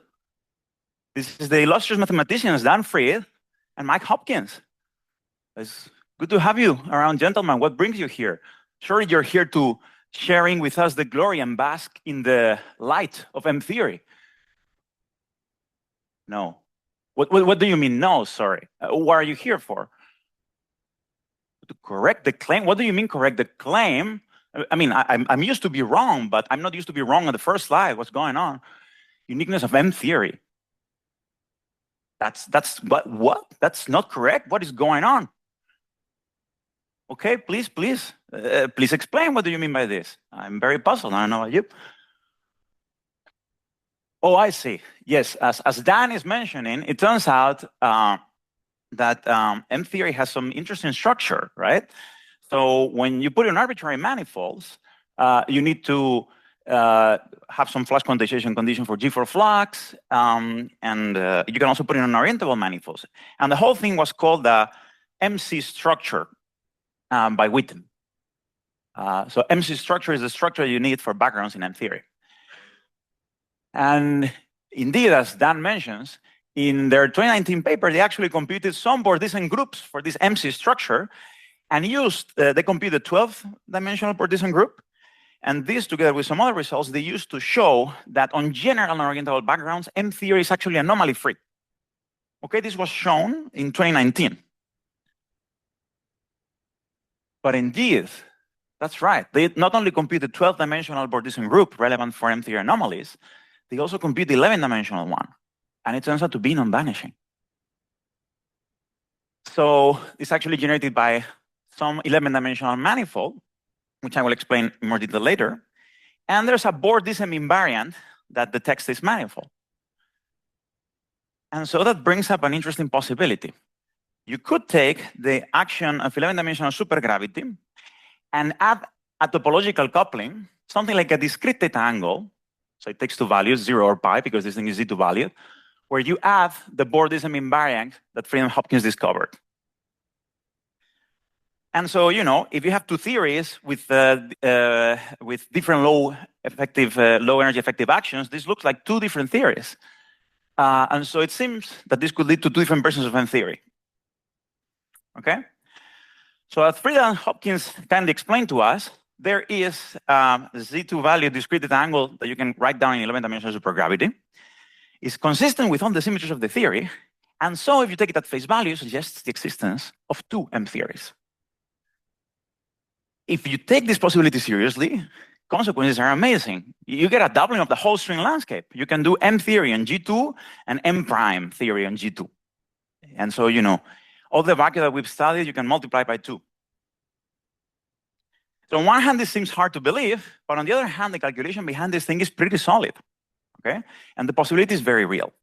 S15: This is the illustrious mathematicians Dan Fried and Mike Hopkins. It's good to have you around, gentlemen. What brings you here? Surely you're here to sharing with us the glory and bask in the light of M theory. No. What do you mean no? Sorry. What are you here for? To correct the claim? What do you mean correct the claim? I mean, I'm used to be wrong, but I'm not used to be wrong on the first slide. What's going on? Uniqueness of M theory. That's what? That's not correct? What is going on? Okay, please explain. What do you mean by this? I'm very puzzled. I don't know about you. Oh, I see. Yes, as Dan is mentioning, it turns out that M theory has some interesting structure, right? So when you put in arbitrary manifolds, you need to have some flux quantization condition for G4 flux, and you can also put in unorientable manifolds. And the whole thing was called the MC structure by Witten. So MC structure is the structure you need for backgrounds in M theory. And indeed, as Dan mentions, in their 2019 paper, they actually computed some Bordisson groups for this MC structure and used, they computed 12-dimensional Bordisson group. And this, together with some other results, they used to show that on general unorientable backgrounds, M theory is actually anomaly free. Okay, this was shown in 2019. But indeed, that's right. They not only computed 12-dimensional Bordisson group relevant for M theory anomalies, they also compute the 11-dimensional one. And it turns out to be non-vanishing. So it's actually generated by some 11-dimensional manifold, which I will explain in more detail later. And there's a Bordisson invariant that detects this manifold. And so that brings up an interesting possibility. You could take the action of 11-dimensional supergravity and add a topological coupling, something like a discrete theta angle. So it takes two values, 0 or pi, because this thing is Z2 valued, where you add the Bordisson invariant that Friedman-Hopkins discovered. And so, you know, if you have two theories with different low energy effective actions, this looks like two different theories. And so it seems that this could lead to two different versions of M theory. Okay? So as Friedman-Hopkins kindly explained to us, there is a Z2 value discrete theta angle that you can write down in 11-dimensional supergravity. It's consistent with all the symmetries of the theory. And so if you take it at face value, it suggests the existence of two M theories. If you take this possibility seriously, consequences are amazing. You get a doubling of the whole string landscape. You can do M theory on G2 and M prime theory on G2. And so, you know, all the vacuum that we've studied, you can multiply by 2. So on one hand, this seems hard to believe, but on the other hand, the calculation behind this thing is pretty solid, okay? And the possibility is very real.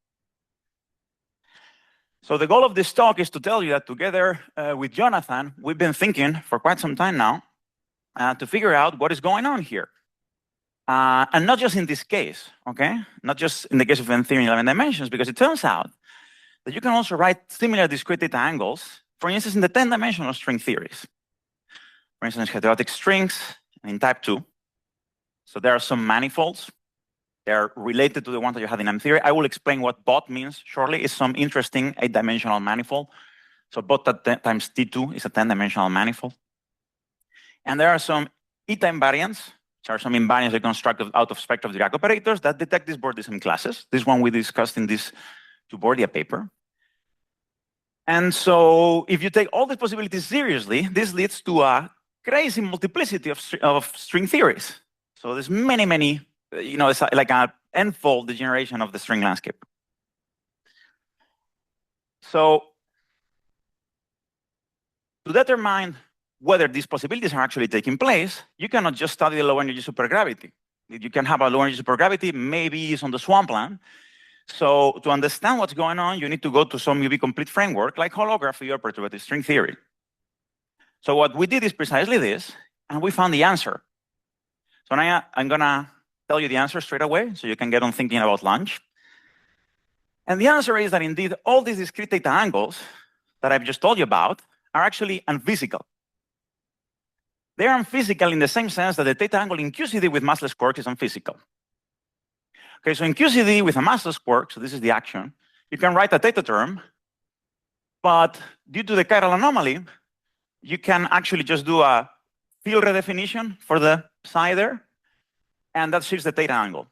S15: So the goal of this talk is to tell you that together with Jonathan, we've been thinking for quite some time now to figure out what is going on here. And not just in this case, okay? Not just in the case of M theory in 11 dimensions, because it turns out that you can also write similar discrete theta angles, for instance, in the 10-dimensional string theories. For instance, heterotic strings in type 2. So there are some manifolds. They're related to the ones that you had in M theory. I will explain what BOT means shortly. It's some interesting 8-dimensional manifold. So BOT times T2 is a 10-dimensional manifold. And there are some eta invariants, which are some invariants that constructed out of spectra of Dirac operators that detect these Bordisson classes. This one we discussed in this Tubordia paper. And so if you take all these possibilities seriously, this leads to a crazy multiplicity of string theories. So there's many, you know, it's like an n-fold degeneration of the string landscape. So to determine whether these possibilities are actually taking place, you cannot just study the low energy supergravity. You can have a low energy supergravity, maybe it's on the swampland. So to understand what's going on, you need to go to some UV complete framework like holography or perturbative string theory. So what we did is precisely this, and we found the answer. So now I'm gonna tell you the answer straight away, so you can get on thinking about lunch. And the answer is that indeed, all these discrete theta angles that I've just told you about are actually unphysical. They are unphysical in the same sense that the theta angle in QCD with massless quarks is unphysical. Okay, so in QCD with a massless quark, so this is the action, you can write a theta term, but due to the chiral anomaly, you can actually just do a field redefinition for the psi there, and that shifts the theta angle.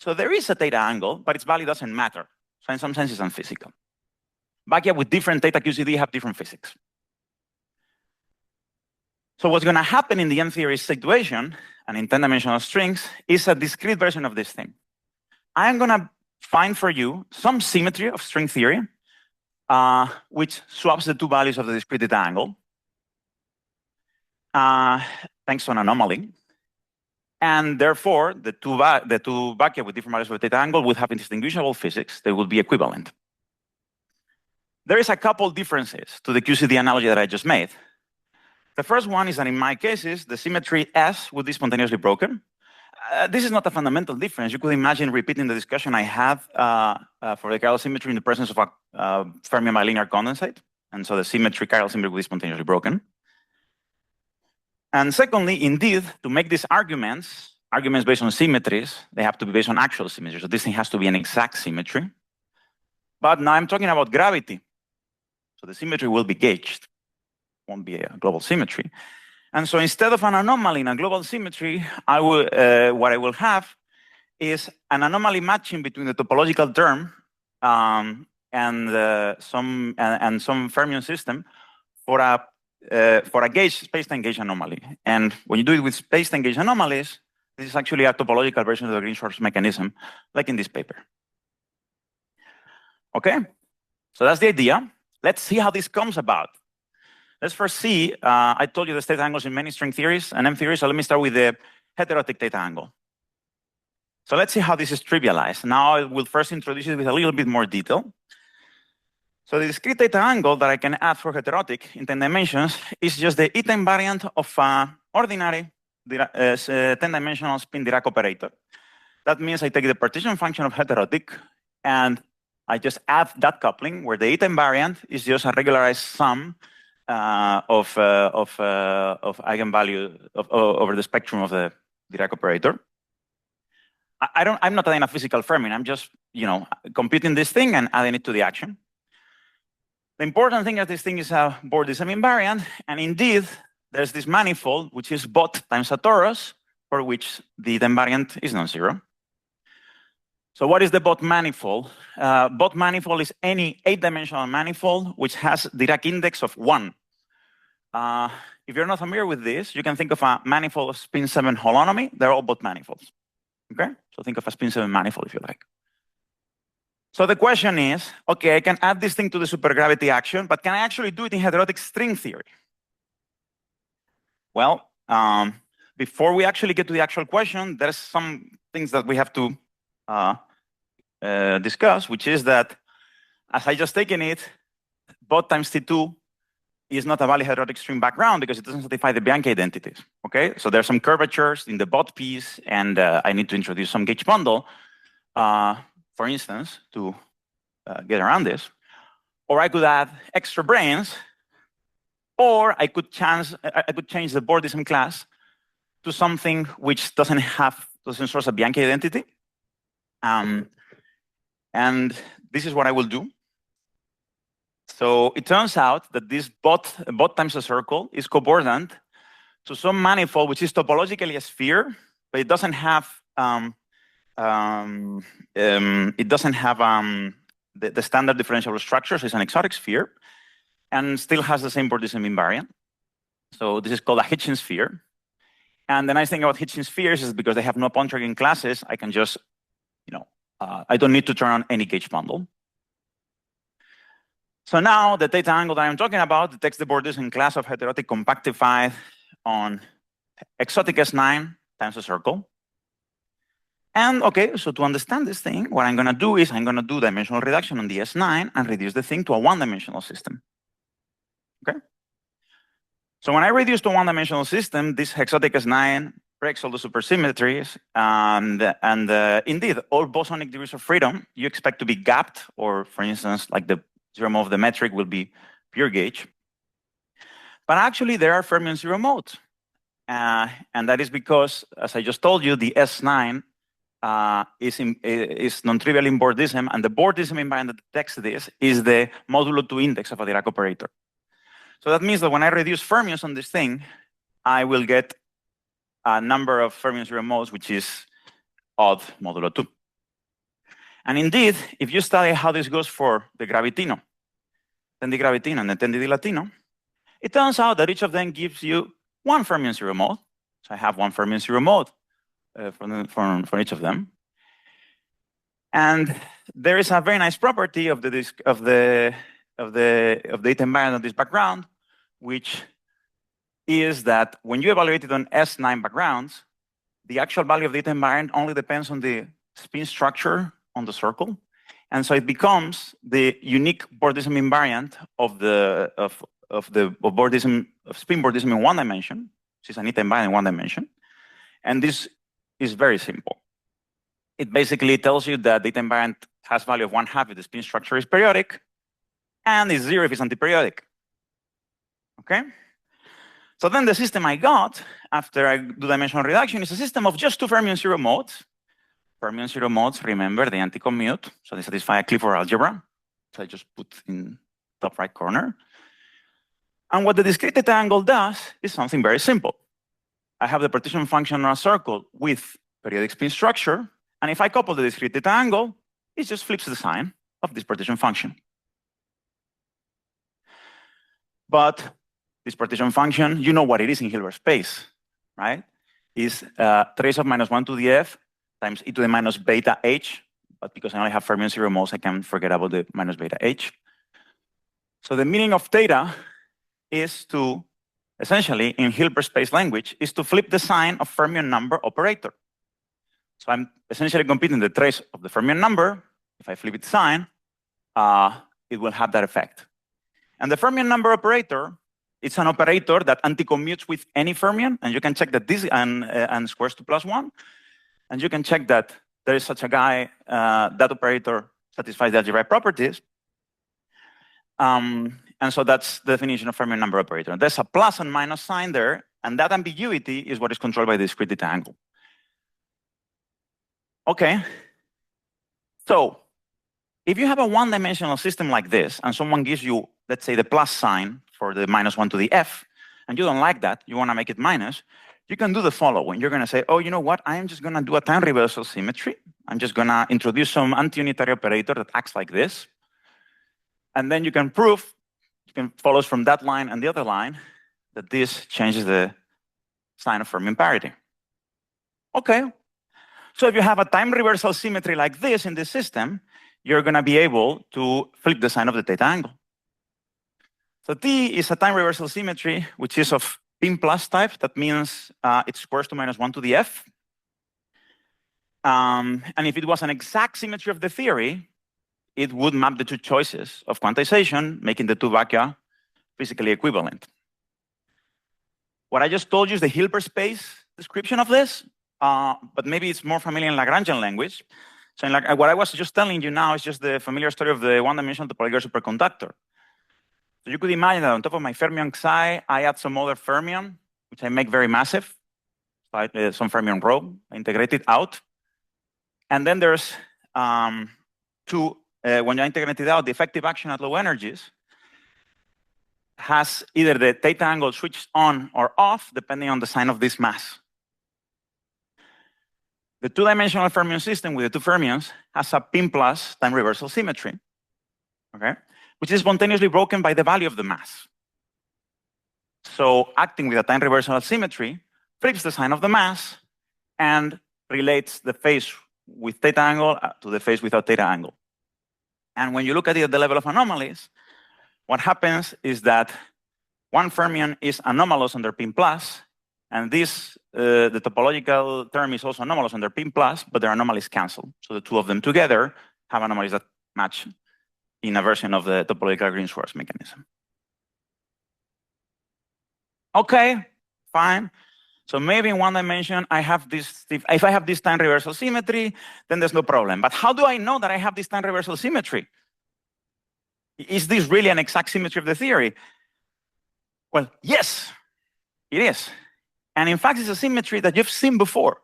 S15: So there is a theta angle, but its value doesn't matter. So in some sense, it's unphysical. Vacuum with different theta QCD have different physics. So what's going to happen in the M theory situation and in 10-dimensional strings is a discrete version of this thing. I'm going to find for you some symmetry of string theory, which swaps the two values of the discrete theta angle, thanks to an anomaly. And therefore, the two buckets with different values of the theta angle would have indistinguishable physics. They would be equivalent. There is a couple differences to the QCD analogy that I just made. The first one is that in my cases, the symmetry S would be spontaneously broken. This is not a fundamental difference. You could imagine repeating the discussion I had for the chiral symmetry in the presence of a fermion bilinear condensate. And so the symmetry, chiral symmetry, will be spontaneously broken. And secondly, indeed, to make these arguments based on symmetries, they have to be based on actual symmetry. So this thing has to be an exact symmetry. But now I'm talking about gravity. So the symmetry will be gauged, won't be a global symmetry. And so instead of an anomaly in a global symmetry, what I will have is an anomaly matching between the topological term and some fermion system for a gauge, space-time gauge anomaly. And when you do it with space-time gauge anomalies, this is actually a topological version of the Green-Schwarz mechanism, like in this paper. Okay, so that's the idea. Let's see how this comes about. Let's first see, I told you the theta angles in many string theories and M theories, so let me start with the heterotic theta angle. So let's see how this is trivialized. Now I will first introduce it with a little bit more detail. So the discrete theta angle that I can add for heterotic in 10 dimensions is just the eta invariant of an ordinary 10-dimensional spin Dirac operator. That means I take the partition function of heterotic and I just add that coupling where the eta invariant is just a regularized sum of eigenvalue over the spectrum of the Dirac operator. I'm not adding a physical fermion. I'm just, computing this thing and adding it to the action. The important thing is this thing is a Bordism invariant, and indeed, there's this manifold, which is bot times a torus, for which the invariant is non-zero. So what is the bot manifold? Bot manifold is any 8-dimensional manifold which has Dirac index of 1. If you're not familiar with this, you can think of a manifold of spin 7 holonomy. They're all bot manifolds. Okay? So think of a spin 7 manifold if you like. So the question is, okay, I can add this thing to the supergravity action, but can I actually do it in heterotic string theory? Well, before we actually get to the actual question, there's some things that we have to discuss, which is that, as I just taken it, bot times T2 is not a valid heterotic string background because it doesn't satisfy the Bianchi identities. Okay, so there's some curvatures in the bot piece, and I need to introduce some gauge bundle, for instance, to get around this. Or I could add extra brains, or I could change the Bordism class to something which doesn't source a Bianchi identity. And this is what I will do. So it turns out that this bot times a circle is cobordant to some manifold which is topologically a sphere, but it doesn't have the standard differential structure, so it's an exotic sphere, and still has the same Bordism invariant. So this is called a Hitchin sphere. And the nice thing about Hitchin spheres is because they have no Pontryagin classes, I can just, I don't need to turn on any gauge bundle. So now the theta angle that I'm talking about detects the Bordism class of heterotic compactified on exotic S9 times a circle. And okay, so to understand this thing, what I'm going to do is I'm going to do dimensional reduction on the S9 and reduce the thing to a one-dimensional system. Okay? So when I reduce to a one-dimensional system, this exotic S9 breaks all the supersymmetries, and indeed, all bosonic degrees of freedom you expect to be gapped, or for instance, like the zero mode of the metric will be pure gauge. But actually, there are fermion zero modes. And that is because, as I just told you, the S9 is non-trivial in Bordism, and the Bordism invariant that detects this is the modulo 2 index of a Dirac operator. So that means that when I reduce fermions on this thing, I will get a number of fermion zero modes, which is odd modulo 2. And indeed, if you study how this goes for the Gravitino, then the Gravitino and the Tendi di Latino, it turns out that each of them gives you one fermion zero mode. So I have one fermion zero mode for each of them. And there is a very nice property of the data invariant of this background, which is that when you evaluate it on S9 backgrounds, the actual value of the eta invariant only depends on the spin structure on the circle. And so it becomes the unique Bordism invariant of spin Bordism in one dimension, which is an eta invariant in one dimension. And this is very simple. It basically tells you that the eta invariant has value of 1/2 if the spin structure is periodic, and is 0 if it's antiperiodic. Okay? So then the system I got after I do dimensional reduction is a system of just 2 fermion zero modes. Fermion zero modes, remember, they anti-commute, so they satisfy a Clifford algebra. So I just put in top right corner. And what the discrete theta angle does is something very simple. I have the partition function on a circle with periodic spin structure, and if I couple the discrete theta angle, it just flips the sign of this partition function. But this partition function, you know what it is in Hilbert space, right? Is trace of -1 to the f times e to the minus beta h, but because I only have fermion zero modes, I can forget about the minus beta h. So the meaning of theta is to, essentially, in Hilbert space language, is to flip the sign of fermion number operator. So I'm essentially computing the trace of the fermion number. If I flip its sign, it will have that effect. And the fermion number operator, it's an operator that anti-commutes with any fermion, and you can check that this and squares 2 plus 1. And you can check that there is such a guy, that operator satisfies the algebraic properties. And so that's the definition of fermion number operator. There's a plus and minus sign there, and that ambiguity is what is controlled by the discrete theta angle. Okay. So if you have a one-dimensional system like this, and someone gives you, let's say, the plus sign for the -1 to the f, and you don't like that, you want to make it minus, you can do the following. You're going to say, oh, you know what? I am just going to do a time reversal symmetry. I'm just going to introduce some anti-unitary operator that acts like this. And then you can prove, you can follow from that line and the other line, that this changes the sign of fermion parity. Okay. So if you have a time reversal symmetry like this in this system, you're going to be able to flip the sign of the theta angle. So T is a time reversal symmetry, which is of pin plus type. That means it squares to -1 to the f. And if it was an exact symmetry of the theory, it would map the two choices of quantization, making the two vacua physically equivalent. What I just told you is the Hilbert space description of this, but maybe it's more familiar in Lagrangian language. So what I was just telling you now is just the familiar story of the one-dimensional topological superconductor. So you could imagine that on top of my fermion psi, I add some other fermion, which I make very massive, some fermion rho, I integrate it out. And then there's when you integrate it out, the effective action at low energies has either the theta angle switched on or off, depending on the sign of this mass. The two-dimensional fermion system with the two fermions has a pin plus time reversal symmetry, okay, which is spontaneously broken by the value of the mass. So acting with a time reversal symmetry flips the sign of the mass and relates the phase with theta angle to the phase without theta angle. And when you look at it at the level of anomalies, what happens is that one fermion is anomalous under pin plus, and this, the topological term is also anomalous under pin plus, but their anomalies cancel. So the two of them together have anomalies that match in a version of the topological Green-Schwarz mechanism. Okay, fine. So maybe in one dimension, I have this, if I have this time reversal symmetry, then there's no problem. But how do I know that I have this time reversal symmetry? Is this really an exact symmetry of the theory? Well, yes, it is. And in fact, it's a symmetry that you've seen before.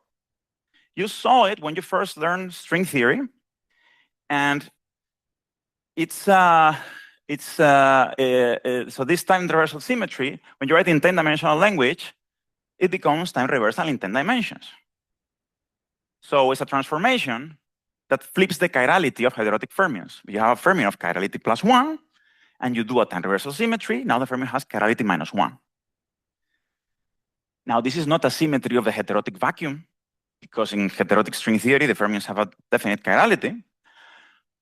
S15: You saw it when you first learned string theory. And so this time reversal symmetry, when you write in 10-dimensional language, it becomes time reversal in 10 dimensions. So it's a transformation that flips the chirality of hyderotic fermions. You have a fermion of chirality +1, and you do a time reversal symmetry. Now the fermion has chirality -1. Now, this is not a symmetry of the heterotic vacuum, because in heterotic string theory, the fermions have a definite chirality.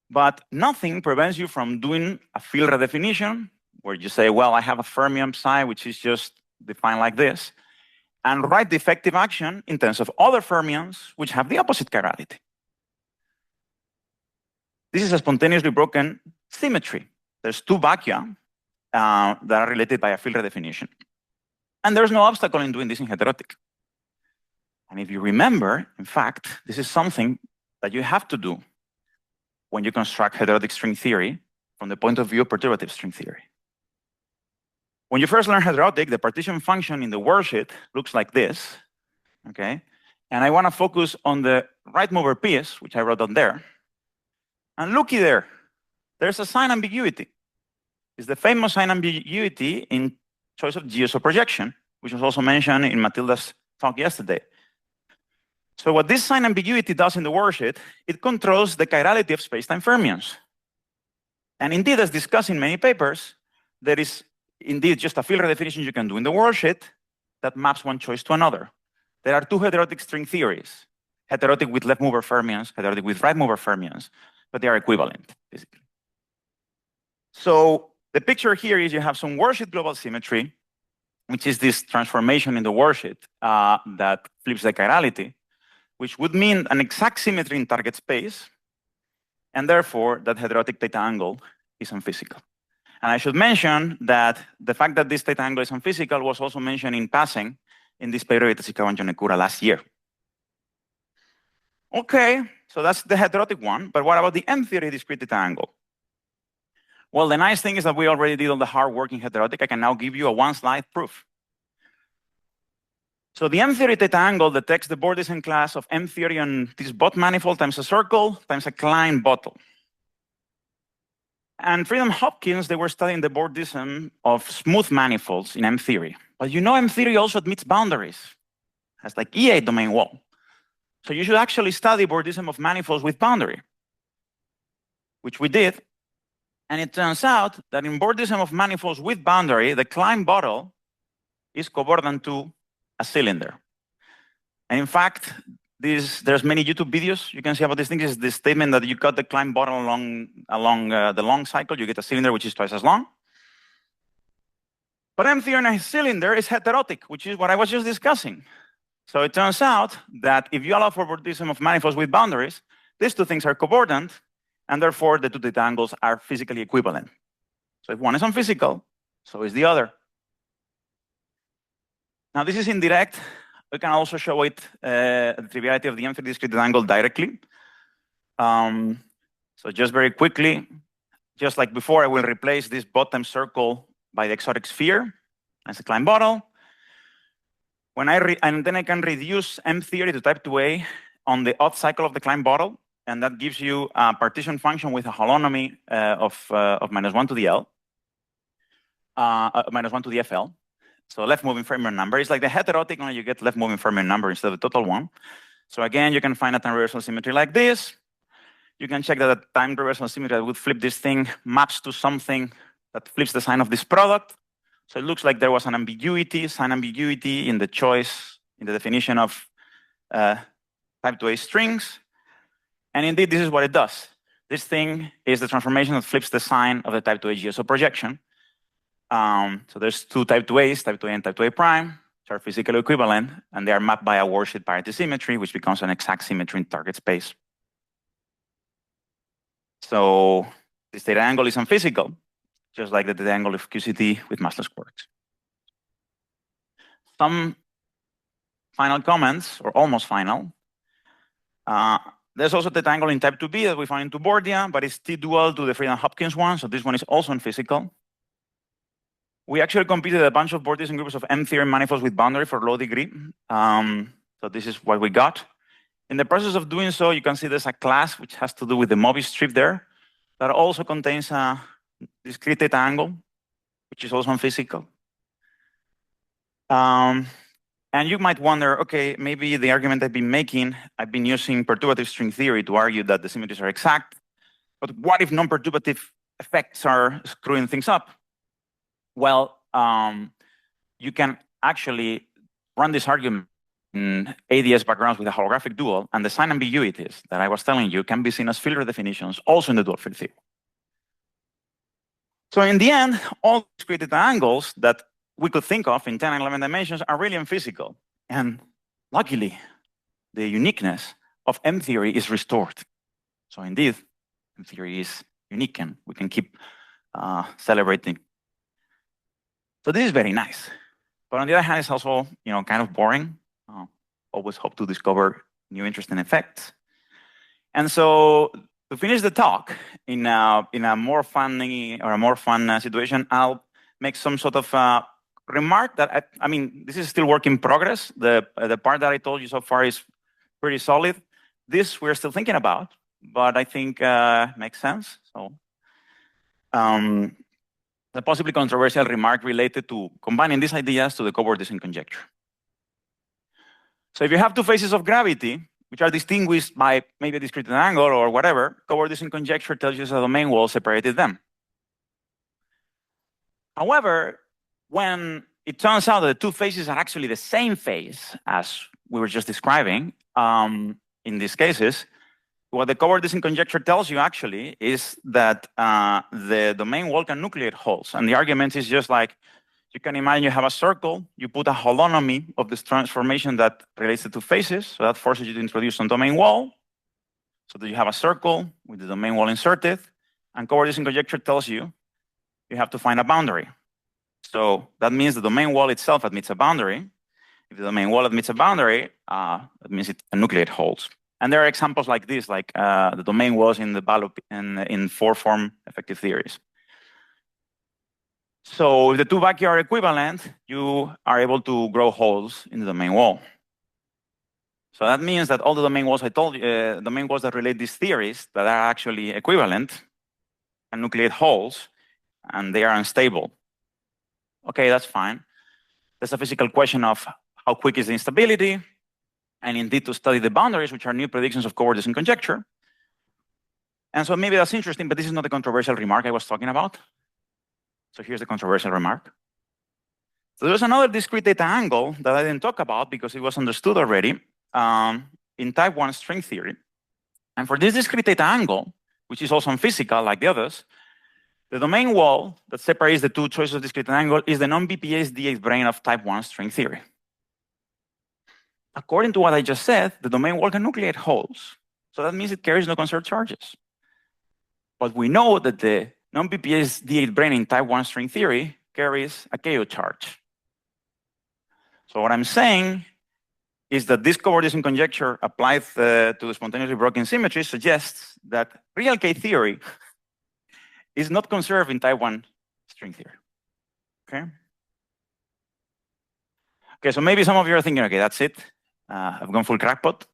S15: But nothing prevents you from doing a field redefinition, where you say, well, I have a fermion psi, which is just defined like this. and write the effective action in terms of other fermions which have the opposite chirality. This is a spontaneously broken symmetry. There's two vacua that are related by a field redefinition. And there's no obstacle in doing this in heterotic. And if you remember, in fact, this is something that you have to do when you construct heterotic string theory from the point of view of perturbative string theory. When you first learn heterotic, the partition function in the worksheet looks like this, okay? And I want to focus on the right mover piece, which I wrote down there. And looky there, there's a sign ambiguity. It's the famous sign ambiguity in choice of GSO projection, which was also mentioned in Matilda's talk yesterday. So what this sign ambiguity does in the worksheet, it controls the chirality of spacetime fermions. And indeed, as discussed in many papers, there is indeed just a field redefinition you can do in the worksheet that maps one choice to another. There are two heterotic string theories, heterotic with left mover fermions, heterotic with right mover fermions, but they are equivalent, basically. So the picture here is you have some worksheet global symmetry, which is this transformation in the worksheet that flips the chirality, which would mean an exact symmetry in target space, and therefore that heterotic theta angle is unphysical. And I should mention that the fact that this theta angle is unphysical was also mentioned in passing in this paper with Tachikawa and Yonekura last year. Okay, so that's the heterotic one, but what about the M-theory discrete theta angle? Well, the nice thing is that we already did all the hard work in heterotic. I can now give you a one-slide proof. So the M-theory theta angle detects the Bordism class of M-theory on this bot manifold times a circle times a Klein bottle. And Friedman Hopkins, they were studying the Bordism of smooth manifolds in M-theory. But you know M-theory also admits boundaries. It has like E8 domain wall. So you should actually study Bordism of manifolds with boundary, which we did. And it turns out that in Bordism of manifolds with boundary, the Klein bottle is cobordant to a cylinder. And in fact, there's many YouTube videos you can see about this thing. Is this statement that you cut the Klein bottle along the long cycle, you get a cylinder which is twice as long. But M-theory on a cylinder is heterotic, which is what I was just discussing. So it turns out that if you allow for Bordism of manifolds with boundaries, these two things are cobordant, and therefore the two theta angles are physically equivalent. So if one is unphysical, so is the other. Now this is indirect. We can also show it, the triviality of the M-theory discrete theta angle directly. So just very quickly, just like before, I will replace this bottom circle by the exotic sphere as a Klein bottle. And then I can reduce M-theory to type 2A on the odd cycle of the Klein bottle, and that gives you a partition function with a holonomy of -1 to the L, -1 to the FL. So left moving fermion number is like the heterotic, only you get left moving fermion number instead of the total one. So again, you can find a time reversal symmetry like this. You can check that a time reversal symmetry that would flip this thing maps to something that flips the sign of this product. So it looks like there was an ambiguity, sign ambiguity in the choice, in the definition of type 2A strings. And indeed, this is what it does. This thing is the transformation that flips the sign of the type 2A GSO projection. So there's two type 2As, type 2A and type 2A prime, which are physically equivalent, and they are mapped by a worksheet parity symmetry, which becomes an exact symmetry in target space. So this theta angle is unphysical, just like the theta angle of QCT with massless quarks. Some final comments, or almost final. There's also theta angle in type 2B that we found in Tubordia, but it's T-dual to the Friedman-Hopkins one, so this one is also unphysical. We actually computed a bunch of Bordism groups of M-theory manifolds with boundary for low degree. So this is what we got. In the process of doing so, you can see there's a class which has to do with the Mobius strip there that also contains a discrete theta angle, which is also unphysical. And you might wonder, okay, maybe the argument I've been using perturbative string theory to argue that the symmetries are exact, but what if non-perturbative effects are screwing things up? Well, you can actually run this argument in ADS backgrounds with a holographic dual, and the sign ambiguities that I was telling you can be seen as field redefinitions also in the dual field theory. So in the end, all discrete theta angles that we could think of in 10 and 11 dimensions are really unphysical. And luckily, the uniqueness of M theory is restored. So indeed, M theory is unique and we can keep celebrating. So this is very nice. But on the other hand, it's also, kind of boring. Always hope to discover new interesting effects. And so to finish the talk in a more funny or a more fun situation, I'll make some sort of remark that I mean, this is still work in progress. The part that I told you so far is pretty solid. This we're still thinking about, but I think makes sense. So a possibly controversial remark related to combining these ideas to the covariance conjecture. So if you have two phases of gravity, which are distinguished by maybe a discrete angle or whatever, covariance conjecture tells you the domain wall separated them. However, when it turns out that the two phases are actually the same phase as we were just describing, in these cases, what the covariance conjecture tells you actually is that the domain wall can nucleate holes. And the argument is just like, you can imagine you have a circle, you put a holonomy of this transformation that relates to two phases, so that forces you to introduce some domain wall, so that you have a circle with the domain wall inserted, and covariance conjecture tells you you have to find a boundary. So that means the domain wall itself admits a boundary. If the domain wall admits a boundary, that means it can nucleate holes. And there are examples like this, like the domain walls in in four-form effective theories. So if the two vacui are equivalent, you are able to grow holes in the domain wall. So that means that all the domain walls I told you, domain walls that relate these theories that are actually equivalent can nucleate holes, and they are unstable. Okay, that's fine. There's a physical question of how quick is the instability, and indeed to study the boundaries, which are new predictions of covariance conjecture. And so maybe that's interesting, but this is not the controversial remark I was talking about. So here's the controversial remark. So there's another discrete data angle that I didn't talk about because it was understood already in type 1 string theory. And for this discrete data angle, which is also physical like the others, the domain wall that separates the two choices of discrete angle is the non-BPS D8 brane of type 1 string theory. According to what I just said, the domain wall can nucleate holes. So that means it carries no conserved charges. But we know that the non-BPS D8 brane in type 1 string theory carries a KO charge. So what I'm saying is that this covariance conjecture applied to the spontaneously broken symmetry suggests that real K theory is not conserved in type 1 string theory. Okay? Okay, so maybe some of you are thinking, okay, that's it. I've gone full crackpot.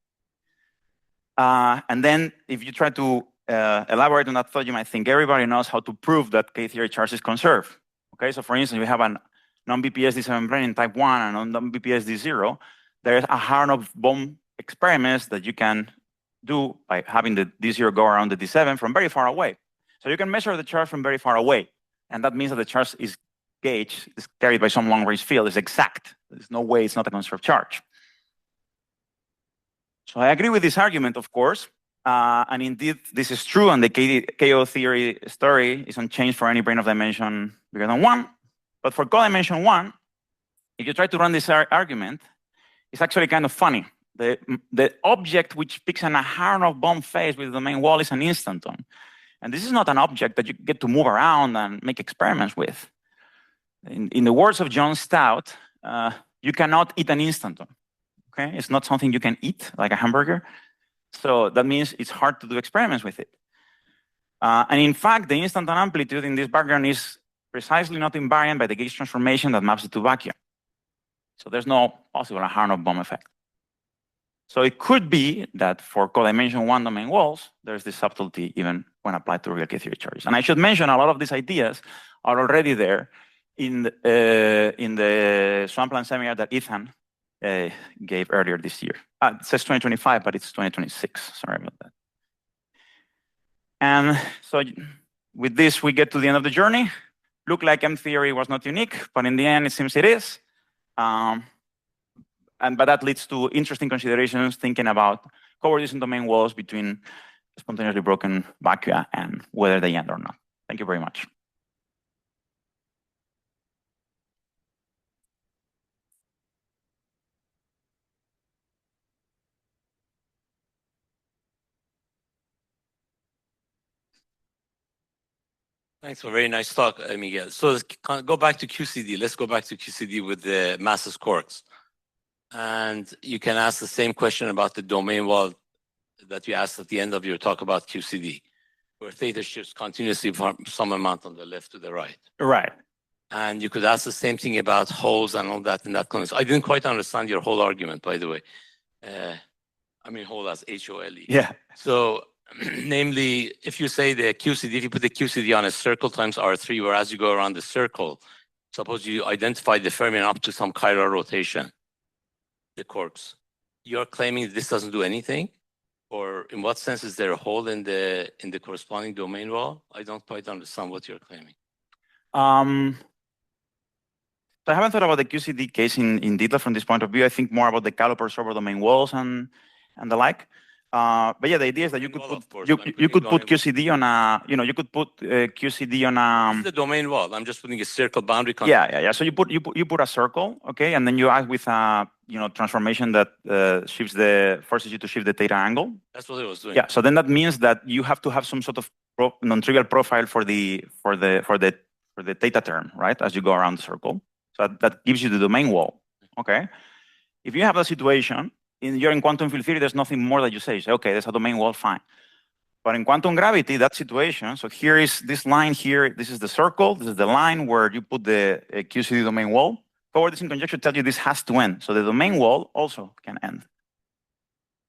S15: And then if you try to elaborate on that thought, you might think everybody knows how to prove that K theory charge is conserved. Okay, so for instance, we have a non-BPS D7 brane in type 1 and non-BPS D0. There's a Harnov-Bohm experiments that you can do by having the D0 go around the D7 from very far away. So you can measure the charge from very far away. And that means that the charge is gauged, is carried by some long-range field, is exact. There's no way it's not a conserved charge. So I agree with this argument, of course. And indeed, this is true, and the KO theory story is unchanged for any brane of dimension bigger than 1. But for codimension 1, if you try to run this argument, it's actually kind of funny. The object which picks an Aharonov-Bohm phase with the domain wall is an instanton. And this is not an object that you get to move around and make experiments with. In the words of John Stout, you cannot eat an instanton. Okay? It's not something you can eat, like a hamburger. So that means it's hard to do experiments with it. And in fact, the instanton amplitude in this background is precisely not invariant by the gauge transformation that maps the two vacua. So there's no possible Aharonov-Bohm effect. So it could be that for codimension 1 domain walls, there's this subtlety even when applied to real K theory charges. And I should mention a lot of these ideas are already there in the Swampland seminar that Ethan gave earlier this year. It says 2025, but it's 2026. Sorry about that. And so with this, we get to the end of the journey. Looked like M theory was not unique, but in the end, it seems it is. But that leads to interesting considerations thinking about covariance domain walls between spontaneously broken vacua and whether they end or not. Thank you very much.
S4: Thanks for a very nice talk, Miguel. So let's go back to QCD. Let's go back to QCD with the massless quarks. And you can ask the same question about the domain wall that you asked at the end of your talk about QCD, where theta shifts continuously from some amount on the left to the right.
S15: Right.
S4: And you could ask the same thing about holes and all that in that context. I didn't quite understand your whole argument, by the way. I mean, hole as H-O-L-E.
S15: Yeah.
S4: So, namely, if you say the QCD, if you put the QCD on a circle times R3, where as you go around the circle, suppose you identify the fermion up to some chiral rotation, the quarks, you're claiming this doesn't do anything? Or in what sense is there a hole in the corresponding domain wall? I don't quite understand what you're claiming.
S15: So I haven't thought about the QCD case in detail from this point of view. I think more about the caliper over domain walls and the like. But yeah, the idea is that you could put you could put QCD on a you could put QCD on a.
S4: This is the domain wall. I'm just putting a circle boundary.
S15: Yeah. So you put a circle, okay, and then you add with a transformation that forces you to shift the theta angle.
S4: That's what it was doing.
S15: Yeah. So then that means that you have to have some sort of non-trivial profile for the theta term, right? As you go around the circle. So that gives you the domain wall, okay? If you have a situation, you're in quantum field theory, there's nothing more that you say. You say, okay, there's a domain wall, fine. But in quantum gravity, that situation, so here is this line here, this is the circle, this is the line where you put the QCD domain wall. Forward-distance conjecture tells you this has to end. So the domain wall also can end.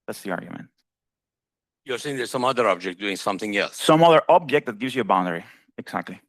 S15: That's the argument.
S4: You're saying there's some other object doing something else.
S15: Some other object that gives you a boundary, exactly.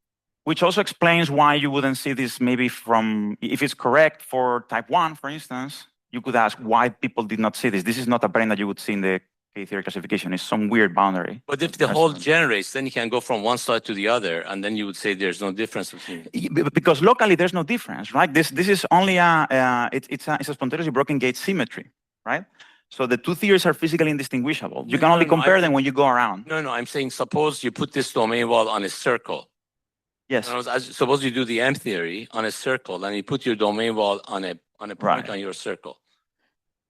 S15: Which also explains why you wouldn't see this maybe from, if it's correct for type 1, for instance, you could ask why people did not see this. This is not a brane that you would see in the K-theory classification. It's some weird boundary.
S4: But if the hole generates, then you can go from one side to the other, and then you would say there's no difference between them.
S15: Because locally, there's no difference, right? This is only it's a spontaneously broken gauge symmetry, right? So the two theories are physically indistinguishable. You can only compare them when you go around.
S4: No, I'm saying suppose you put this domain wall on a circle.
S15: Yes.
S4: Suppose you do the M theory on a circle, and you put your domain wall on a point on your circle.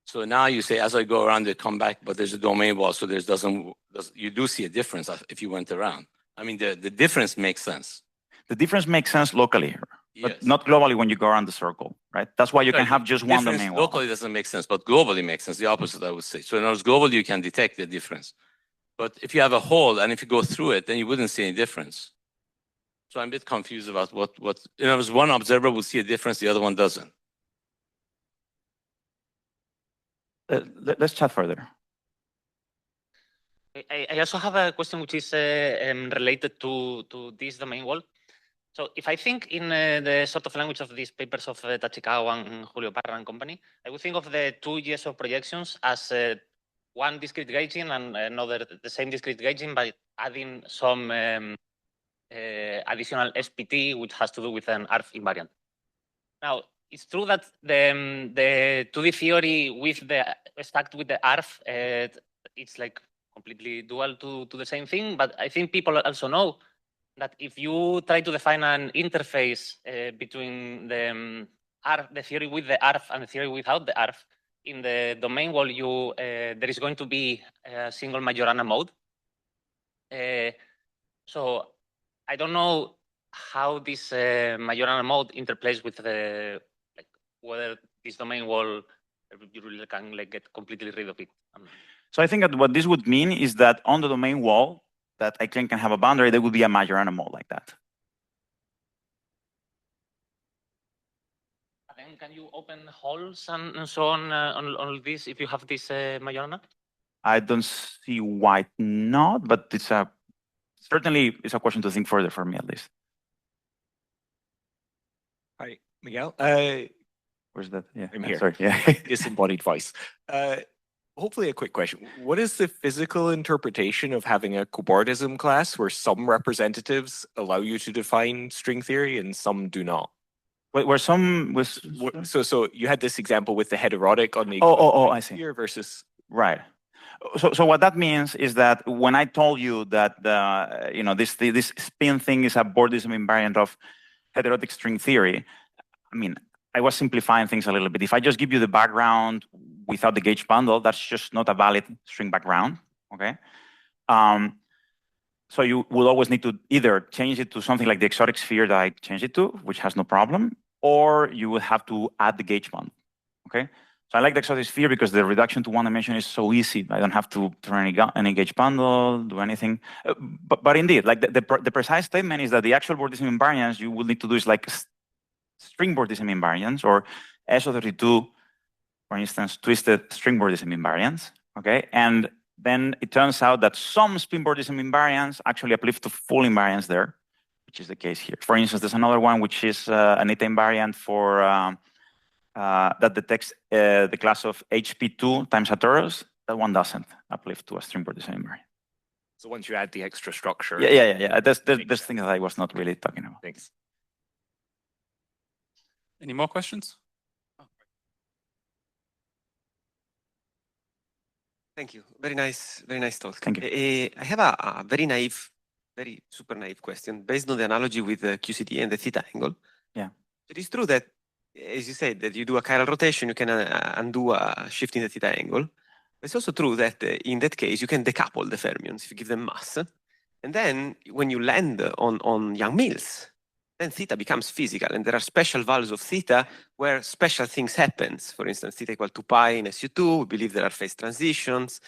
S4: So now you say, as I go around, they come back, but there's a domain wall, so you do see a difference if you went around. I mean, the difference makes sense.
S15: The difference makes sense locally, but not globally when you go around the circle, right? That's why you can have just one domain wall.
S4: Locally doesn't make sense, but globally makes sense. The opposite, I would say. So in other words, globally, you can detect the difference. But if you have a hole, and if you go through it, then you wouldn't see any difference. So I'm a bit confused about what in other words, one observer will see a difference, the other one doesn't.
S15: Let's chat further.
S12: I also have a question which is related to this domain wall. So if I think in the sort of language of these papers of Tachikawa and Julio Parra and company, I would think of the two GSO projections as one discrete gauging and another the same discrete gauging by adding some additional SPT, which has to do with an ARF invariant. Now, it's true that the 2D theory with stacked with the ARF, it's like completely dual to the same thing. But I think people also know that if you try to define an interface between the theory with the ARF and the theory without the ARF, in the domain wall, there is going to be a single Majorana mode. So I don't know how this Majorana mode interplays with whether this domain wall you really can get completely rid of it.
S15: So I think that what this would mean is that on the domain wall that I can have a boundary, there would be a Majorana mode like that.
S12: And can you open holes and so on all this if you have this Majorana?
S15: I don't see why not, but it's certainly it's a question to think further for me at least.
S8: Hi, Miguel.
S15: Where's that? Yeah,
S8: I'm here.
S15: Sorry. Yeah.
S8: Disembodied voice. Hopefully a quick question. What is the physical interpretation of having a cobordism class where some representatives allow you to define string theory and some do not?
S15: Where some was
S8: so you had this example with the heterotic on the
S15: I see.
S8: here versus
S15: right. So what that means is that when I told you that this spin thing is a bordism invariant of heterotic string theory, I mean, I was simplifying things a little bit. If I just give you the background without the gauge bundle, that's just not a valid string background, okay? So you will always need to either change it to something like the exotic sphere that I changed it to, which has no problem, or you will have to add the gauge bond, okay? So I like the exotic sphere because the reduction to one dimension is so easy. I don't have to turn any gauge bundle, do anything. But indeed, like the precise statement is that the actual vorticem invariance you will need to do is like string vorticem invariance or SO32, for instance, twisted string vorticem invariance, okay? And then it turns out that some spin vorticem invariance actually uplift to full invariance there, which is the case here. For instance, there's another one which is an eta invariant for that detects the class of HP2 times a torus. That one doesn't uplift to a string vorticem invariant.
S8: So once you add the extra structure.
S15: Yeah. There's things that I was not really talking about.
S8: Thanks.
S1: Any more questions?
S11: Thank you. Very nice talk.
S15: Thank you.
S11: I have a very super naive question based on the analogy with the QCD and the theta angle.
S15: Yeah.
S11: It is true that, as you said, that you do a chiral rotation, you can undo a shift in the theta angle. It's also true that in that case, you can decouple the fermions if you give them mass. And then when you land on Young Mills, then theta becomes physical, and there are special values of theta where special things happen. For instance, theta equal to pi in SU2, we believe there are phase transitions.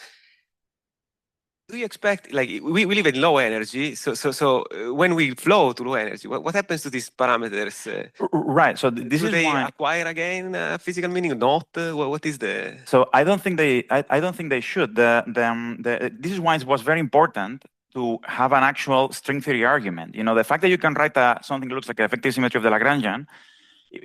S11: Do you expect, like, we live in low energy, so when we flow to low energy, what happens to these parameters?
S15: Right, so this
S11: do
S15: is
S11: they
S15: why
S11: acquire again physical meaning or not? What is the...
S15: So I don't think they should. This is why it was very important to have an actual string theory argument. You know, the fact that you can write something that looks like an effective symmetry of the Lagrangian,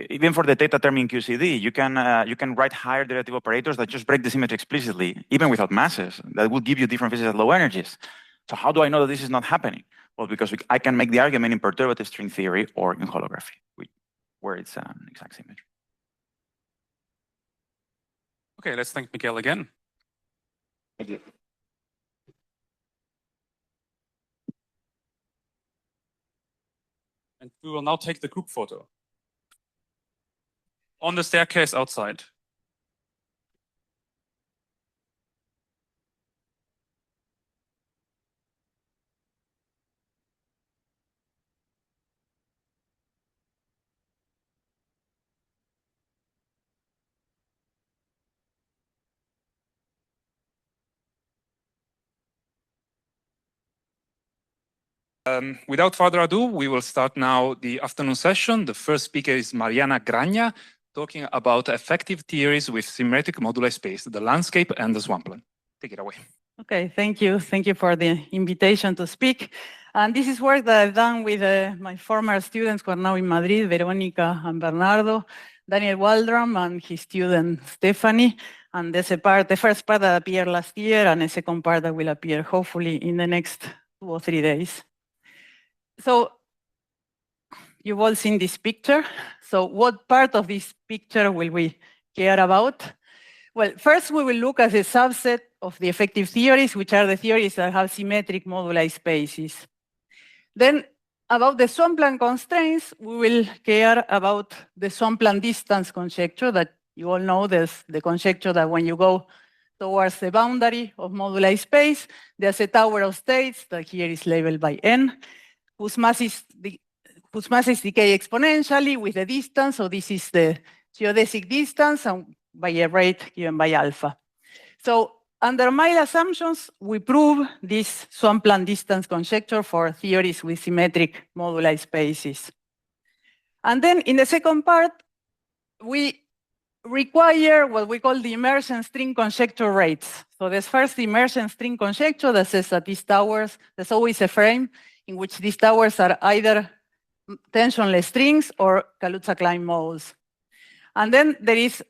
S15: even for the theta term in QCD, you can write higher derivative operators that just break the symmetry explicitly, even without masses. That will give you different physics at low energies. So how do I know that this is not happening? Well, because I can make the argument in perturbative string theory or in holography, where it's an exact symmetry.
S1: Okay, let's thank Miguel again.
S11: Thank you.
S1: And we will now take the group photo on the staircase outside.
S16: Without further ado, we will start now the afternoon session. The first speaker is Mariana Graña, talking about effective theories with symmetric moduli space, the landscape and the swampland. Take it away.
S17: Okay, thank you. Thank you for the invitation to speak. And this is work that I've done with my former students who are now in Madrid, Veronica and Bernardo, Daniel Waldram and his student Stephanie. And there's the first part that appeared last year and a second part that will appear hopefully in the next 2 or 3 days. So you've all seen this picture. So what part of this picture will we care about? Well, first we will look at a subset of the effective theories, which are the theories that have symmetric moduli spaces. Then about the swampland constraints, we will care about the swampland distance conjecture that you all know. There's the conjecture that when you go towards the boundary of moduli space, there's a tower of states that here is labeled by n, whose masses decay exponentially with the distance. So this is the geodesic distance and by a rate given by alpha. So under my assumptions, we prove this swampland distance conjecture for theories with symmetric moduli spaces. And then in the second part, we require what we call the immersion string conjecture rates. So there's first the immersion string conjecture that says that these towers, there's always a frame in which these towers are either tensionless strings or Kaluza-Klein modes. And then there is,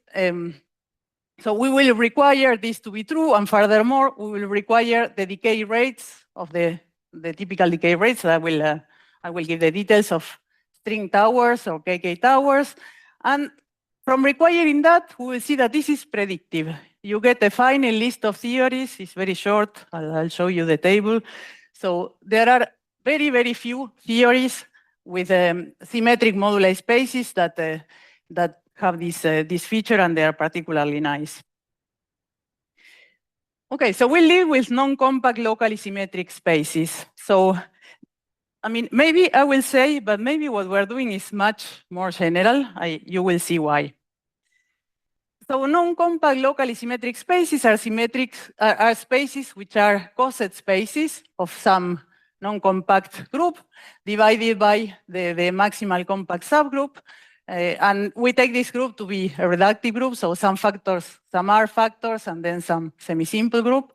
S17: so we will require this to be true, and furthermore, we will require the decay rates of the typical decay rates. I will give the details of string towers or KK towers. And from requiring that, we will see that this is predictive. You get a final list of theories. It's very short. I'll show you the table. So there are very, very few theories with symmetric moduli spaces that have this feature, and they are particularly nice. Okay, so we live with non-compact locally symmetric spaces. So, I mean, maybe I will say, but maybe what we're doing is much more general. You will see why. So non-compact locally symmetric spaces are are spaces which are coset spaces of some non-compact group divided by the maximal compact subgroup. And we take this group to be a reductive group, so some R factors, and then some semi-simple group.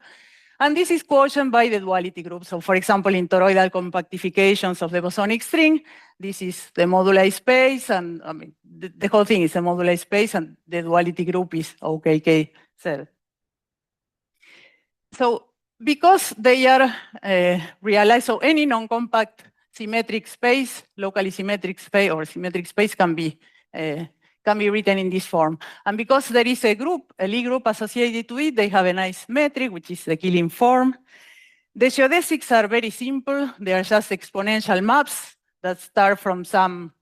S17: And this is quotient by the duality group. So for example, in toroidal compactifications of the bosonic string, this is the moduli space, and I mean, the whole thing is a moduli space, and the duality group is OKK Z. So because they are realized, so any non-compact symmetric space, locally symmetric space, or symmetric space can be written in this form. And because there is a group, a Lie group associated to it, they have a nice metric, which is the Killing form. The geodesics are very simple. They are just exponential maps that start from some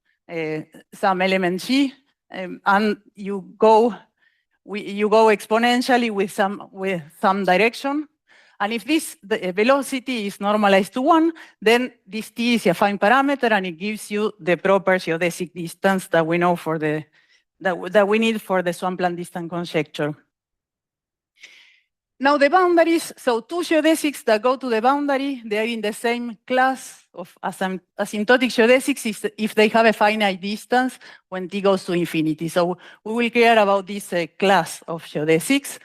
S17: element G, and you go exponentially with some direction. And if the velocity is normalized to 1, then this T is a affine parameter, and it gives you the proper geodesic distance that we know for that we need for the Swampland distance conjecture. Now the boundaries, so two geodesics that go to the boundary, they are in the same class of asymptotic geodesics if they have a finite distance when T goes to infinity. So we will care about this class of geodesics.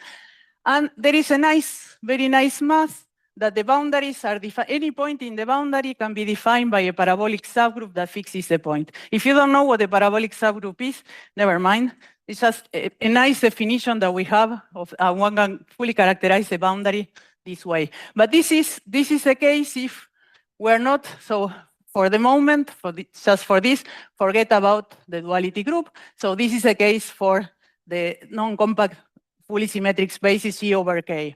S17: And there is a very nice math that the boundaries are any point in the boundary can be defined by a parabolic subgroup that fixes the point. If you don't know what a parabolic subgroup is, never mind. It's just a nice definition that we have of one can fully characterize the boundary this way. But this is the case if we're not, so for the moment, just for this, forget about the duality group. So this is a case for the non-compact fully symmetric spaces G over K.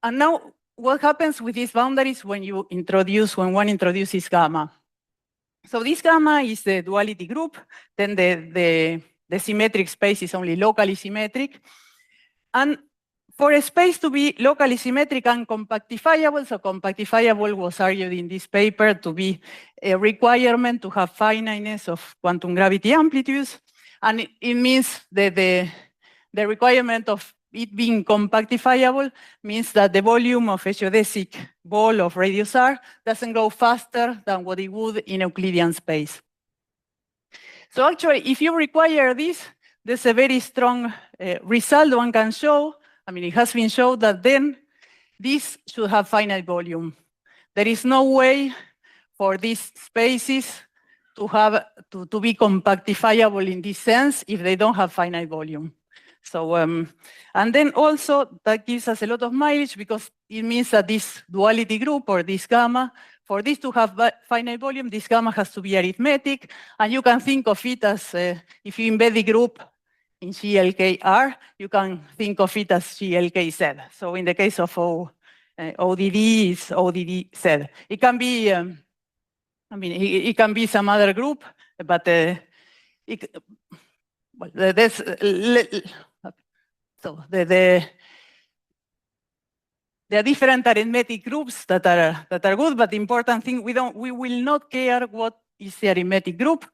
S17: And now, what happens with these boundaries when one introduces gamma? So this gamma is the duality group, then the symmetric space is only locally symmetric. And for a space to be locally symmetric and compactifiable, so compactifiable was argued in this paper to be a requirement to have finiteness of quantum gravity amplitudes. And it means that the requirement of it being compactifiable means that the volume of a geodesic ball of radius r doesn't grow faster than what it would in Euclidean space. So actually, if you require this, there's a very strong result one can show. I mean, it has been shown that then this should have finite volume. There is no way for these spaces to be compactifiable in this sense if they don't have finite volume. So, and then also that gives us a lot of mileage because it means that this duality group or this gamma, for this to have finite volume, this gamma has to be arithmetic. And you can think of it as, if you embed the group in GLKR, you can think of it as GLKZ. So in the case of ODD, it's ODDZ. It can be, it can be some other group, but so there are different arithmetic groups that are good, but the important thing we will not care what is the arithmetic group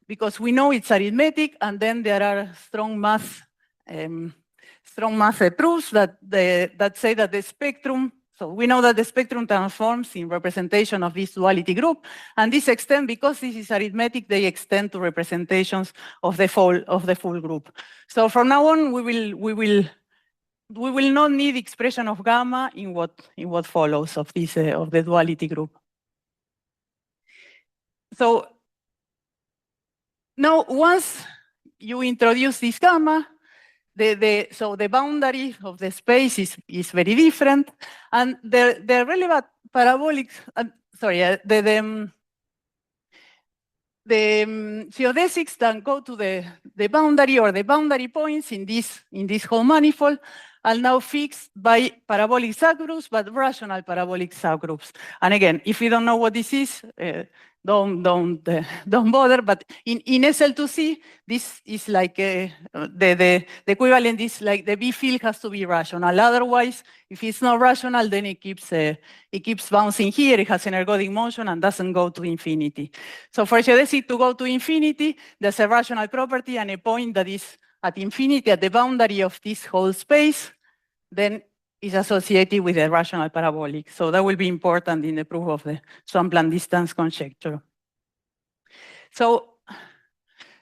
S17: because we know it's arithmetic, and then there are strong math proofs that say that the spectrum. So we know that the spectrum transforms in representation of this duality group, and this extend because this is arithmetic. They extend to representations of the full group. So from now on, we will not need expression of gamma in what follows of this of the duality group. So now once you introduce this gamma, so the boundary of the space is very different, and the relevant parabolic, the geodesics that go to the boundary or the boundary points in this whole manifold are now fixed by parabolic subgroups, but rational parabolic subgroups. And again, if you don't know what this is, don't bother. But in SL2C, this is like the equivalent is like the B field has to be rational. Otherwise, if it's not rational, then it keeps bouncing here. It has an ergodic motion and doesn't go to infinity. So for geodesic to go to infinity, there's a rational property and a point that is at infinity at the boundary of this whole space, then is associated with a rational parabolic. So that will be important in the proof of the Swampland distance conjecture. So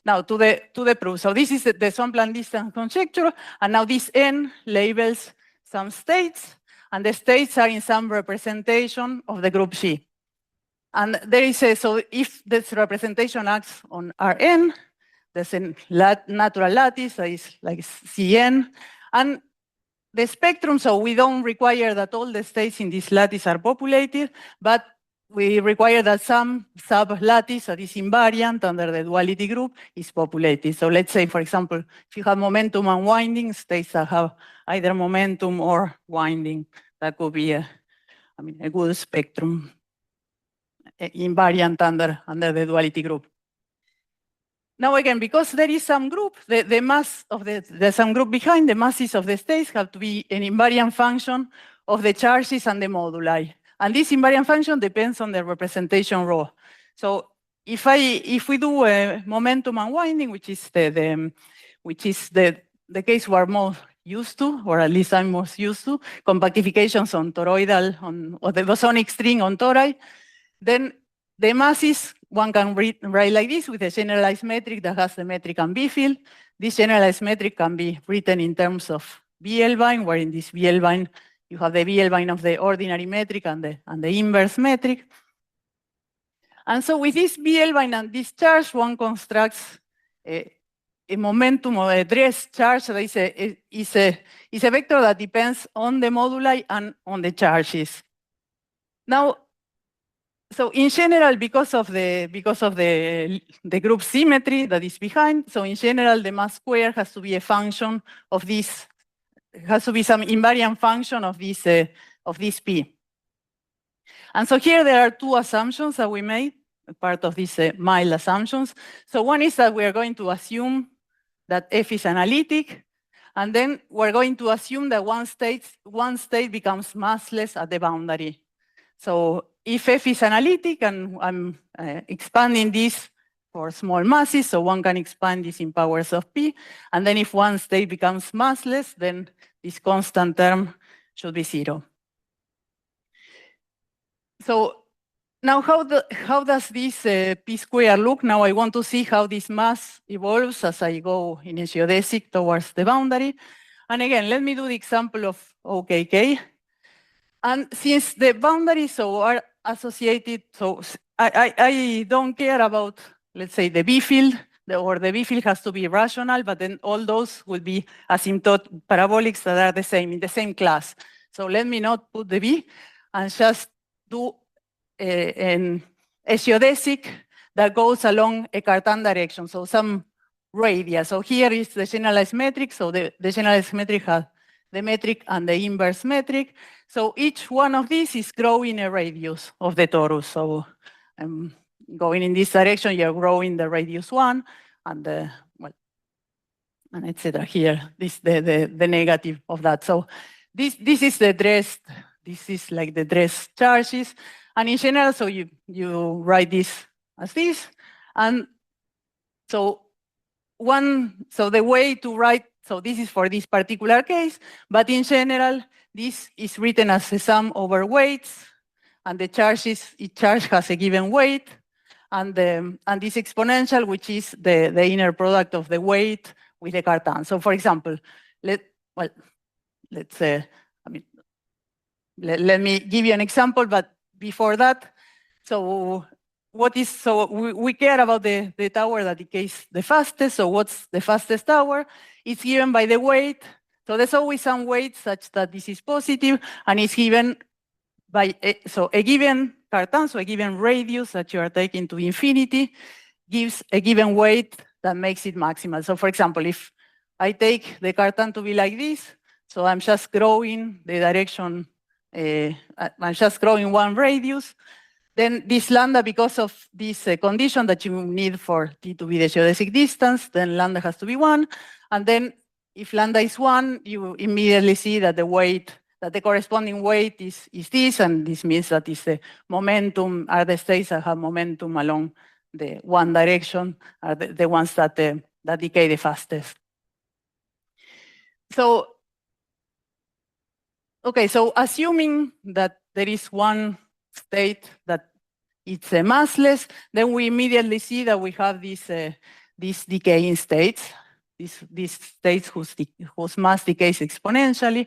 S17: now to the proof. So this is the Swampland distance conjecture, and now this N labels some states, and the states are in some representation of the group G. And there is so if this representation acts on Rn, there's a natural lattice that is like Cn, and the spectrum, so we don't require that all the states in this lattice are populated, but we require that some sub-lattice that is invariant under the duality group is populated. So let's say, for example, if you have momentum and winding, states that have either momentum or winding, that could be a good spectrum invariant under the duality group. Now again, because there is some group, the mass of there's some group behind, the masses of the states have to be an invariant function of the charges and the moduli. And this invariant function depends on the representation rho. So if we do a momentum unwinding, which is the case we are most used to, or at least I'm most used to, compactifications on toroidal, or the bosonic string on tori, then the masses, one can write like this with a generalized metric that has the metric and B field. This generalized metric can be written in terms of B-Elvine, where in this B-Elvine you have the B-Elvine of the ordinary metric and the inverse metric. And so with this B-Elvine and this charge, one constructs a momentum or a dress charge that is a vector that depends on the moduli and on the charges. Now, so in general, because of the group symmetry that is behind, so in general, the mass square has to be a function of this, has to be some invariant function of this P. And so here there are two assumptions that we made, part of these mild assumptions. So one is that we are going to assume that F is analytic, and then we're going to assume that one state becomes massless at the boundary. So if F is analytic, and I'm expanding this for small masses, so one can expand this in powers of P, and then if one state becomes massless, then this constant term should be 0. So now how does this P square look? Now I want to see how this mass evolves as I go in a geodesic towards the boundary. And again, let me do the example of OKK. And since the boundaries are associated, so I don't care about, let's say, the B field, or the B field has to be rational, but then all those will be asymptotic parabolics that are the same, in the same class. So let me not put the B and just do a geodesic that goes along a Cartan direction, so some radius. So here is the generalized metric, so the generalized metric has the metric and the inverse metric. So each one of these is growing a radius of the torus. So going in this direction, you're growing the radius 1, and and etc. Here, this the negative of that. So this is the dressed. This is like the dress charges, and in general, so you write this as this, and so the way to write. So this is for this particular case, but in general, this is written as a sum over weights, and the charges, each charge has a given weight, and this exponential, which is the inner product of the weight with the Cartan. So for example, let me give you an example, but before that, so we care about the tower that decays the fastest. So what's the fastest tower? It's given by the weight. So there's always some weight such that this is positive, and it's given by a given Cartan, so a given radius that you are taking to infinity gives a given weight that makes it maximal. So for example, if I take the Cartan to be like this, So I'm just growing the direction, I'm just growing one radius. Then this lambda, because of this condition that you need for t to be the geodesic distance, then lambda has to be 1. And then if lambda is 1, you immediately see that the weight, that the corresponding weight is this, and this means that is the momentum, are the states that have momentum along the one direction, are the ones that decay the fastest. So, okay, so assuming that there is one state that it's massless, then we immediately see that we have these decaying states, these states whose mass decays exponentially.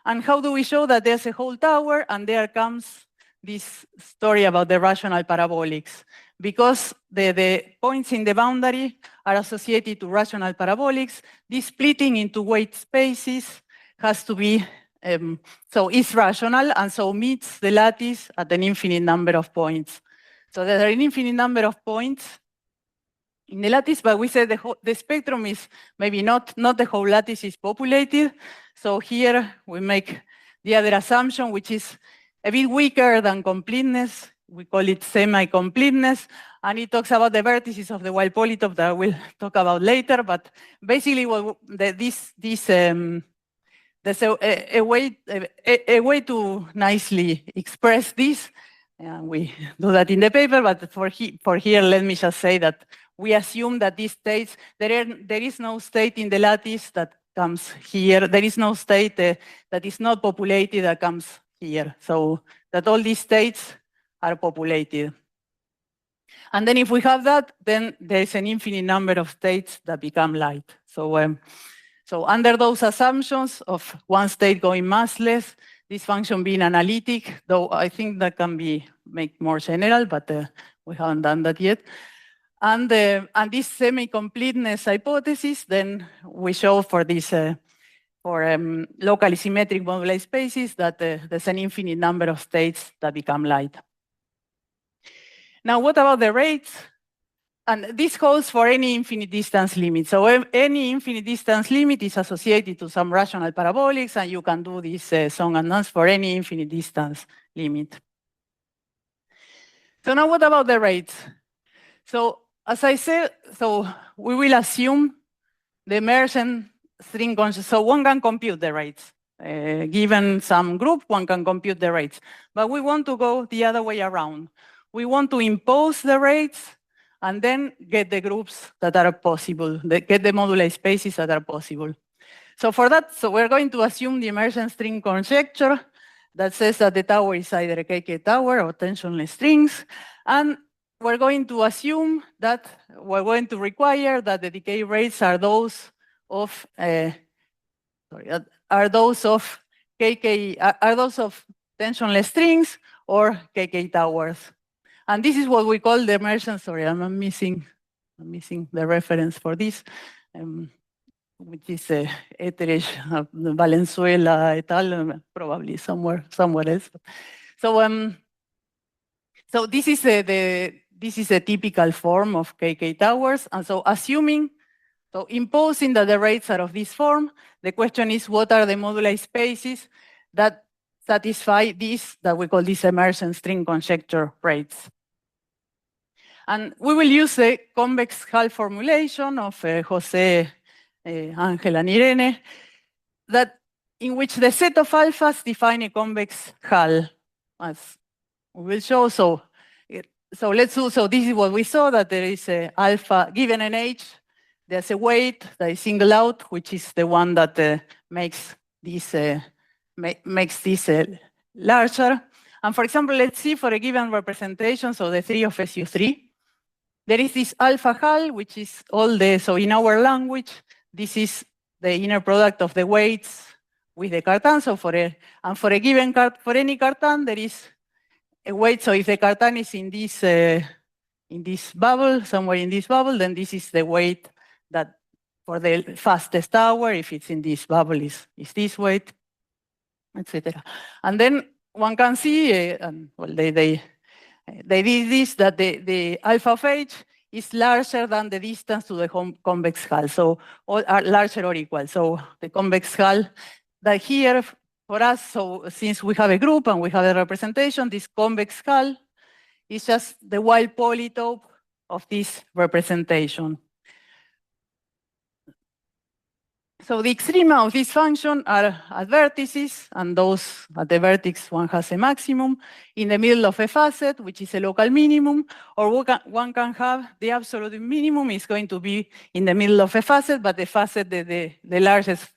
S17: And how do we show that there's a whole tower? And there comes this story about the rational parabolics. Because the points in the boundary are associated to rational parabolics, this splitting into weight spaces has to be, so is rational, and so meets the lattice at an infinite number of points. So there are an infinite number of points in the lattice, but we said the spectrum is maybe not the whole lattice is populated. So here we make the other assumption, which is a bit weaker than completeness. We call it semi-completeness, and it talks about the vertices of the wild polytope that I will talk about later. But basically, there's a way to nicely express this. We do that in the paper, but for here, let me just say that we assume that these states, there is no state in the lattice that comes here. There is no state that is not populated that comes here. So that all these states are populated. And then if we have that, then there is an infinite number of states that become light. So, so under those assumptions of one state going massless, this function being analytic, though I think that can be made more general, but we haven't done that yet. And this semi-completeness hypothesis, then we show for this locally symmetric moduli spaces that there's an infinite number of states that become light. Now, what about the rates? And this holds for any infinite distance limit. So any infinite distance limit is associated to some rational parabolics, and you can do this song and dance for any infinite distance limit. So now what about the rates? So as I said, so we will assume the emergent string constant. So one can compute the rates. Given some group, one can compute the rates. But we want to go the other way around. We want to impose the rates and then get the groups that are possible, get the moduli spaces that are possible. So for that, so we're going to assume the emergent string conjecture that says that the tower is either a KK tower or tensionless strings. And we're going to assume that we're going to require that the decay rates are those of tensionless strings or KK towers. And this is what we call the emergent, sorry, I'm missing the reference for this, which is Etheridge, Valenzuela et al., probably somewhere else. So, so this is a typical form of KK towers. And so assuming, so imposing that the rates are of this form, the question is what are the moduli spaces that satisfy this, that we call this emergent string conjecture rates. And we will use the convex hull formulation of Jose, Angel, and Irene, that in which the set of alphas define a convex hull, as we will show. So let's do, so this is what we saw, that there is a alpha, given an H, there's a weight that is singled out, which is the one that makes this larger. And for example, let's see for a given representation, so the 3 of SU3, there is this alpha hull, which is all the, so in our language, this is the inner product of the weights with the cartan. So for a given for any cartan, there is a weight. So if the cartan is in this bubble, somewhere in this bubble, then this is the weight that for the fastest tower. If it's in this bubble, is this weight, etc. And then one can see, well, they did this, that the alpha of H is larger than the distance to the convex hull. So all are larger or equal. So the convex hull that here for us, so since we have a group and we have a representation, this convex hull is just the wild polytope of this representation. So the extrema of this function are at vertices, and those at the vertex one has a maximum, in the middle of a facet, which is a local minimum, or one can have the absolute minimum is going to be in the middle of a facet, but the facet, the largest,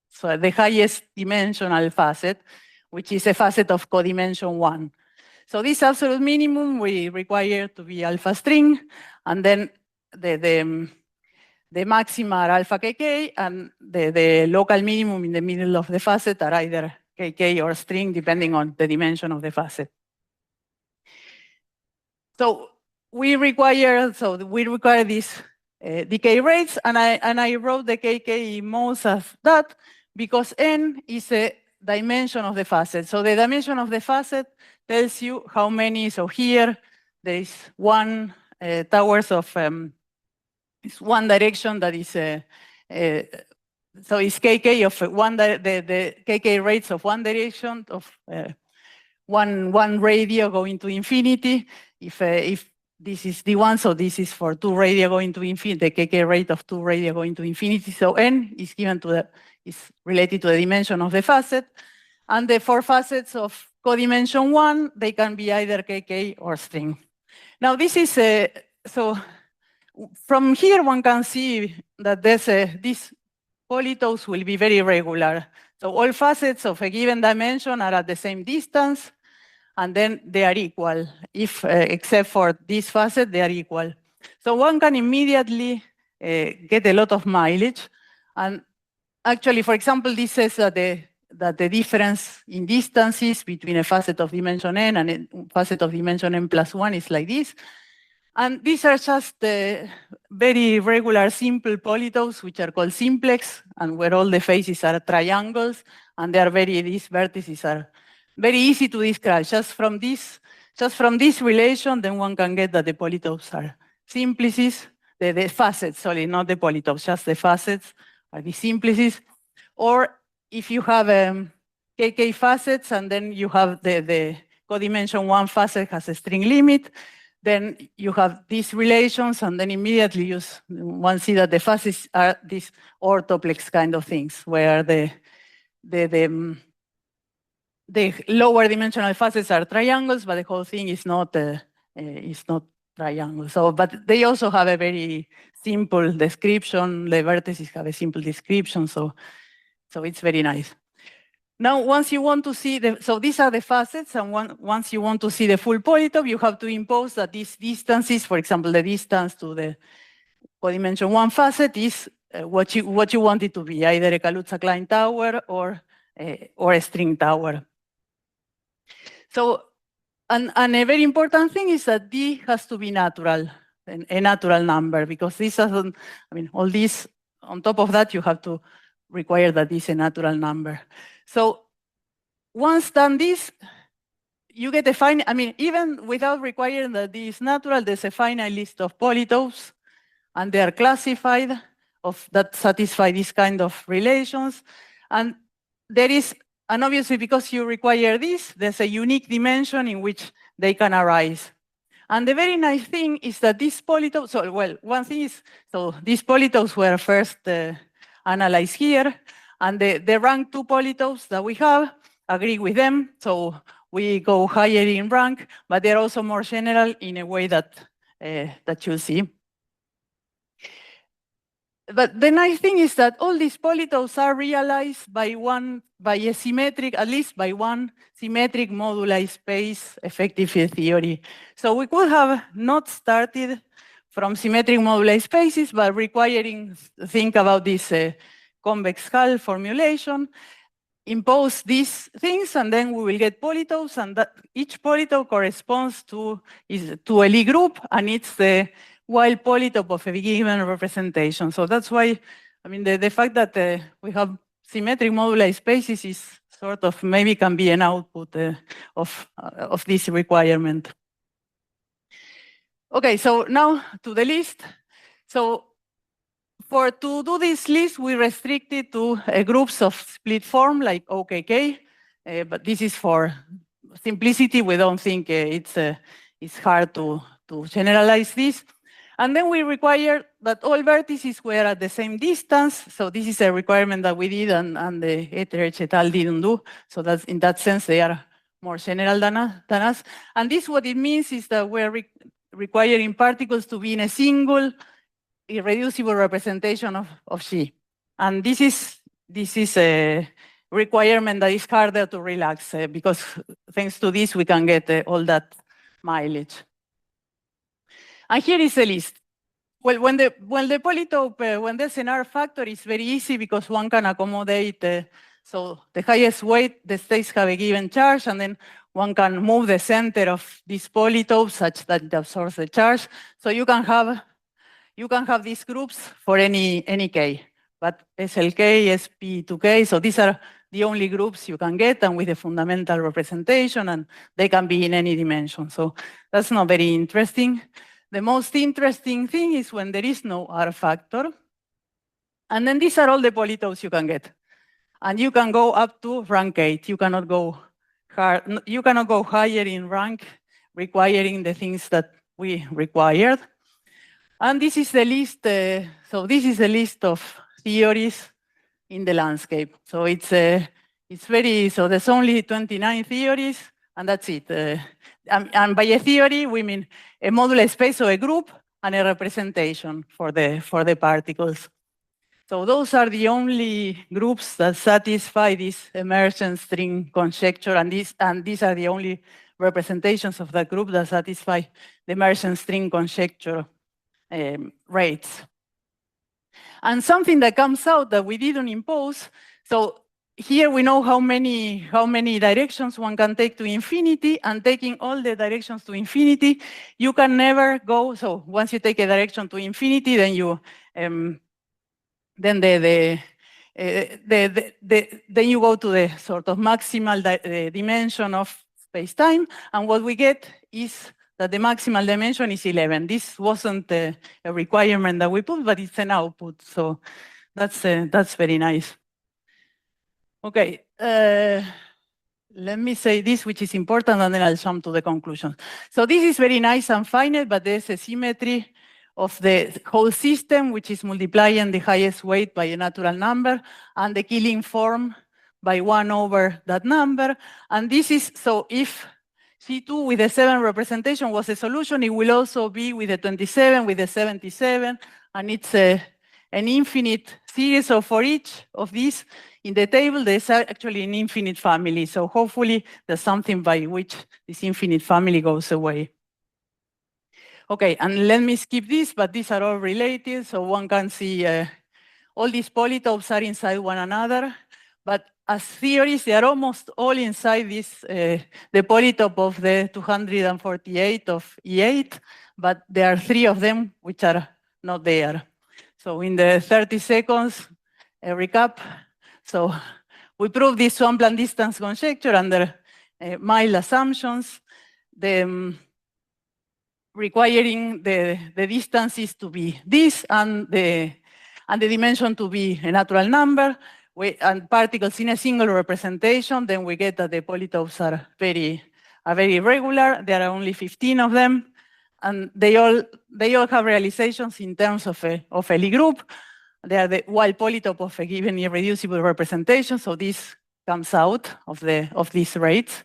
S17: so the highest dimensional facet, which is a facet of codimension 1. So this absolute minimum we require to be alpha string, and then the maxima are alpha kk, and the local minimum in the middle of the facet are either kk or string, depending on the dimension of the facet. So we require these decay rates, and I wrote the kk modes as that because n is a dimension of the facet. So the dimension of the facet tells you how many. So here there is one towers of it's one direction that is so it's kk of one the kk rates of one direction of one radio going to infinity. If this is d1, so this is for 2 radio going to infinity, the kk rate of 2 radio going to infinity. So n is given to is related to the dimension of the facet, and the 4 facets of codimension 1 they can be either kk or string. Now this is so. From here, one can see that these polytopes will be very regular. So all facets of a given dimension are at the same distance, and then they are equal. If except for this facet, they are equal. So one can immediately get a lot of mileage. And actually, for example, this says that the difference in distances between a facet of dimension n and a facet of dimension n plus 1 is like this. And these are just very regular simple polytopes, which are called simplex, and where all the faces are triangles, and these vertices are very easy to describe. Just from this relation, then one can get that the polytopes are simplices, the facets, sorry, not the polytopes, just the facets are the simplices. Or if you have kk facets, and then you have the codimension 1 facet has a string limit, then you have these relations, and then immediately one see that the facets are these orthoplex kind of things, where the lower dimensional facets are triangles, but the whole thing is not triangle. So, but they also have a very simple description. The vertices have a simple description, so it's very nice. Now, once you want to see so these are the facets, and once you want to see the full polytope, you have to impose that these distances, for example, the distance to the codimension 1 facet is what you want it to be, either a Kaluza-Klein tower or a string tower. So, and a very important thing is that D has to be natural, a natural number, because this doesn't, all this, on top of that, you have to require that this is a natural number. So once done this, you get a finite, even without requiring that this is natural, there's a finite list of polytopes, and they are classified that satisfy this kind of relations. And obviously because you require this, there's a unique dimension in which they can arise. And the very nice thing is that these polytopes, one thing is, so these polytopes were first analyzed here, and the rank 2 polytopes that we have agree with them. So we go higher in rank, but they're also more general in a way that you'll see. But the nice thing is that all these polytopes are realized at least by one symmetric moduli space effective field theory. So we could have not started from symmetric moduli spaces, but think about this convex hull formulation, impose these things, and then we will get polytopes, and that each polytope corresponds to a Lie group, and it's the wild polytope of a given representation. So that's why, the fact that we have symmetric moduli spaces is sort of maybe can be an output of this requirement. Okay, so now to the list. So to do this list, we restrict it to groups of split form like OKK, but this is for simplicity. We don't think it's hard to generalize this. And then we require that all vertices were at the same distance. So this is a requirement that we did and the Etheridge et al. Didn't do. So that's, in that sense, they are more general than us. And this, what it means is that we're requiring particles to be in a single irreducible representation of G. And this is a requirement that is harder to relax because thanks to this, we can get all that mileage. And here is a list. Well, when the polytope, when there's an R factor, it's very easy because one can accommodate, so the highest weight, the states have a given charge, and then one can move the center of this polytope such that it absorbs the charge. So you can have these groups for any K, but SLK, SP2K, so these are the only groups you can get, and with a fundamental representation, and they can be in any dimension. So that's not very interesting. The most interesting thing is when there is no R factor. And then these are all the polytopes you can get. And you can go up to rank 8. You cannot go higher in rank, requiring the things that we required. And this is the list. So this is a list of theories in the landscape. So it's very, so there's only 29 theories, and that's it. And by a theory, we mean a modular space of a group and a representation for the particles. So those are the only groups that satisfy this emergent string conjecture, and these are the only representations of that group that satisfy the emergent string conjecture rates. And something that comes out that we didn't impose, so here we know how many directions one can take to infinity, and taking all the directions to infinity, you can never go. So once you take a direction to infinity, then you then you go to the sort of maximal dimension of space-time, and what we get is that the maximal dimension is 11. This wasn't a requirement that we put, but it's an output. So that's very nice. Okay, let me say this, which is important, and then I'll jump to the conclusion. So this is very nice and finite, but there's a symmetry of the whole system, which is multiplying the highest weight by a natural number and the killing form by 1 over that number. And this is, so if C2 with the 7 representation was a solution, it will also be with the 27, with the 77, and it's an infinite series. So for each of these in the table, there's actually an infinite family. So hopefully there's something by which this infinite family goes away. Okay, and let me skip this, but these are all related. So one can see all these polytopes are inside one another, but as theories, they are almost all inside this, the polytope of the 248 of E8, but there are 3 of them which are not there. So in the 30 seconds, a recap. So we proved this Swampland distance conjecture under mild assumptions. Requiring the distances to be this and the dimension to be a natural number, and particles in a single representation, then we get that the polytopes are very regular. There are only 15 of them, and they all have realizations in terms of a Lie group. They are the wild polytope of a given irreducible representation, so this comes out of these rates.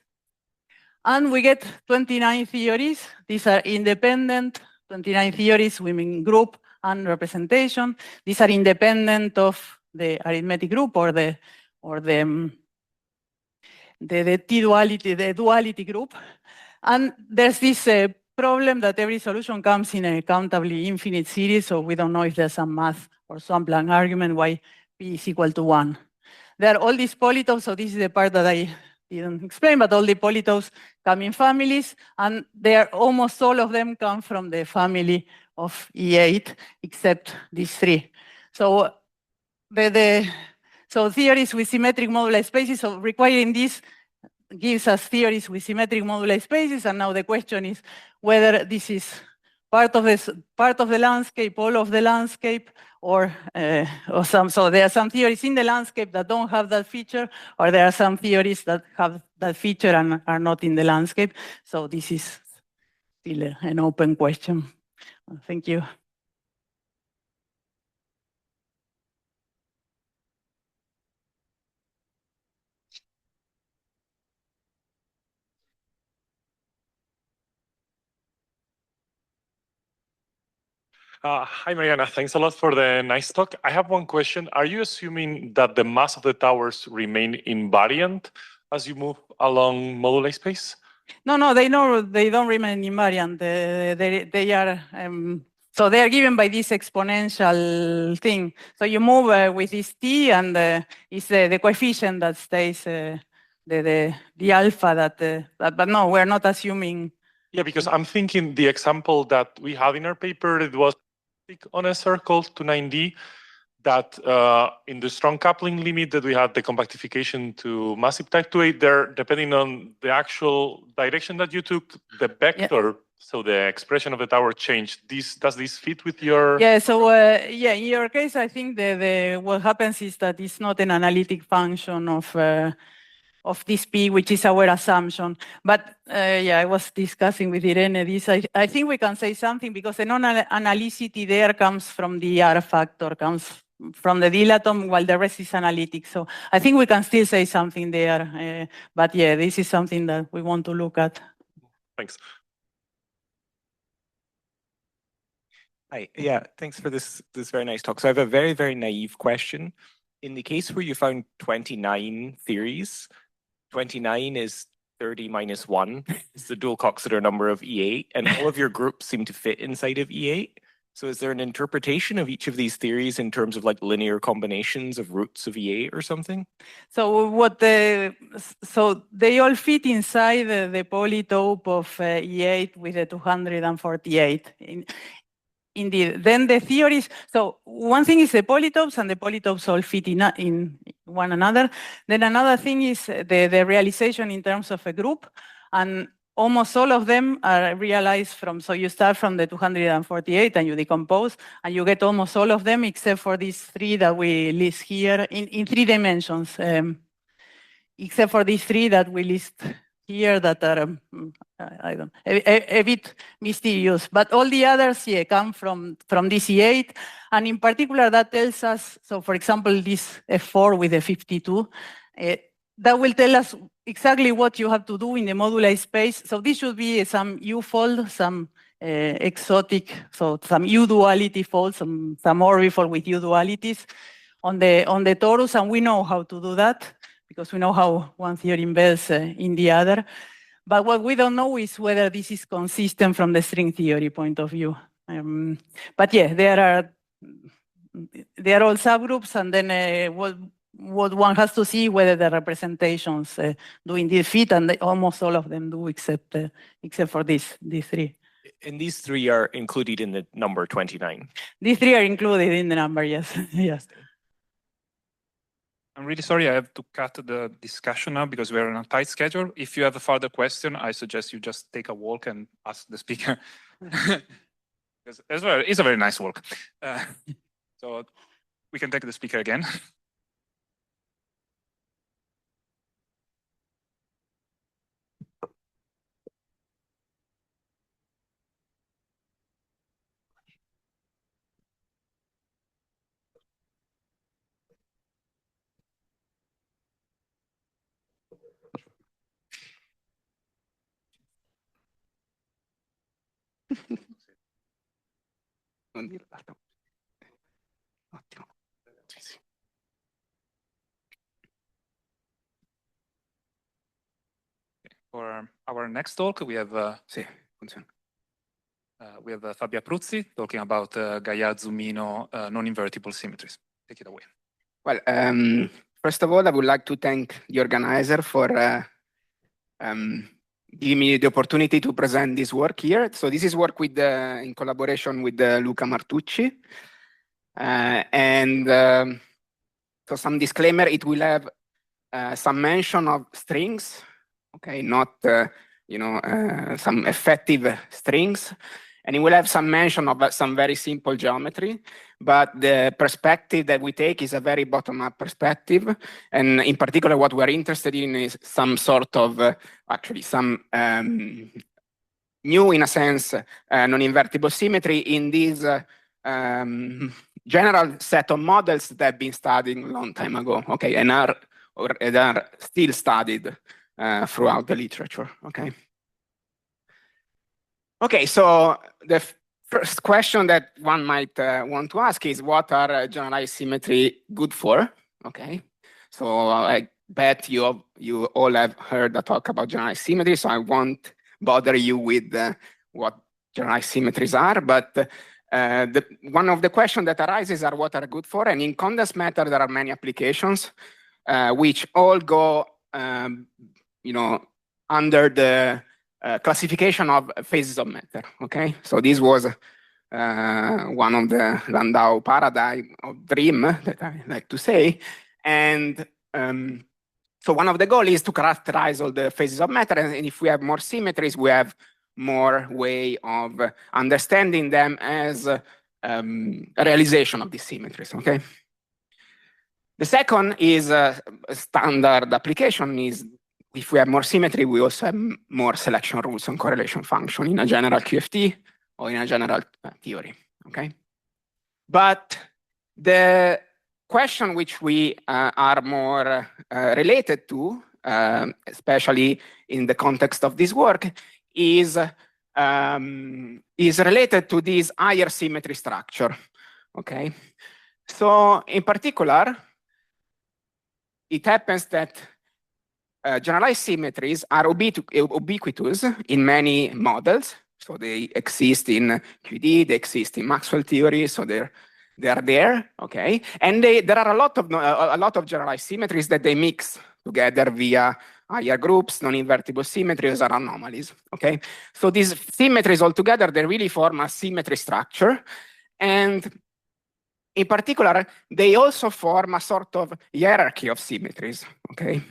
S17: And we get 29 theories. These are independent, 29 theories, we mean group and representation. These are independent of the arithmetic group or the T-duality, the duality group. And there's this problem that every solution comes in a countably infinite series, so we don't know if there's some math or Swampland argument why P is equal to 1. There are all these polytopes, so this is the part that I didn't explain, but all the polytopes come in families, and almost all of them come from the family of E8, except these 3. So so theories with symmetric moduli spaces, so requiring this gives us theories with symmetric moduli spaces, and now the question is whether this is part of the landscape, all of the landscape, or some. So there are some theories in the landscape that don't have that feature, or there are some theories that have that feature and are not in the landscape. So this is still an open question. Thank you.
S18: Hi, Mariana. Thanks a lot for the nice talk. I have one question. Are you assuming that the mass of the towers remain invariant as you move along moduli space?
S17: No, they don't remain invariant. They are so they are given by this exponential thing. So you move with this t, and it's the coefficient that stays the alpha that. But no, we're not assuming.
S18: Yeah, because I'm thinking the example that we have in our paper, it was on a circle to 9D, that in the strong coupling limit that we had the compactification to massive type 2A there, depending on the actual direction that you took, the vector, so the expression of the tower changed. Does this fit with your?
S17: Yeah, so in your case, I think what happens is that it's not an analytic function of this P, which is our assumption. But I was discussing with Irene this. I think we can say something because the non-analyticity there comes from the R factor, comes from the dilaton, while the rest is analytic. So I think we can still say something there. But yeah, this is something that we want to look at.
S18: Thanks.
S8: Hi, yeah, thanks for this very nice talk. So I have a very, very naive question. In the case where you found 29 theories, 29 is 30 minus 1. It's the dual Coxeter number of E8, and all of your groups seem to fit inside of E8. So is there an interpretation of each of these theories in terms of like linear combinations of roots of E8 or something?
S17: So so they all fit inside the polytope of E8 with the 248. Indeed. Then the theories, so one thing is the polytopes, and the polytopes all fit in one another. Then another thing is the realization in terms of a group, and almost all of them are realized from, so you start from the 248 and you decompose, and you get almost all of them except for these three that we list here in 3 dimensions, except for these three that we list here that are a bit mysterious, but all the others come from this E8, and in particular that tells us. So, for example, this F4 with the 52, that will tell us exactly what you have to do in the moduli space. So this should be some U-fold, some exotic, so some U-duality fold, some orbifold with U-dualities on the torus, and we know how to do that, because we know how one theory embeds in the other. But what we don't know is whether this is consistent from the string theory point of view. But yeah, there are all subgroups, and then what one has to see whether the representations do indeed fit, and almost all of them do, except for these three.
S8: And these three are included in the number 29?
S17: These three are included in the number, yes. Yes.
S16: I'm really sorry, I have to cut the discussion now because we're on a tight schedule. If you have a further question, I suggest you just take a walk and ask the speaker. Because it's a very nice walk. So we can take the speaker again. For our next talk, we have Fabio Apruzzi talking about Gaia-Zumino non-invertible symmetries. Take it away.
S19: Well, first of all, I would like to thank the organizer for giving me the opportunity to present this work here. So this is work with in collaboration with Luca Martucci. So some disclaimer, it will have some mention of strings, okay, not some effective strings. And it will have some mention of some very simple geometry, but the perspective that we take is a very bottom-up perspective. And in particular, what we're interested in is some sort of, actually some new, in a sense, non-invertible symmetry in this general set of models that have been studied a long time ago, okay, and are still studied throughout the literature, okay? Okay, so the first question that one might want to ask is, what are generalized symmetry good for? Okay, so I bet you all have heard the talk about generalized symmetry, so I won't bother you with what generalized symmetries are, but one of the questions that arises are what are good for, and in condensed matter there are many applications which all go, you know, under the classification of phases of matter, okay? So this was one of the Landau paradigm of dream that I like to say. And so one of the goals is to characterize all the phases of matter, and if we have more symmetries, we have more way of understanding them as a realization of these symmetries, okay? The second is a standard application is if we have more symmetry, we also have more selection rules and correlation function in a general QFT or in a general theory, okay? But the question which we are more related to, especially in the context of this work, is related to this higher symmetry structure, okay? So in particular, it happens that generalized symmetries are ubiquitous in many models. So they exist in QED, they exist in Maxwell theory, so they are there, okay? And there are a lot of generalized symmetries that they mix together via higher groups, non-invertible symmetries, or anomalies, okay? So these symmetries altogether, they really form a symmetry structure. And in particular, they also form a sort of hierarchy of symmetries, okay?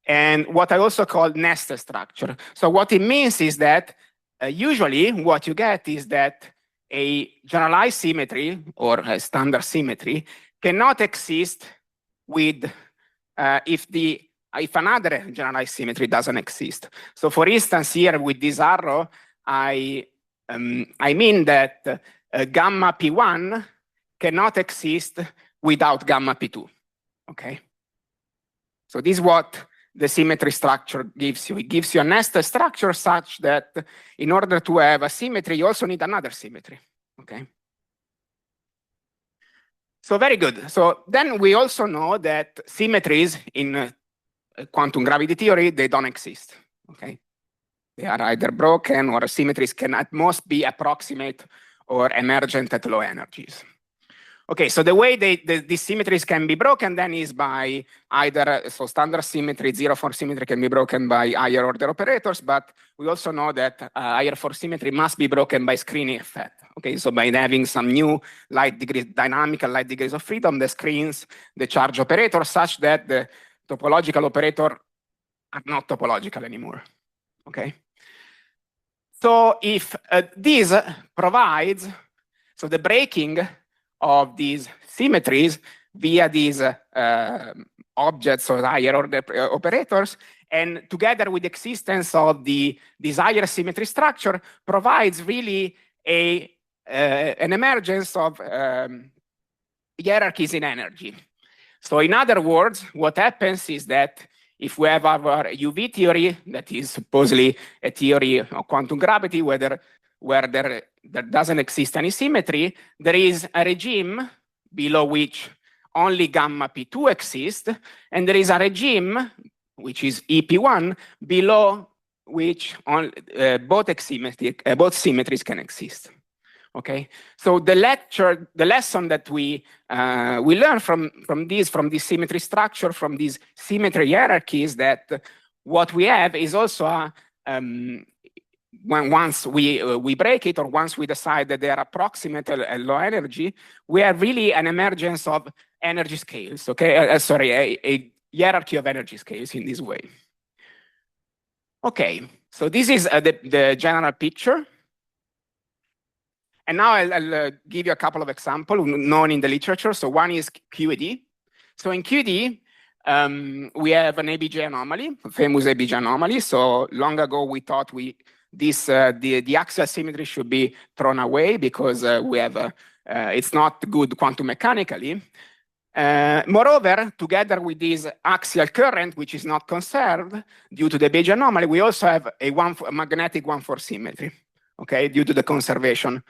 S19: And what I also call nested structure. So what it means is that usually what you get is that a generalized symmetry or a standard symmetry cannot exist with if another generalized symmetry doesn't exist. So for instance, here with this arrow, I mean that gamma P1 cannot exist without gamma P2, okay? So this is what the symmetry structure gives you. It gives you a nested structure such that in order to have a symmetry, you also need another symmetry, okay? So very good. So then we also know that symmetries in quantum gravity theory, they don't exist, okay? They are either broken or symmetries can at most be approximate or emergent at low energies. Okay, so the way these symmetries can be broken then is by either, so standard symmetry, zero form symmetry can be broken by higher order operators, but we also know that higher form symmetry must be broken by screening effect. Okay, so by having some new light degrees, dynamical light degrees of freedom that screens the charge operator such that the topological operator are not topological anymore, okay? So if this provides, so the breaking of these symmetries via these objects or higher order operators, and together with the existence of this higher symmetry structure provides really an emergence of hierarchies in energy. So in other words, what happens is that if we have our UV theory, that is supposedly a theory of quantum gravity, where there doesn't exist any symmetry, there is a regime below which only gamma P2 exists, and there is a regime, which is EP1, below which both symmetries can exist. Okay, so the lesson that we learn from this symmetry structure, from this symmetry hierarchy, is that what we have is also once we break it, or once we decide that they are approximate at low energy, we have really an emergence of energy scales. Okay, sorry, a hierarchy of energy scales in this way. Okay, so this is the general picture. And now I'll give you a couple of examples known in the literature. So one is QED. So in QED, we have an ABJ anomaly, a famous ABJ anomaly. So long ago, we thought the axial symmetry should be thrown away because we have it's not good quantum mechanically. Moreover, together with this axial current, which is not conserved due to the ABJ anomaly, we also have a magnetic 1,4 symmetry, okay, due to the conservation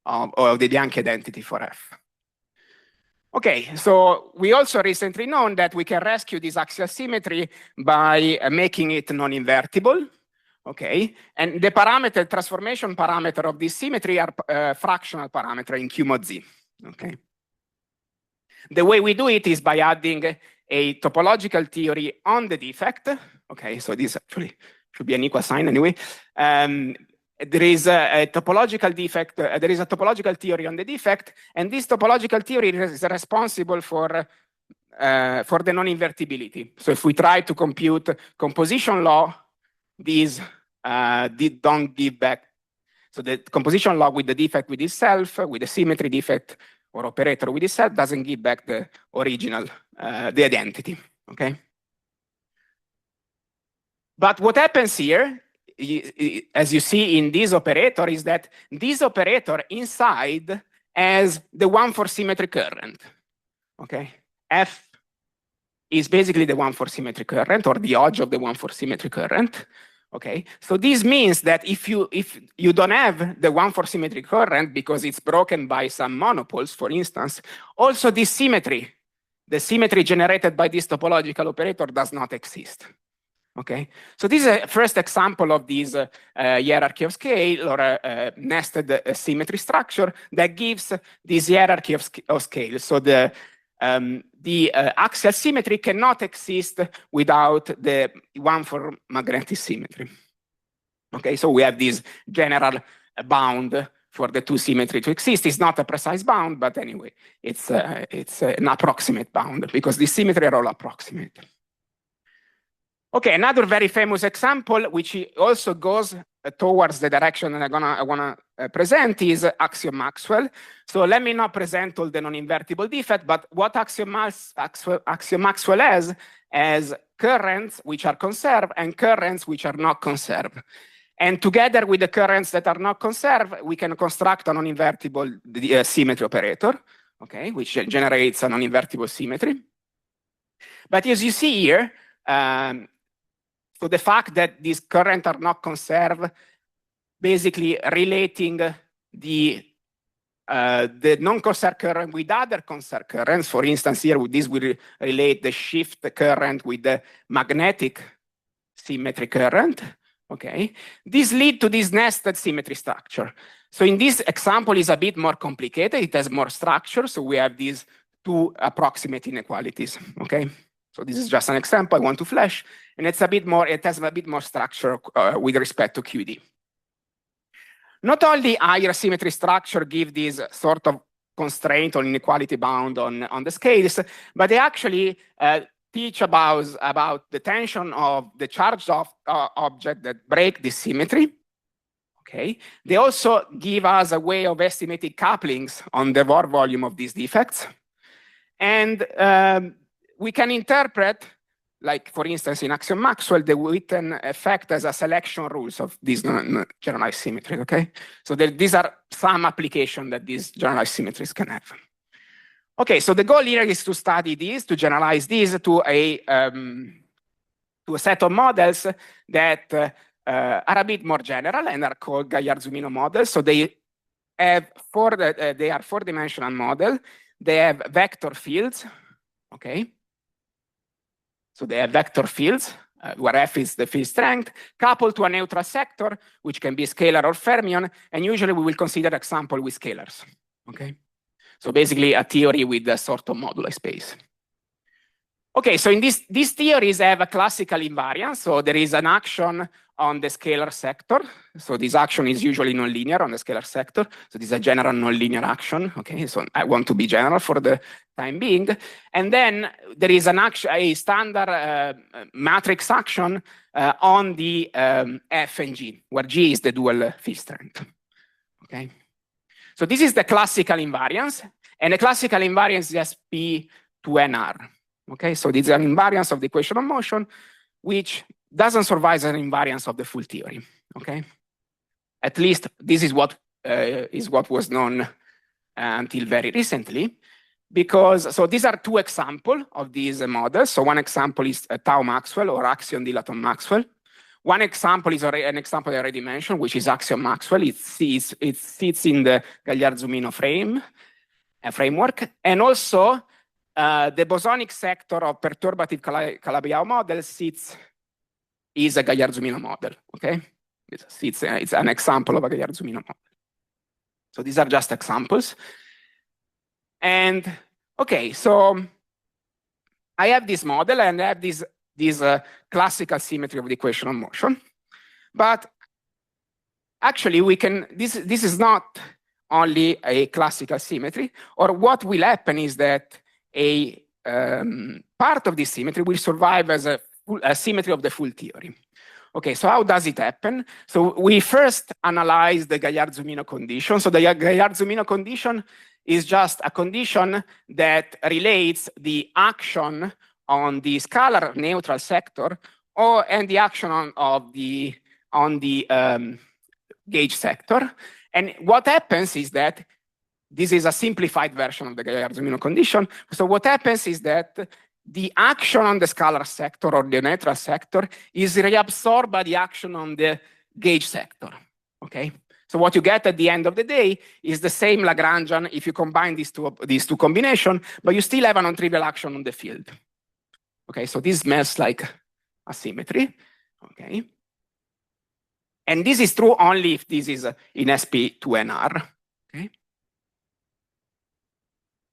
S19: of the Bianchi identity for F. Okay, so we also recently known that we can rescue this axial symmetry by making it non-invertible. Okay, and the parameter, transformation parameter of this symmetry are fractional parameter in Q mod Z. Okay. The way we do it is by adding a topological theory on the defect. Okay, so this actually should be an equal sign anyway. There is a topological defect. There is a topological theory on the defect, and this topological theory is responsible for the non-invertibility. So if we try to compute composition law, these don't give back. So the composition law with the defect with itself, with the symmetry defect or operator with itself, doesn't give back the original, the identity. Okay. But what happens here, as you see in this operator, is that this operator inside has the 1,4 symmetry current. Okay, F is basically the 1,4 symmetry current, or the odge of the 1,4 symmetry current. Okay, so this means that if you don't have the 1,4 symmetry current because it's broken by some monopoles, for instance, also this symmetry, the symmetry generated by this topological operator, does not exist. Okay, so this is a first example of this hierarchy of scale, or a nested symmetry structure that gives this hierarchy of scale. So the axial symmetry cannot exist without the 1,4 magnetic symmetry. Okay, so we have this general bound for the two symmetry to exist. It's not a precise bound, but anyway, it's an approximate bound because the symmetry are all approximate. Okay, another very famous example, which also goes towards the direction that I wanna present, is axiom Maxwell. So let me not present all the non-invertible defect, but what axiom Maxwell has currents which are conserved and currents which are not conserved. And together with the currents that are not conserved, we can construct a non-invertible symmetry operator, okay, which generates a non-invertible symmetry. But as you see here, so the fact that these currents are not conserved, basically relating the non-conserved current with other conserved currents. For instance, here with this we relate the shift current with the magnetic symmetry current. Okay, this leads to this nested symmetry structure. So in this example, is a bit more complicated. It has more structure. So we have these two approximate inequalities. Okay. So this is just an example I want to flash, and it's a bit more, it has a bit more structure with respect to QED. Not only higher symmetry structure give this sort of constraint or inequality bound on the scales, but they actually teach about the tension of the charged object that break this symmetry. Okay. They also give us a way of estimating couplings on the Bohr volume of these defects. And we can interpret, like for instance in axiom Maxwell, the Witten effect as a selection rules of these generalized symmetries. Okay, so these are some application that these generalized symmetries can have. Okay, so the goal here is to study these, to generalize these to a set of models that are a bit more general and are called Gaillard-Zumino models. So they have they are four-dimensional model. They have vector fields. Okay. So they have vector fields, where F is the field strength, coupled to a neutral sector, which can be scalar or fermion, and usually we will consider example with scalars. Okay, so basically a theory with a sort of moduli space. Okay, so in these theories have a classical invariance. So there is an action on the scalar sector. So this action is usually nonlinear on the scalar sector. So this is a general nonlinear action. Okay, so I want to be general for the time being. And then there is an action, a standard matrix action on the F and G, where G is the dual field strength. Okay. So this is the classical invariance, and the classical invariance is SP2NR. Okay, so this is an invariance of the equation of motion, which doesn't survive as an invariance of the full theory. Okay, at least this is what was known until very recently. Because, so these are two examples of these models. So one example is tau Maxwell or axion dilaton Maxwell. One example is an example I already mentioned, which is axion Maxwell. It sits in the Gagliard-Zumino framework. And also the bosonic sector of perturbative Calabi-Yau model is a Gagliard-Zumino model, okay? It's an example of a Gagliard-Zumino model. So these are just examples. And okay, so I have this model and I have this classical symmetry of the equation of motion. But actually we can, this is not only a classical symmetry, or what will happen is that a part of this symmetry will survive as a symmetry of the full theory. Okay, so how does it happen? So we first analyze the Gagliard-Zumino condition. So the Gagliard-Zumino condition is just a condition that relates the action on the scalar neutral sector and the action on the gauge sector. And what happens is that this is a simplified version of the Gagliard-Zumino condition. So what happens is that the action on the scalar sector or the neutral sector is reabsorbed by the action on the gauge sector. Okay. So what you get at the end of the day is the same Lagrangian if you combine these two combinations, but you still have a non-trivial action on the field. Okay, so this smells like a symmetry. Okay. And this is true only if this is in SP2NR. Okay.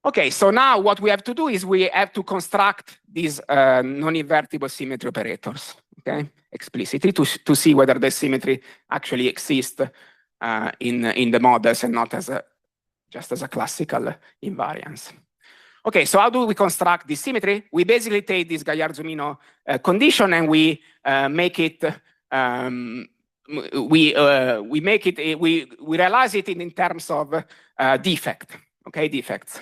S19: Okay, so now what we have to do is we have to construct these non-invertible symmetry operators, okay, explicitly to see whether the symmetry actually exists in the models and not as just as a classical invariance. Okay, so how do we construct this symmetry? We basically take this Gagliard-Zumino condition and we make it. We realize it in terms of defect. Okay, defects.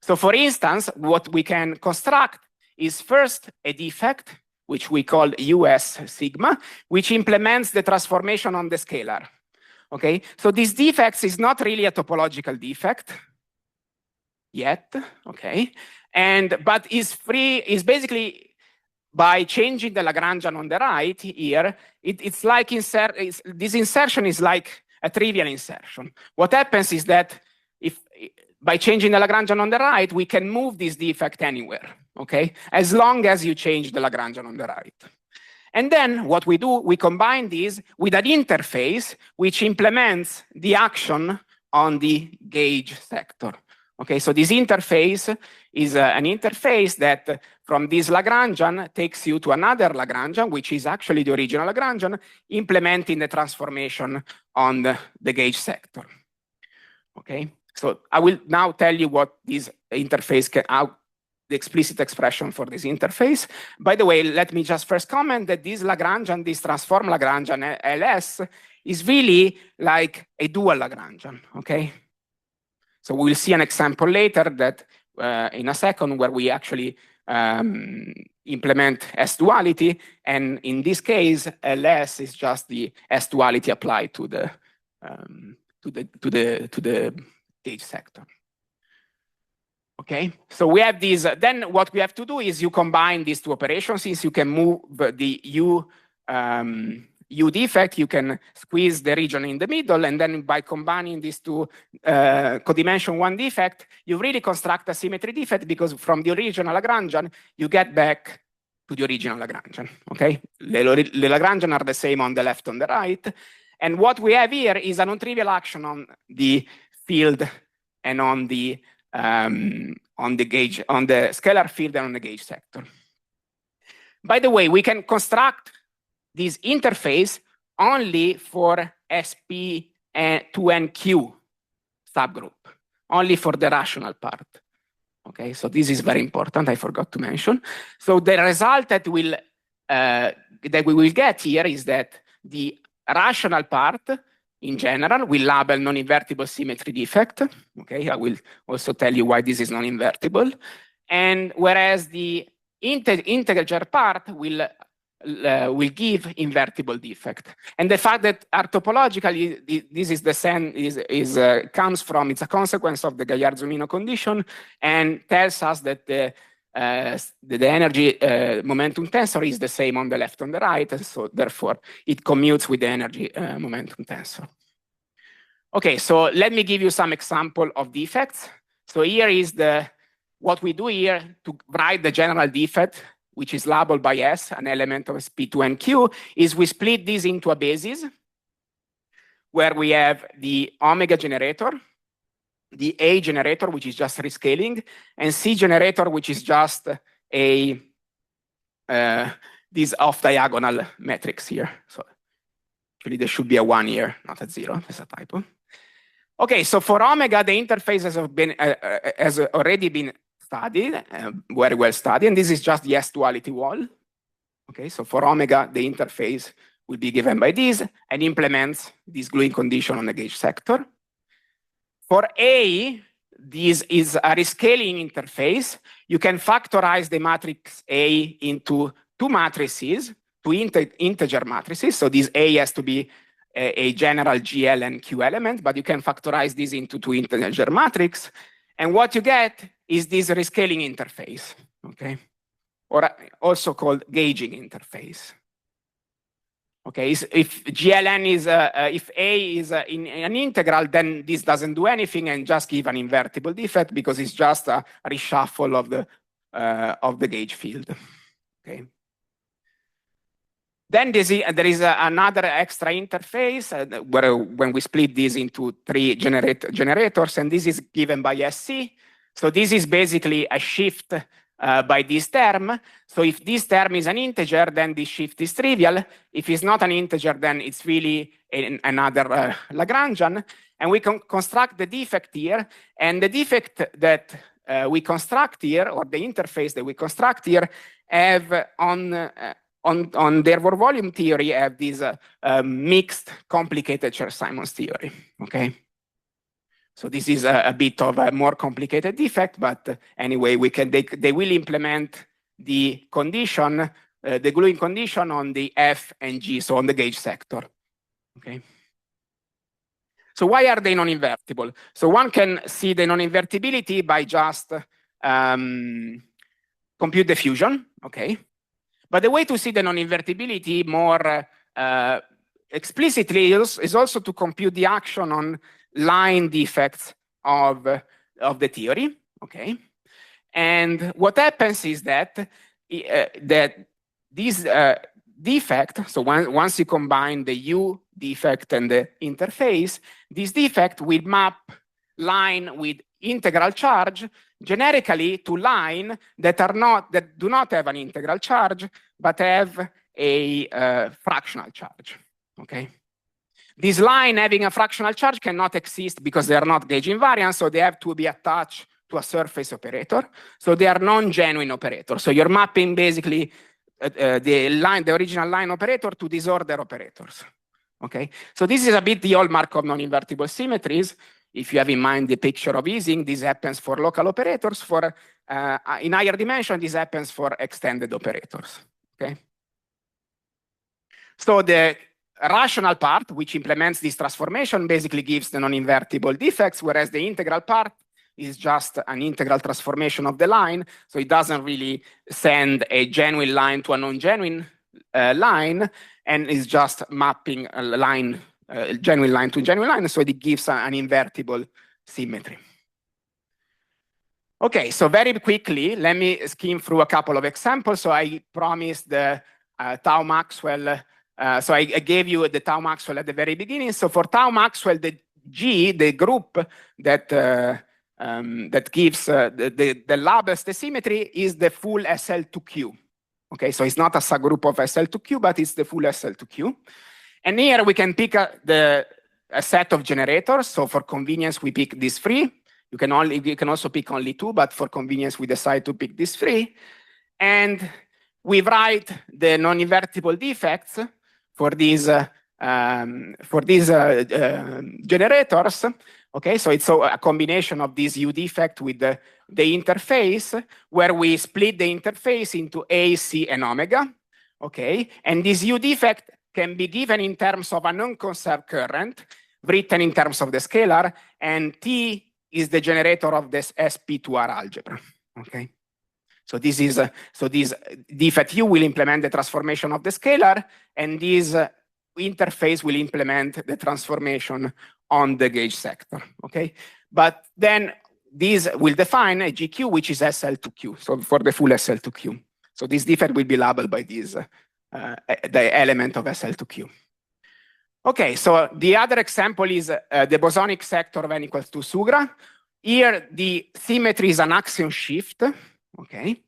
S19: So, for instance, what we can construct is first a defect, which we call US sigma, which implements the transformation on the scalar. Okay, so this defect is not really a topological defect yet, okay, but is basically by changing the Lagrangian on the right here, it's like this insertion is like a trivial insertion. What happens is that by changing the Lagrangian on the right, we can move this defect anywhere, okay, as long as you change the Lagrangian on the right. And then what we do, we combine these with an interface which implements the action on the gauge sector. Okay, so this interface is an interface that from this Lagrangian takes you to another Lagrangian, which is actually the original Lagrangian, implementing the transformation on the gauge sector. Okay, so I will now tell you what this interface the explicit expression for this interface. By the way, let me just first comment that this Lagrangian, this transform Lagrangian LS, is really like a dual Lagrangian, okay? So we'll see an example later that in a second where we actually implement S-duality, and in this case, LS is just the S-duality applied to the gauge sector. Okay, so we have these. Then what we have to do is you combine these two operations. Since you can move the U defect, you can squeeze the region in the middle, and then by combining these two codimension one defect, you really construct a symmetry defect because from the original Lagrangian, you get back to the original Lagrangian. Okay, the Lagrangian are the same on the left and the right, and what we have here is a non-trivial action on the field and on the gauge, on the scalar field and on the gauge sector. By the way, we can construct this interface only for SP2NQ subgroup, only for the rational part. Okay, so this is very important, I forgot to mention. So the result that we will get here is that the rational part in general, we label non-invertible symmetry defect. Okay, I will also tell you why this is non-invertible. And whereas the integer part will give invertible defect. And the fact that topologically this is the same comes from, it's a consequence of the Gaillard-Zumino condition, and tells us that the energy momentum tensor is the same on the left and the right, and so therefore it commutes with the energy momentum tensor. Okay, so let me give you some example of defects. So here is what we do here to write the general defect, which is labeled by S, an element of SP2 and Q, is we split this into a basis where we have the omega generator, the A generator, which is just rescaling, and C generator, which is just this off-diagonal matrix here. So actually there should be a 1 here, not a 0, there's a typo. Okay, so for omega, the interface has already been studied, very well studied, and this is just the S-duality wall. Okay, so for omega, the interface will be given by this and implements this gluing condition on the gauge sector. For A, this is a rescaling interface. You can factorize the matrix A into two matrices, two integer matrices. So this A has to be a general GL and Q element, but you can factorize this into two integer matrix. And what you get is this rescaling interface, okay? Or also called gauging interface. Okay, if GLN is, if A is in an integral, then this doesn't do anything and just give an invertible defect because it's just a reshuffle of the gauge field, okay? Then there is another extra interface where when we split this into three generators, and this is given by SC. So this is basically a shift by this term. So if this term is an integer, then this shift is trivial. If it's not an integer, then it's really another Lagrangian. And we can construct the defect here. And the defect that we construct here, or the interface that we construct here, have on their volume theory have this mixed complicated Chern-Simons theory, okay? So this is a bit of a more complicated defect, but anyway, they will implement the condition, the gluing condition on the F and G, so on the gauge sector, okay? So why are they non-invertible? So one can see the non-invertibility by just compute diffusion, okay? But the way to see the non-invertibility more explicitly is also to compute the action on line defects of the theory, okay? And what happens is that this defect, so once you combine the U defect and the interface, this defect will map line with integral charge generically to line that do not have an integral charge, but have a fractional charge, okay? This line having a fractional charge cannot exist because they are not gauge invariant, so they have to be attached to a surface operator. So they are non-genuine operators. So you're mapping basically the original line operator to disorder operators, okay? So this is a bit the hallmark of non-invertible symmetries. If you have in mind the picture of Ising, this happens for local operators. For in higher dimension, this happens for extended operators, okay? So the rational part, which implements this transformation, basically gives the non-invertible defects, whereas the integral part is just an integral transformation of the line. So it doesn't really send a genuine line to a non-genuine line, and is just mapping a line, genuine line to genuine line, so it gives an invertible symmetry. Okay, so very quickly, let me skim through a couple of examples. So I promised the tau Maxwell. So I gave you the tau Maxwell at the very beginning. So for tau Maxwell, the G, the group that gives the labels the symmetry is the full SL2Q. Okay, so it's not a subgroup of SL2Q, but it's the full SL2Q. And here we can pick a set of generators. So for convenience, we pick these three. You can also pick only two, but for convenience, we decide to pick these three. And we write the non-invertible defects for these generators. Okay, so it's a combination of this U defect with the interface, where we split the interface into A, C, and omega. Okay, and this U defect can be given in terms of an unconserved current, written in terms of the scalar, and T is the generator of this SP2R algebra. Okay, so this is this defect U will implement the transformation of the scalar, and this interface will implement the transformation on the gauge sector. Okay, but then this will define a GQ which is SL2Q. So for the full SL2Q, so this defect will be labeled by this the element of SL2Q. Okay, so the other example is the bosonic sector of n equals 2 sugra. Here the symmetry is an axion shift. Okay,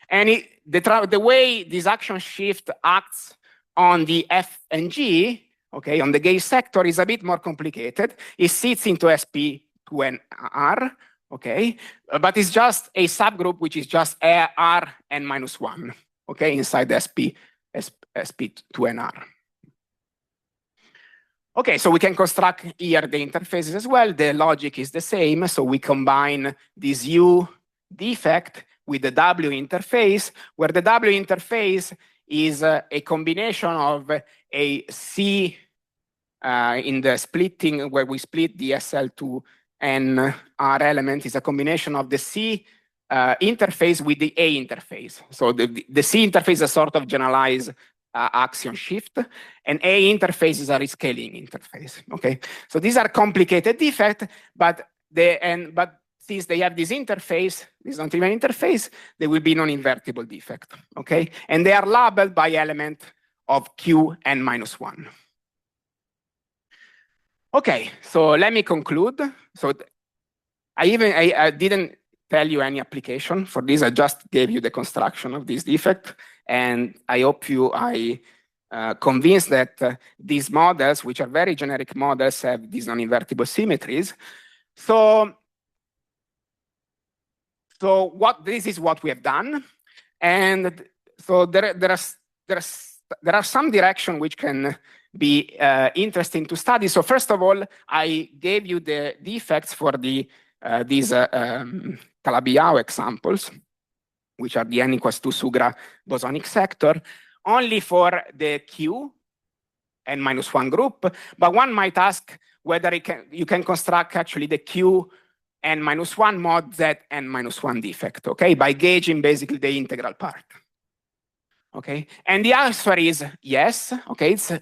S19: and the way this axion shift acts on the F and G, okay, on the gauge sector is a bit more complicated. It sits into SP2NR, okay, but it's just a subgroup which is just R n minus 1, okay, inside the SP2NR. Okay, so we can construct here the interfaces as well. The logic is the same, so we combine this U defect with the W interface, where the W interface is a combination of a C in the splitting, where we split the SL2 R element, is a combination of the C interface with the A interface. So the C interface is a sort of generalized axion shift, and A interface is a rescaling interface. Okay, so these are complicated defects, but since they have this interface, this non-trivial interface, they will be non-invertible defect. Okay, and they are labeled by element of Q n minus 1. Okay, so let me conclude. So I didn't tell you any application for this. I just gave you the construction of this defect, and I hope I convinced that these models, which are very generic models, have these non-invertible symmetries. So this is what we have done, and so there are some direction which can be interesting to study. So first of all, I gave you the defects for these Calabi-Yau examples, which are the n equals 2 sugra bosonic sector, only for the Q n minus 1 group. But one might ask whether you can construct actually the Q n minus 1 mod Z n minus 1 defect, okay, by gauging basically the integral part. Okay, and the answer is yes. Okay, it's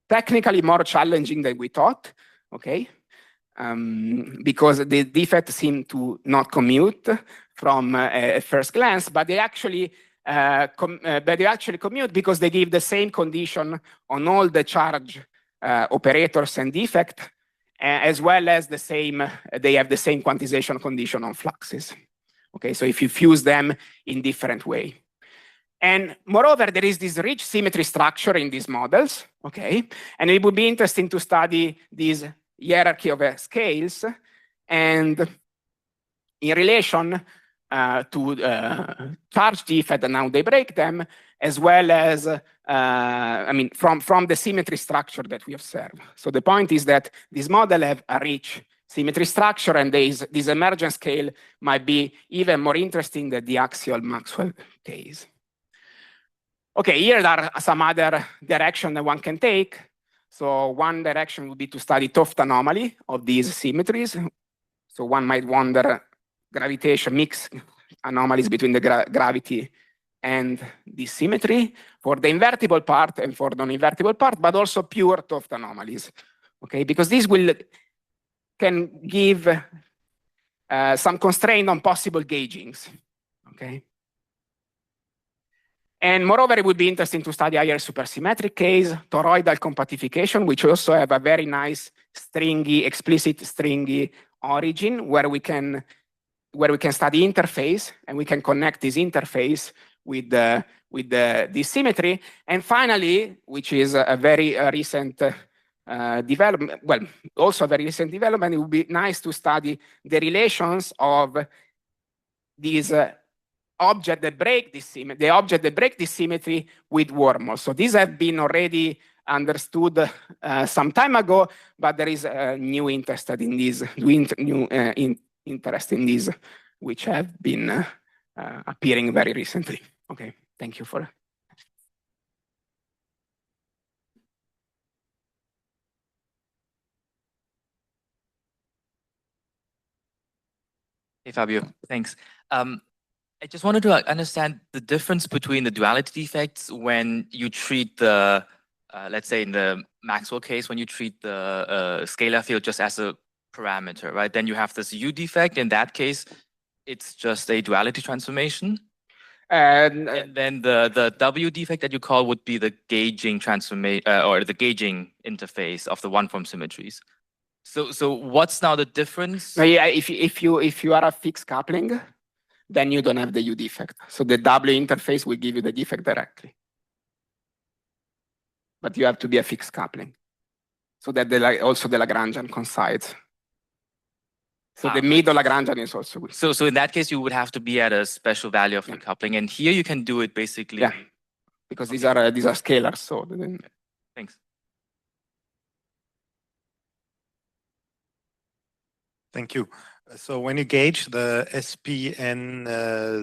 S19: technically more challenging than we thought. Okay, because the defects seem to not commute from first glance, but they actually commute because they give the same condition on all the charge operators and defect, as well as they have the same quantization condition on fluxes. Okay, so if you fuse them in different way. And moreover, there is this rich symmetry structure in these models, okay? And it would be interesting to study this hierarchy of scales and in relation to charge defect and how they break them, as well as, from the symmetry structure that we observe. So the point is that this model have a rich symmetry structure, and this emergence scale might be even more interesting than the axial Maxwell case. Okay, here are some other directions that one can take. So one direction would be to study Toft anomaly of these symmetries. So one might wonder gravitation mix anomalies between the gravity and the symmetry for the invertible part and for the non-invertible part, but also pure Toft anomalies. Okay, because this can give some constraint on possible gaugings. Okay. And moreover, it would be interesting to study higher supersymmetric case, toroidal compactification, which also have a very nice stringy, explicit stringy origin, where we can study interface, and we can connect this interface with the symmetry. And finally, which is a very recent development, well, also a very recent development, it would be nice to study the relations of these objects that break this symmetry, with wormholes. So these have been already understood some time ago, but there is new interest in this, interest in this, which have been appearing very recently. Okay, thank you for.
S7: Hey, Fabio, thanks. I just wanted to understand the difference between the duality defects when you treat the, let's say in the Maxwell case, when you treat the scalar field just as a parameter, right? Then you have this U defect. In that case, it's just a duality transformation. And then the W defect that you call would be the gauging transformation or the gauging interface of the one-form symmetries. So what's now the difference?
S19: Yeah, if you are a fixed coupling, then you don't have the U defect. So the W interface will give you the defect directly. But you have to be a fixed coupling. So that also the Lagrangian coincides. So the middle Lagrangian is also good.
S7: So in that case, you would have to be at a special value of the coupling. And here you can do it basically.
S19: Yeah, because these are scalars. So
S7: thanks.
S20: Thank you. So when you gauge the SP and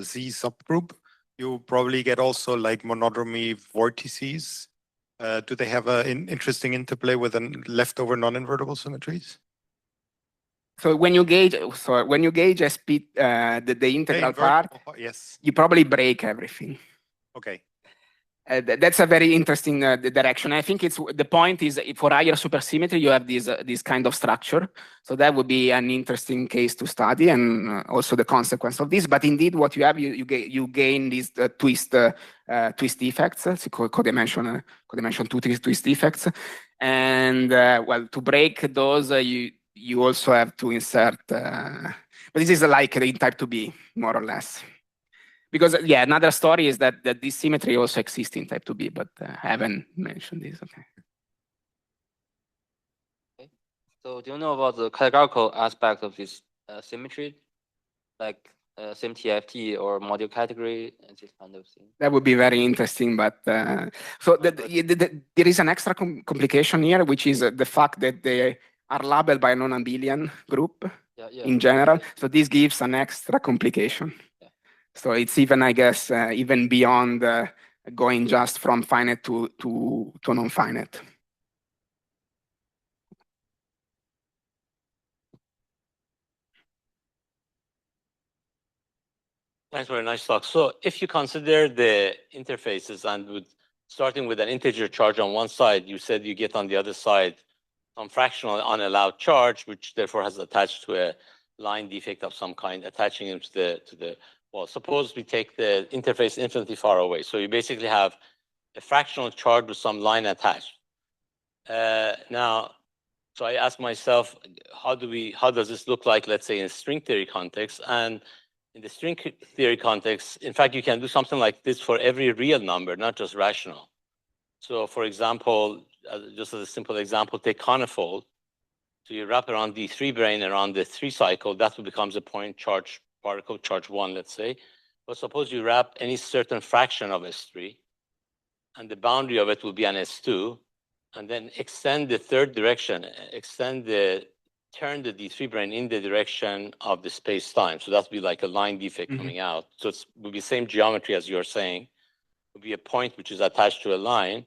S20: Z subgroup, you probably get also like monodromy vortices. Do they have an interesting interplay with leftover non-invertible symmetries?
S19: So when you gauge, SP, the integral part,
S20: yes,
S19: you probably break everything.
S20: Okay.
S19: That's a very interesting direction. I think the point is for higher supersymmetry, you have this kind of structure. So that would be an interesting case to study, and also the consequence of this. But indeed, what you have, you gain these twist effects, codimension two twist effects, and well, to break those, you also have to insert. But this is like in type 2B, more or less. Because, yeah, another story is that this symmetry also exists in type 2B, but I haven't mentioned this. Okay.
S5: So do you know about the categorical aspect of this symmetry, like same TFT or module category and this kind of thing?
S19: That would be very interesting, but so there is an extra complication here, which is the fact that they are labeled by a non-abelian group in general. So this gives an extra complication. So it's even, I guess, even beyond going just from finite to non-finite.
S4: Thanks for a nice talk. So if you consider the interfaces and starting with an integer charge on one side, you said you get on the other side some fractional unallowed charge, which therefore has attached to a line defect of some kind, attaching it to the well, suppose we take the interface infinitely far away. So you basically have a fractional charge with some line attached. Now, so I ask myself, how does this look like, let's say, in a string theory context? And in the string theory context, in fact, you can do something like this for every real number, not just rational. So for example, just as a simple example, take conifold. So you wrap around the 3 brane around the 3 cycle, that becomes a point charge particle, charge 1, let's say. But suppose you wrap any certain fraction of S3, and the boundary of it will be an S2, and then extend the third direction, turn the D3 brane in the direction of the space-time. So that would be like a line defect coming out. So it would be the same geometry as you're saying. It would be a point which is attached to a line,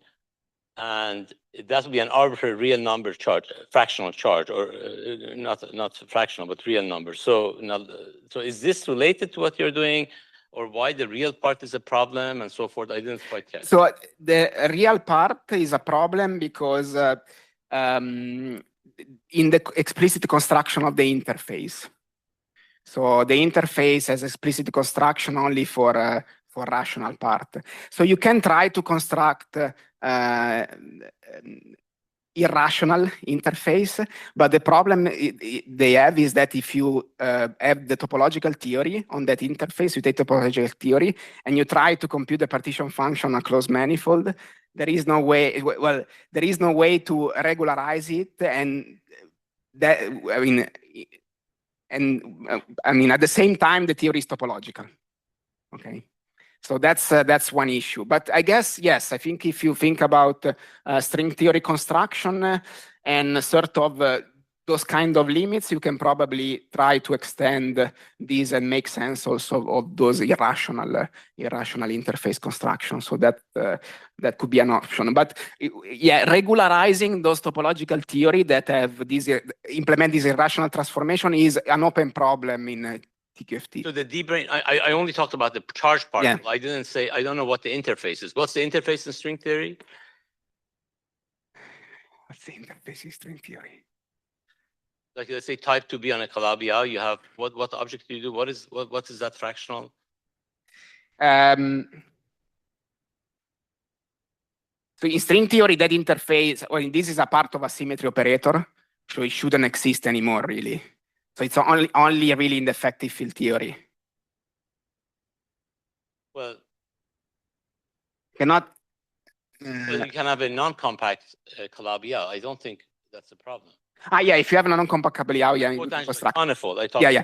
S4: and that would be an arbitrary real number charge, fractional charge, or not fractional, but real number. So is this related to what you're doing, or why the real part is a problem, and so forth? I didn't quite catch.
S19: So the real part is a problem because in the explicit construction of the interface. So the interface has explicit construction only for rational part. So you can try to construct irrational interface, but the problem they have is that if you have the topological theory on that interface, you take topological theory and you try to compute the partition function on a closed manifold, there is no way, well, there is no way to regularize it, and that, I mean, at the same time, the theory is topological, okay? So that's one issue. But I guess, yes, I think if you think about string theory construction and sort of those kind of limits, you can probably try to extend these and make sense also of those irrational interface construction. So that could be an option. But yeah, regularizing those topological theory that have these implement this irrational transformation is an open problem in TQFT.
S4: So the D-brain, I only talked about the charge particle.
S19: Yeah.
S4: I didn't say, I don't know what the interface is. What's the interface in string theory?
S19: What's the interface in string theory?
S4: Like let's say type 2B on a Calabi-Yau, you have, what object do you do? What is that fractional?
S19: So in string theory, that interface, well, this is a part of a symmetry operator, so it shouldn't exist anymore, really. So it's only really in the effective field theory.
S4: Well,
S19: Cannot.
S4: you can have a non-compact Calabi-Yau. I don't think that's a problem.
S19: Yeah, if you have a non-compact Calabi-Yau, yeah, you can
S4: Potentially
S19: construct.
S4: conifold.
S19: Yeah.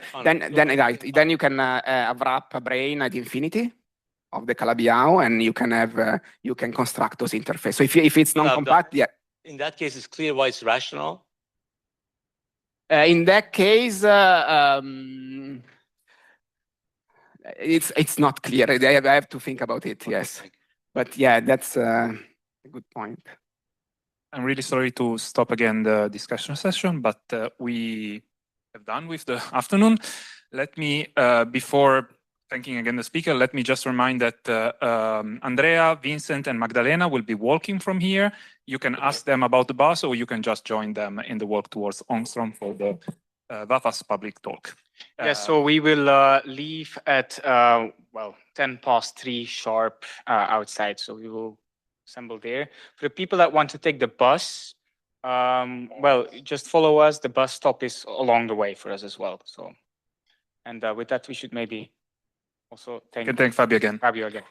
S19: Then you can wrap a brain at infinity of the Calabi-Yau, and you can construct those interfaces. So if it's non-compact, yeah.
S4: In that case, it's clear why it's rational.
S19: In that case, it's not clear. I have to think about it. Yes, but yeah, that's a good point.
S16: I'm really sorry to stop again the discussion session, but we have done with the afternoon. Let me, before thanking again the speaker, let me just remind that Andrea, Vincent, and Magdalena will be walking from here. You can ask them about the bus, or you can just join them in the walk towards Ångström for the WAFAS public talk.
S21: Yes, so we will leave at 3:10 sharp outside. So we will assemble there. For the people that want to take the bus, just follow us. The bus stop is along the way for us as well. So, and with that, we should maybe also thank
S16: Fabio again.
S21: Fabio again.